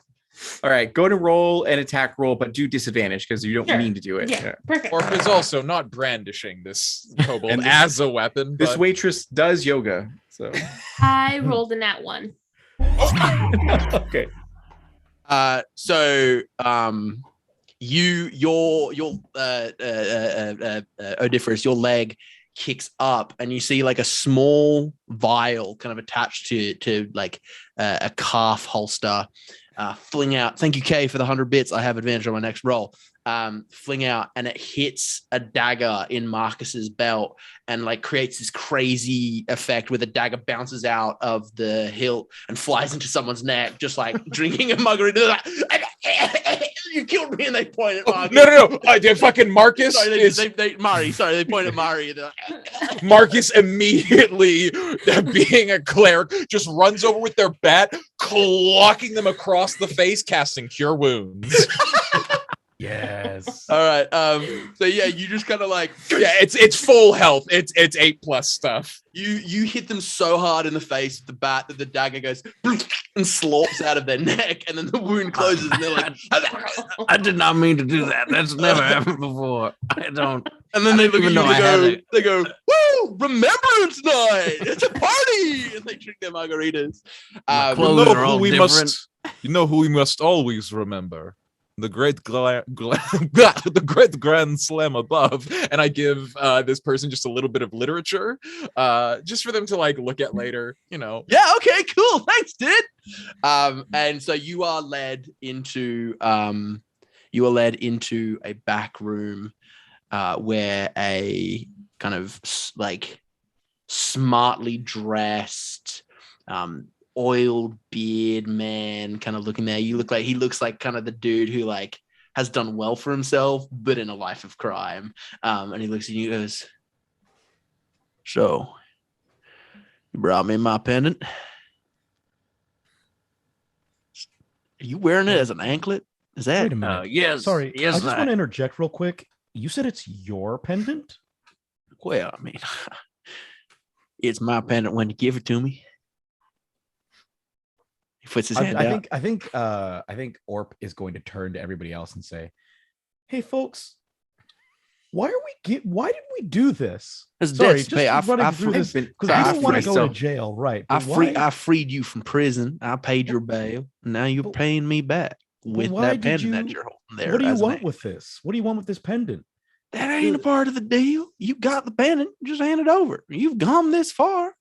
All right, go to roll an attack roll, but do disadvantage because you don't Sure. mean to do it. Yeah, perfect. Orppe is also not brandishing this kobold And as a weapon. This but waitress does yoga, so I rolled a nat 1. okay. Your Odiferous, your leg kicks up, and you see like a small vial kind of attached to like a calf holster, fling out. Thank you, Kay, for the 100 bits. I have advantage on my next roll. Fling out, and it hits a dagger in Marcus's belt and like creates this crazy effect where the dagger bounces out of the hilt and flies into someone's neck, just like drinking a margarita. You killed me, and they point at Marcus. No. Fucking Marcus. Sorry, they point at Mari. Marcus immediately, being a cleric, just runs over with their bat, clocking them across the face, casting Cure Wounds. Yes. All right. So yeah, you just kind of like it's full health. It's 8+ stuff. You hit them so hard in the face with the bat that the dagger goes and slorps out of their neck, and then the wound closes, and they're like, I did not mean to do that. That's never happened before. I don't. And then they look at you even and they go, "Woo! Remembrance night! It's a party!" And they drink their margaritas. Clothes are all different. You know who we must always remember. The great the great grand slam above, and I give this person just a little bit of literature, just for them to like look at later. Yeah. Okay. Cool. Thanks, dude. And so you are led into a back room, where a kind of like smartly dressed, oiled beard man kind of looking there. He looks like kind of the dude who like has done well for himself, but in a life of crime. And he looks at you and goes, "So, you brought me my pendant? Are you wearing it as an anklet? Is that?" Wait a minute. Yes. Sorry. Yes. I just want to interject real quick. You said it's your pendant? Well, I mean, it's my pendant when you give it to me. He puts his hand out. I think Orppe is going to turn to everybody else and say, "Hey, folks, why did we do this? Sorry, just running through this because we don't want to go to jail, right? I freed you from prison. I paid your bail. Now you're paying me back with that pendant that you're holding there. What do you want with this? What do you want with this pendant? That ain't a part of the deal. You got the pendant. Just hand it over. You've gone this far.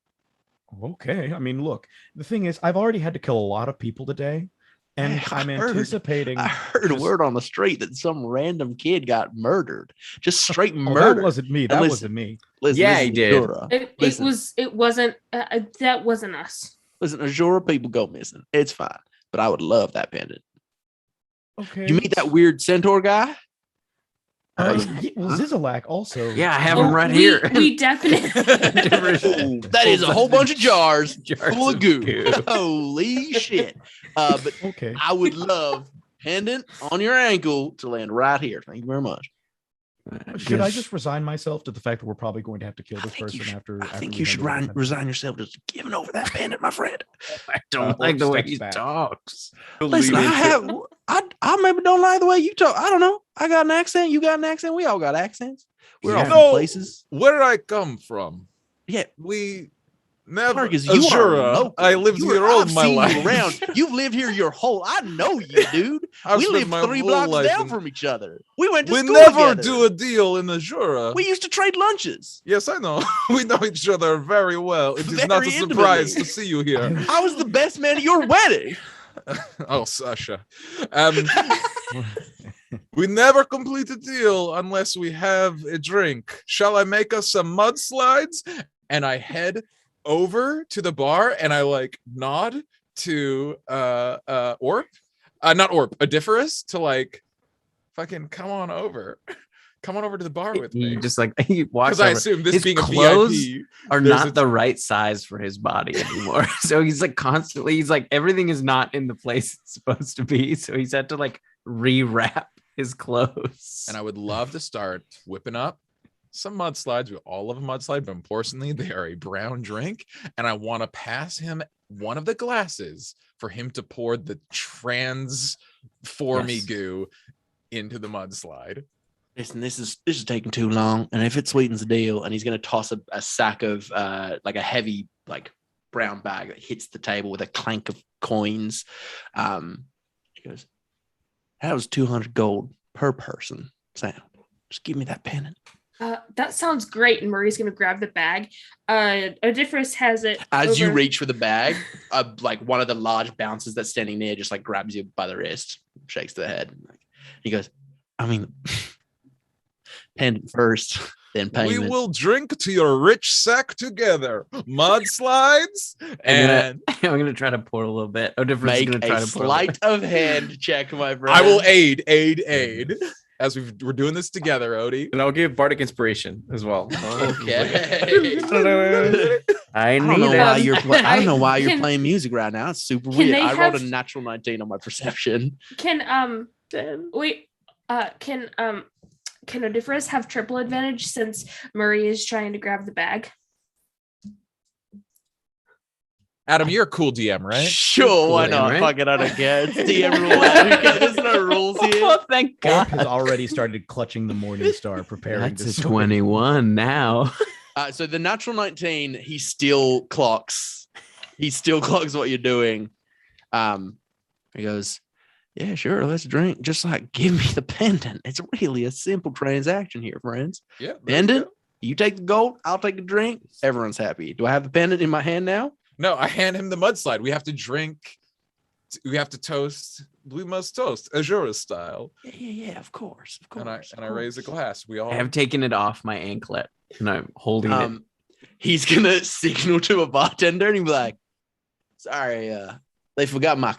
Okay. I mean, look, the thing is, I've already had to kill a lot of people today, and I'm anticipating. I heard a word on the street that some random kid got murdered. Just straight murder. That wasn't me. That wasn't me. Yeah, he did. It wasn't. That wasn't us. Listen, Azura people go missing. It's fine, but I would love that pendant. Okay. You meet that weird centaur guy? Well, Zizalak also. Yeah, I have him right here. We definitely. That is a whole bunch of jars full of goo. Holy shit. But okay. I would love pendant on your ankle to land right here. Thank you very much. Should I just resign myself to the fact that we're probably going to have to kill this person after? I think you should resign yourself to giving over that pendant, my friend. I don't like the way he talks. Listen, I maybe don't like the way you talk. I don't know. I got an accent. You got an accent. We all got accents. We're all from places. Where I come from, yeah, we never. Marcus, I lived here all my life. Around. You've lived here your whole. I know you, dude. We live 3 blocks down from each other. We went to school never together. Do a deal in Azura. We used to trade lunches. Yes, I know. We know each other very well. It is not a surprise to see you here. I was the best man at your wedding. Oh, Sasha. We never complete a deal unless we have a drink. Shall I make us some mudslides? And I head over to the bar and I like nod to Orppe, not Orppe, Odiferous, to like fucking come on over. come on over to the bar with me. He just like he walks Because I over. assume this His being a clothes VIP are there's not a- the right size for his body anymore. So he's like constantly, he's like everything is not in the place it's supposed to be. So he's had to like rewrap his clothes. And I would love to start whipping up some mudslides. We all love a mudslide, but importantly, they are a brown drink. And I want to pass him one of the glasses for him to pour the transformy Yes. goo into the mudslide. Listen, this is taking too long, and if it sweetens the deal, and he's going to toss a sack of like a heavy like brown bag that hits the table with a clank of coins. He goes, "That was 200 gold per person. Sam, just give me that pendant." That sounds great. And Murray's going to grab the bag. Odiferous has it. As you over- reach for the bag, like one of the large bouncers that's standing there just like grabs you by the wrist, shakes the head. He goes, "I mean, pendant first, then payment." We will drink to your rich sack together. Mudslides and I'm gonna try to pour a little bit. Odiferous is Make gonna try a to pour a little sleight of hand check, my friend. I will aid. As we're doing this together, Odie. And I'll give Bardic Inspiration as well. Okay. I I don't need know it. why you're. I don't know why you're Can- playing music right now. It's super Can weird. they I rolled a have- natural 19 on my perception. Can wait can Odiferous have triple advantage since Murray is trying to grab the bag? Adam, you're a cool DM, right? Sure, why Cool, not? right? Fuck it, I don't care. It's DM roulette. Who cares? There's no rules here. Oh, thank Orppe God. has already started clutching the Morning Star, preparing That's to a 21 now. So the natural 19, he still clocks. He still clocks what you're doing. He goes, "Yeah, sure, let's drink. Just like give me the pendant. It's really a simple transaction here, friends. Yeah. there you Pendant, go. you take the gold, I'll take a drink. Everyone's happy. Do I have the pendant in my hand now?" No, I hand him the mudslide. We have to drink. We have to toast. We must toast, Azura style. Yeah, of course. And I raise a glass. We all I have taken it off my anklet and I'm holding it. He's gonna signal to a bartender and he'll be like, "Sorry, they forgot my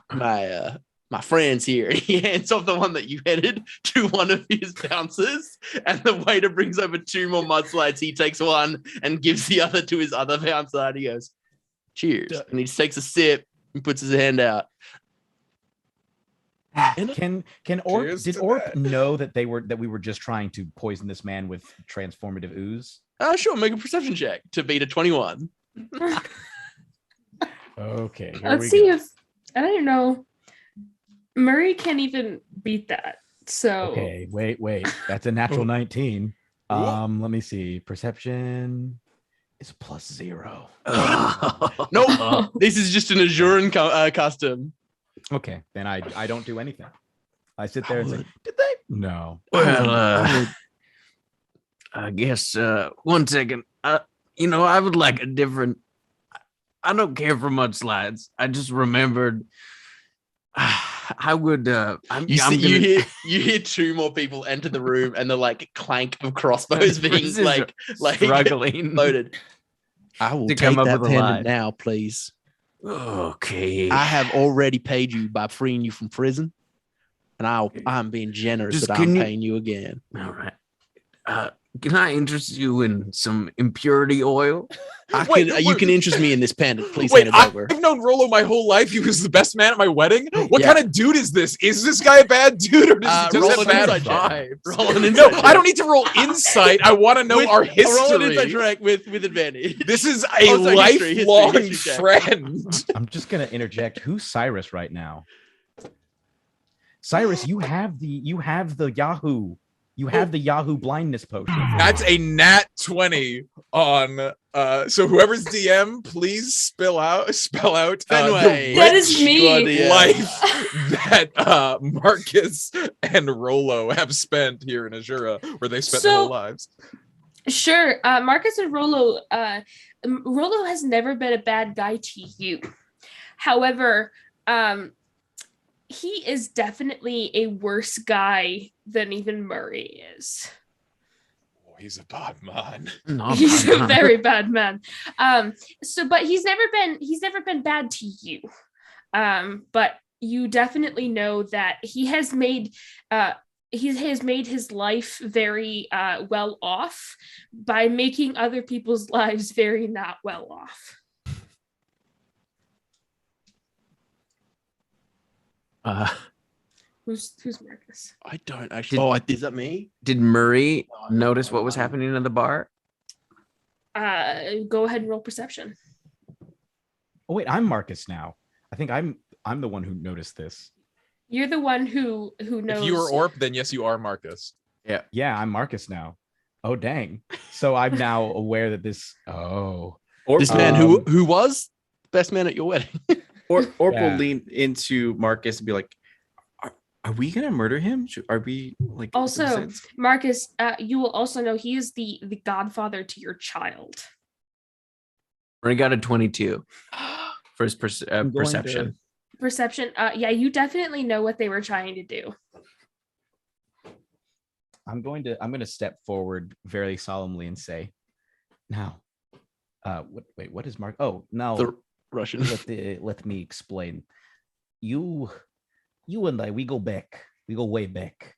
friends here." And he hands off the one that you headed to one of his bouncers, and the waiter brings over 2 more mudslides. He takes one and gives the other to his other bouncer, and he goes, "Cheers," and he just takes a sip and puts his hand out. Can Orppe Cheers did to Orppe that. know that we were just trying to poison this man with transformative ooze? Sure, make a perception check to beat a 21. Okay, here Let's we see go. if I don't know. Murray can't even beat that. So Okay, wait. That's a natural 19. Let me see. Perception is +0. Nope, this is just an Azuran custom. Okay, then I don't do anything. I sit there and say, "Did they?" No. Well, I guess 1 second. I would like a different. I don't care for mudslides. I just remembered. I would. You hear 2 more people enter the room, and the like clank of crossbows being This is like struggling. loaded. I will To take come up that with a lie. pendant now, please. Okay. I have already paid you by freeing you from prison, and I'm being generous Just that can I'm you- paying you again. All right. Can I interest you in some impurity oil? You can interest me in this pendant. Please Wait, hand it over. I've known Rolo my whole life. He was the best man at my wedding. What Yeah. kind of dude is this? Is this guy a bad dude or does he Roll just an have bad insight check. vibes? Roll an No, insight check. I don't need to roll insight. I want to know our Roll an insight history. check with advantage. This is a Oh, sorry, history lifelong check. friend. I'm just gonna interject. Who's Cyrus right now? Cyrus, you have the Yahoo. You have the Yahoo blindness potion. That's a nat 20 on so whoever's DM, please spell out Fenway. the That is rich me. life that Marcus and Rolo have spent here in Azura, where they spent their So- whole lives. sure. Marcus and Rolo. Rolo has never been a bad guy to you. However, he is definitely a worse guy than even Murray is. Oh, he's a bad man. No, He's a very bad man. But he's never been bad to you. But you definitely know that he has made he has made his life very well off by making other people's lives very not well off. Who's Marcus? I don't actually. Is that me? Did Murray notice what was happening in the bar? Go ahead and roll perception. Oh wait, I'm Marcus now. I think I'm the one who noticed this. You're the one who knows. If you were Orppe, then yes, you are Marcus. Yeah, I'm Marcus now. Oh dang! So I'm now aware that this. Oh, this man who was best man at your wedding. Orppe will lean into Marcus and be like, "Are we gonna murder him? Are we like?" Also, Marcus, you will also know he is the godfather to your child. Murray got a 22 for his perception. Perception. Yeah, you definitely know what they were trying to do. I'm going to step forward very solemnly and say, now, what is Mark? Oh, now the Russian. Let me explain. You and I, we go way back.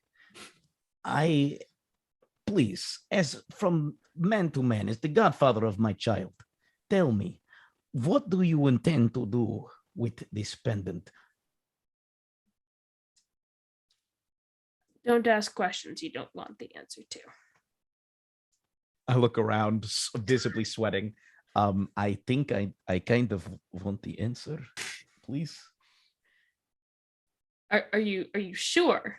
Please, as from man to man, as the godfather of my child, tell me, what do you intend to do with this pendant? Don't ask questions you don't want the answer to. I look around, visibly sweating. I think I kind of want the answer, please. Are you sure?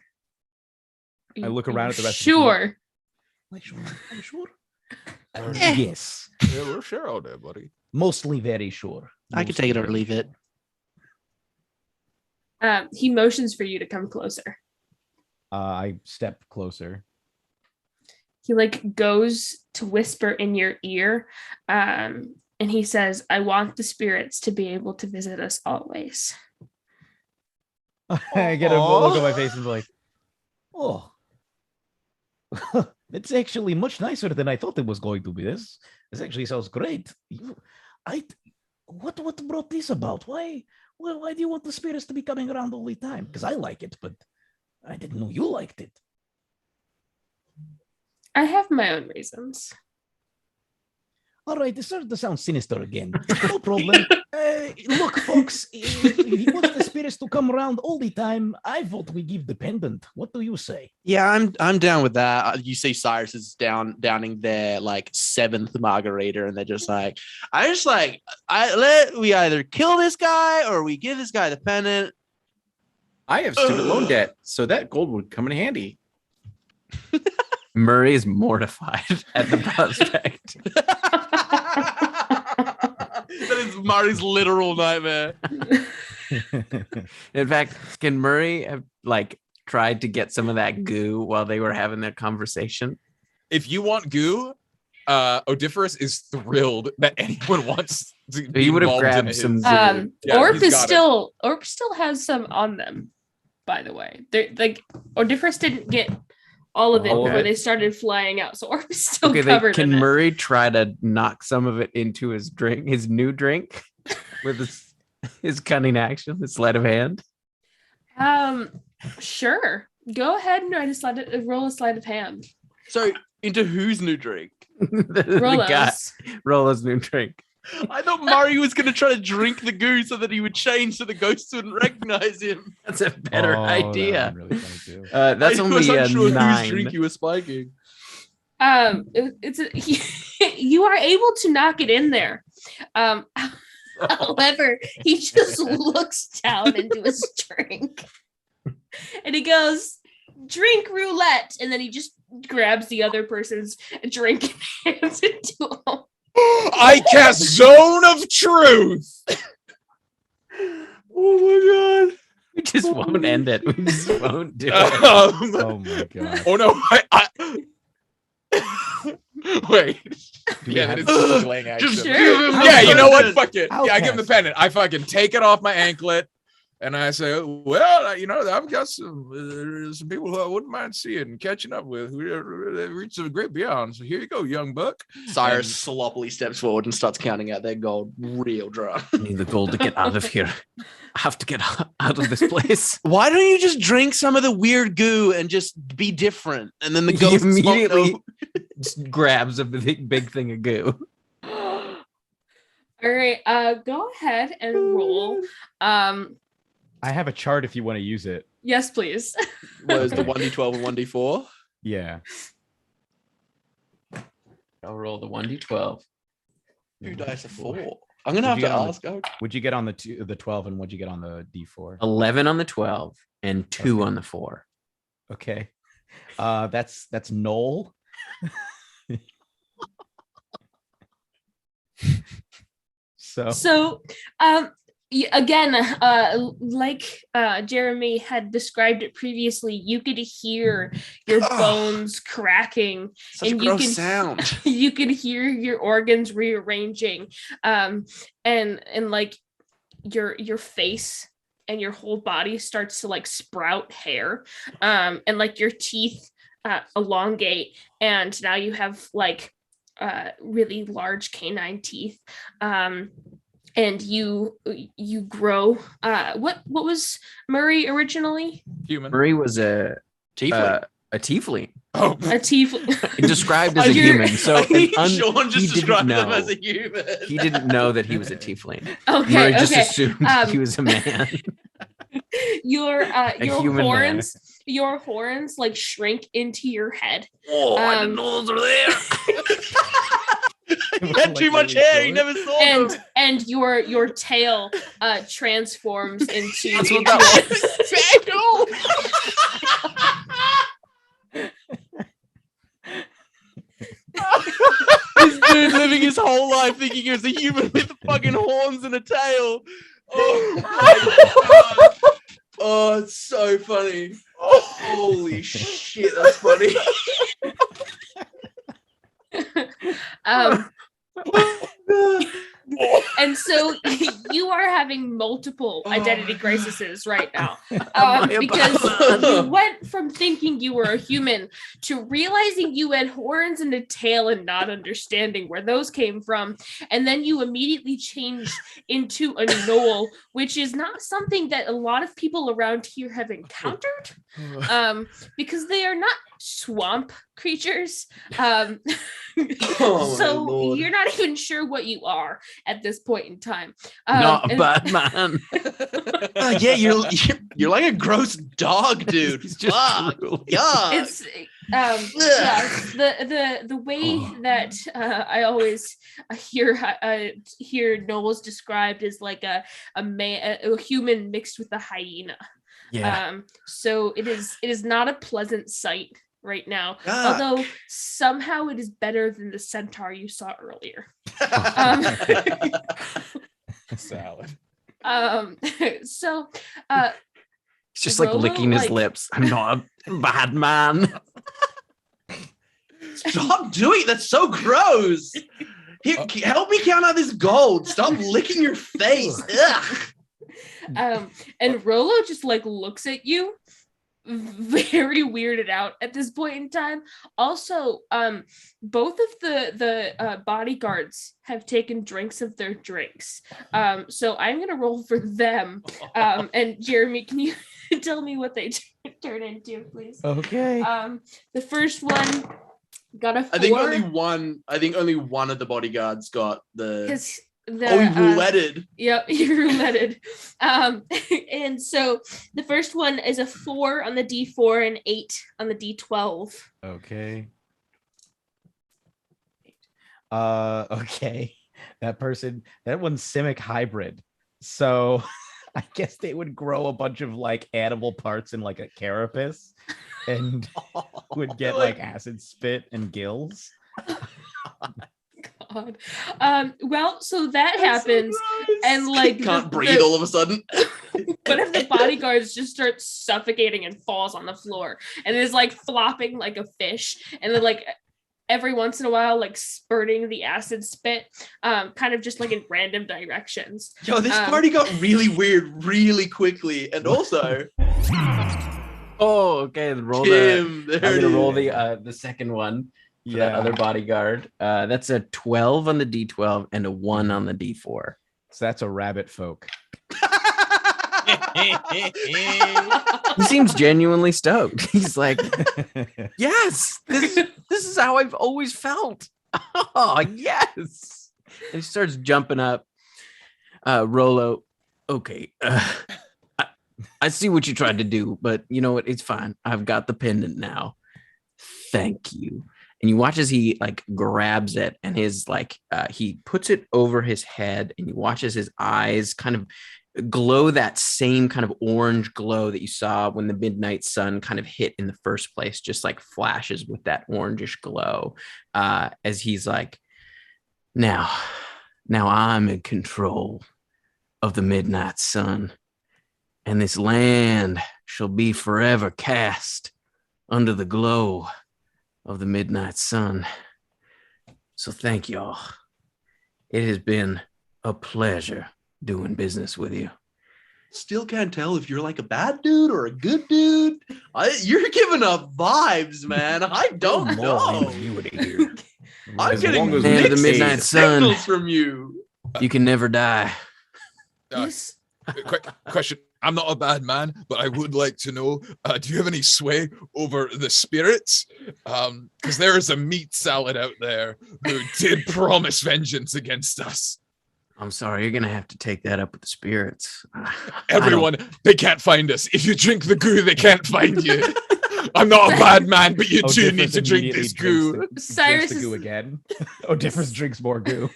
I look around at the rest. Sure. Am I sure? Yes. Yeah, we're sure all day, buddy. Mostly very sure. I could take it or leave it. He motions for you to come closer. I step closer. He goes to whisper in your ear, and he says, "I want the spirits to be able to visit us always." I get a look on my face and be like, "Oh, it's actually much nicer than I thought it was going to be. This actually sounds great. What brought this about? Why do you want the spirits to be coming around all the time? Because I like it, but I didn't know you liked it." I have my own reasons. All right, this starts to sound sinister again. No problem. Look, folks, if he wants the spirits to come around all the time, I vote we give the pendant. What do you say? Yeah, I'm down with that. You see Cyrus is downing their 7th margarita, and they're just like, we either kill this guy or we give this guy the pendant. I have student loan debt, so that gold would come in handy. Murray is mortified at the prospect. That is Murray's literal nightmare. In fact, can Murray have tried to get some of that goo while they were having their conversation? If you want goo, Odiferous is thrilled that anyone wants to. He would have grabbed some goo. Orppe still has some on them, by the way. They're Odiferous didn't get all of it before they started flying out, so Orppe is still covered. Can Murray try to knock some of it into his drink, his new drink, with his cunning action, his sleight of hand? Sure. Go ahead and roll a sleight of hand. So into whose new drink? Rolo's new drink. I thought Murray was going to try to drink the goo so that he would change so the ghosts wouldn't recognize him. That's a better idea. That really funny too. That's only a 9. Whose drink you were spiking. You are able to knock it in there. However, he just looks down into his drink and he goes, "Drink roulette," and then he just grabs the other person's drink and hands it to him. I cast Zone of Truth. Oh my god. We just won't end it. We just won't do it. Oh my god. Oh no. Wait. Yeah, that is a delaying action. Just give him Yeah, you know what? pendant. Fuck it. Yeah, I give him the pendant. I fucking take it off my anklet. And I say, well, I've got some people who I wouldn't mind seeing and catching up with who have reached the great beyond. So here you go, young buck. Cyrus sloppily steps forward and starts counting out their gold real drunk. I need the gold to get out of here. I have to get out of this place. Why don't you just drink some of the weird goo and just be different? And then the He ghost immediately just grabs a big thing of goo. All right, go ahead and roll. I have a chart if you want to use it. Yes, please. was the 1d12 and 1d4. Yeah. I'll roll the 1d12. 2 dice of 4. I'm gonna have to ask. Would you get on the 12, and what'd you get on the D4? 11 on the 12 and 2 on the 4. Okay. That's Noel. So again, like Jeremy had described it previously, you could hear your bones cracking. Such and a gross sound. You can hear your organs rearranging, and like your face and your whole body starts to like sprout hair, and like your teeth elongate, and now you have like really large canine teeth. And you grow. What was Murray originally? Human. Murray was a Tiefling. A tiefling. Oh, A tiefling. Described as a human. So Sean just described them as a human. He didn't know that he was a tiefling. Okay. Murray just assumed he was a man. Your human horns, your horns like shrink into your head. Oh, I didn't know those were there. He had too much hair. He never saw them. And your tail transforms into. That's what that This dude living his whole life thinking he was a human with fucking horns and a tail. Oh my god. Oh, it's so funny. Holy shit, that's funny. And so you are having multiple identity crises right now, because you went from thinking you were a human to realizing you had horns and a tail and not understanding where those came from, and then you immediately changed into a gnoll, which is not something that a lot of people around here have encountered, because they are not swamp creatures. So you're not even sure what you are at this point in time. Not a bad man. Yeah, you're like a gross dog, dude. He's just cruel. Yeah. It's the way that I always hear Noel's described as like a human mixed with a hyena. Yeah. So it is not a pleasant sight right now, although somehow it is better than the centaur you saw earlier. Salad. So He's just like licking his lips. I'm not a bad man. Stop doing it. That's so gross. Here, help me count out this gold. Stop licking your face. Ugh. And Rolo just like looks at you, very weirded out at this point in time. Also, both of the bodyguards have taken drinks of their drinks. So I'm gonna roll for them. And Jeremy, can you tell me what they turn into, please? Okay. The first one got a 4. I think only one of the bodyguards got the. He rouletted. Yep, he rouletted. And so the first one is a 4 on the D4 and 8 on the D12. Okay. Okay. That one's Simic hybrid. So I guess they would grow a bunch of like animal parts in like a carapace and would get like acid spit and gills. God. Well, so that happens, and like can't breathe all of a sudden. One of the bodyguards just starts suffocating and falls on the floor, and is like flopping like a fish, and then like every once in a while, like spurting the acid spit, kind of just like in random directions. Yo, this party got really weird really quickly, and also. Oh, okay. Roll Tim, I'm gonna roll the second one for that other bodyguard. That's a 12 on the D12 and a 1 on the D4. So that's a rabbit folk. He seems genuinely stoked. He's like, yes, this is how I've always felt. Oh, yes. And he starts jumping up. Rollo, okay. I see what you tried to do, but you know what? It's fine. I've got the pendant now. Thank you. And you watch as he like grabs it and his like he puts it over his head, and you watch as his eyes kind of glow that same kind of orange glow that you saw when the midnight sun kind of hit in the first place, just like flashes with that orangish glow as he's like, now I'm in control of the midnight sun, and this land shall be forever cast under the glow of the midnight sun. So thank y'all. It has been a pleasure doing business with you. Still can't tell if you're like a bad dude or a good dude. You're giving up vibes, man. I don't know. I'm getting the midnight sun signals from you. You can never die. Yes. Quick question. I'm not a bad man, but I would like to know, do you have any sway over the spirits? Because there is a meat salad out there who did promise vengeance against us. I'm sorry, you're going to have to take that up with the spirits. Everyone, they can't find us. If you drink the goo, they can't find you. I'm not a bad man, but you do need to drink this goo. Cyrus the goo again. Odiferous drinks more goo.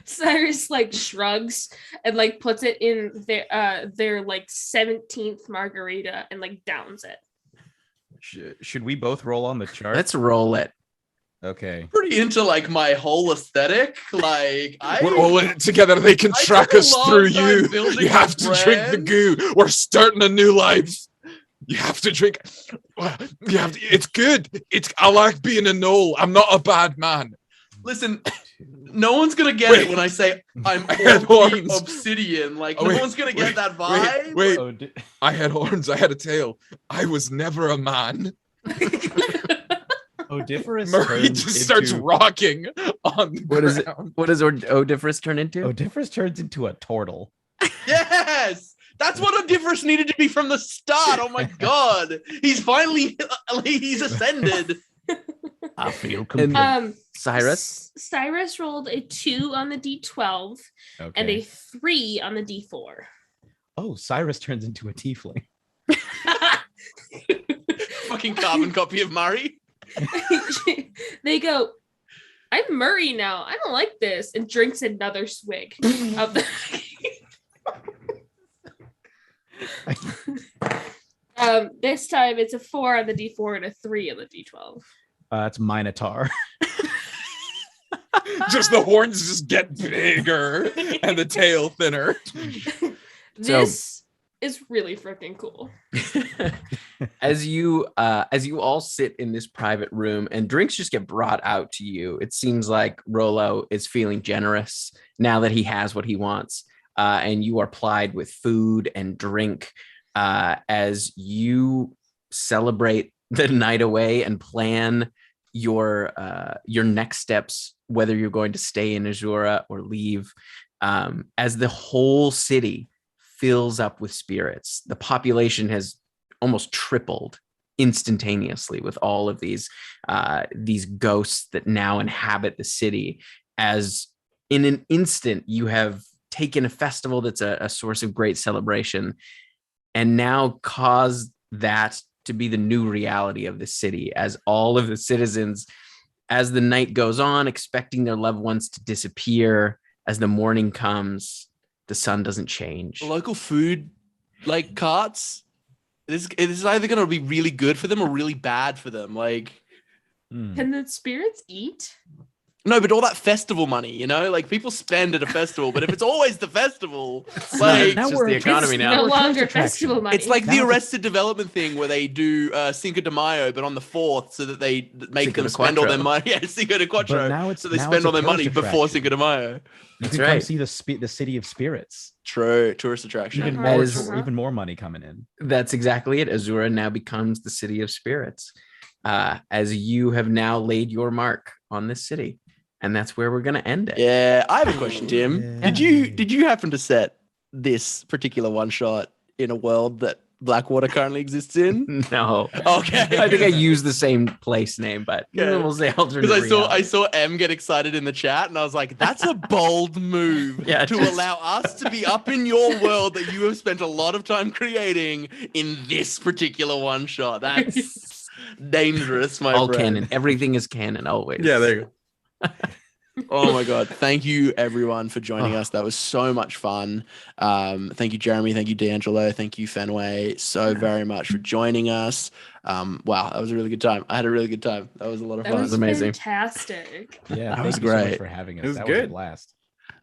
Cyrus like shrugs and like puts it in their like 17th margarita and like downs it. Should we both roll on the chart? Let's roll it. Okay. Pretty into like my whole aesthetic. Like we're all in it together. They can track us through you. You have to drink the goo. We're starting a new life. You have to drink. You have to, it's good. I like being a gnoll. I'm not a bad man. Listen, no one's gonna get it when I say I'm obsidian. Like no one's gonna get that vibe. Wait. I had horns. I had a tail. I was never a man. Odiferous Murray just starts rocking on the ground. What does Odiferous turn into? Odiferous turns into a turtle. Yes, that's what Odiferous needed to be from the start. Oh my god, he's finally he's ascended. I feel complete. Cyrus rolled a 2 on the D12 and a 3 on the D4. Oh, Cyrus turns into a tiefling. Fucking carbon copy of Murray. They go, I'm Murray now. I don't like this, and drinks another swig of the. This time it's a 4 on the D4 and a 3 on the D12. It's Minotaur. Just the horns just get bigger and the tail thinner. This is really freaking cool. As you all sit in this private room and drinks just get brought out to you, it seems like Rollo is feeling generous now that he has what he wants, and you are plied with food and drink as you celebrate the night away and plan your next steps, whether you're going to stay in Azura or leave, as the whole city fills up with spirits. The population has almost tripled instantaneously with all of these ghosts that now inhabit the city, as in an instant you have taken a festival that's a source of great celebration and now caused that to be the new reality of the city, as all of the citizens, as the night goes on, expecting their loved ones to disappear, as the morning comes, the sun doesn't change. The local food like carts, it is either going to be really good for them or really bad for them. Like, can the spirits eat? No, but all that festival money, you know, like people spend at a festival, but if it's always the festival, like It's just the economy now. No We're a tourist longer attraction. festival money. it's like Now the it's a- Arrested Development thing where they do Cinco de Mayo, but on the 4th, so that they make Cinco them de spend all their Quattro. money. Yeah, Cinco de But Quattro. now it's So they now spend it's a all their money tourist before attraction. Cinco de Mayo. You That's can come right. see the city of spirits. True, tourist attraction. Even That more, is- even more money coming in. That's exactly it. Azura now becomes the city of spirits, as you have now laid your mark on this city, and that's where we're going to end it. Yeah, I have a question, Tim. Yeah. Did you happen to set this particular one shot in a world that Blackwater currently exists in? No. Okay. I think I used the same place name, but Okay. we'll say alternate Because I reality. saw M get excited in the chat, and I was like, "That's a bold move Yeah, to just- allow us to be up in your world that you have spent a lot of time creating in this particular one shot. That's dangerous, my all friend." canon. Everything is canon always. Yeah, there you go. Oh my god! Thank you everyone for joining Oh. us. That was so much fun. Thank you, Jeremy. Thank you, DeAngelo. Thank you, Fenway, so very much for joining us. Wow, that was a really good time. I had a really good time. That was a lot of That fun. was amazing. fantastic. Yeah, That was thank you so much great. for having us. It was That was a good. blast.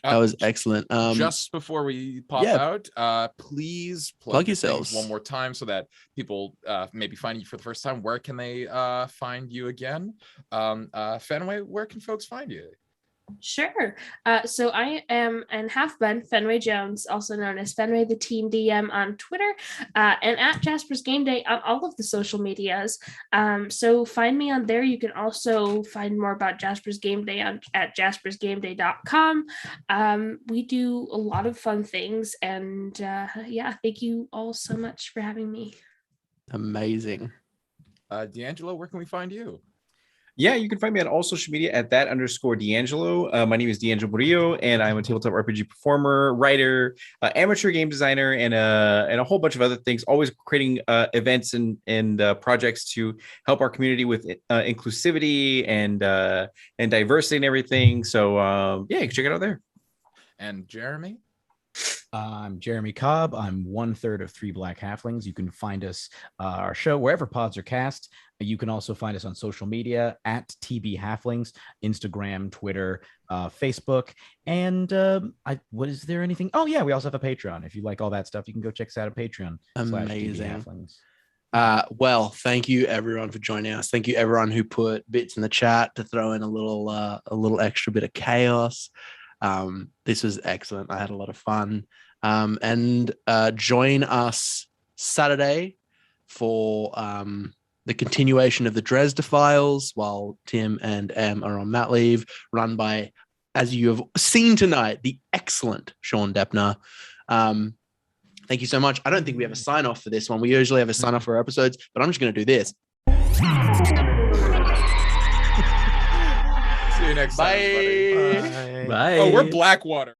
That was excellent. Just before we pop yeah. out, please Plug your things yourselves. one more time so that people maybe find you for the first time. Where can they find you again? Fenway, where can folks find you? Sure. So I am and have been Fenway Jones, also known as Fenway the Teen DM on Twitter, and at Jasper's Game Day on all of the social medias. So find me on there. You can also find more about Jasper's Game Day at jaspersgameday.com. We do a lot of fun things, and yeah, thank you all so much for having me. Amazing. DeAngelo, where can we find you? Yeah, you can find me on all social media at @_DeAngelo. My name is DeAngelo Murillo, and I'm a tabletop RPG performer, writer, amateur game designer, and a whole bunch of other things. Always creating events and projects to help our community with inclusivity and diversity and everything. So yeah, you can check it out there. And Jeremy? I'm Jeremy Cobb. I'm 1/3 of Three Black Halflings. You can find us, our show, wherever pods are cast. You can also find us on social media at TB Halflings, Instagram, Twitter, Facebook. And what is there anything? Oh, yeah, we also have a Patreon. If you like all that stuff, you can go check us out at Patreon. Amazing. /TB Well, thank you everyone for joining us. Thank you everyone who put bits in the chat to throw in a little extra bit of chaos. This was excellent. I had a lot of fun. And join us Saturday for the continuation of the Dresda Files while Tim and Em are on mat leave, run by, as you have seen tonight, the excellent Sean Deppner. Thank you so much. I don't think we have a sign off for this one. We usually have a sign off for our episodes, but I'm just going to do this. See you next time, buddy. Bye. Bye. Oh, we're Blackwater.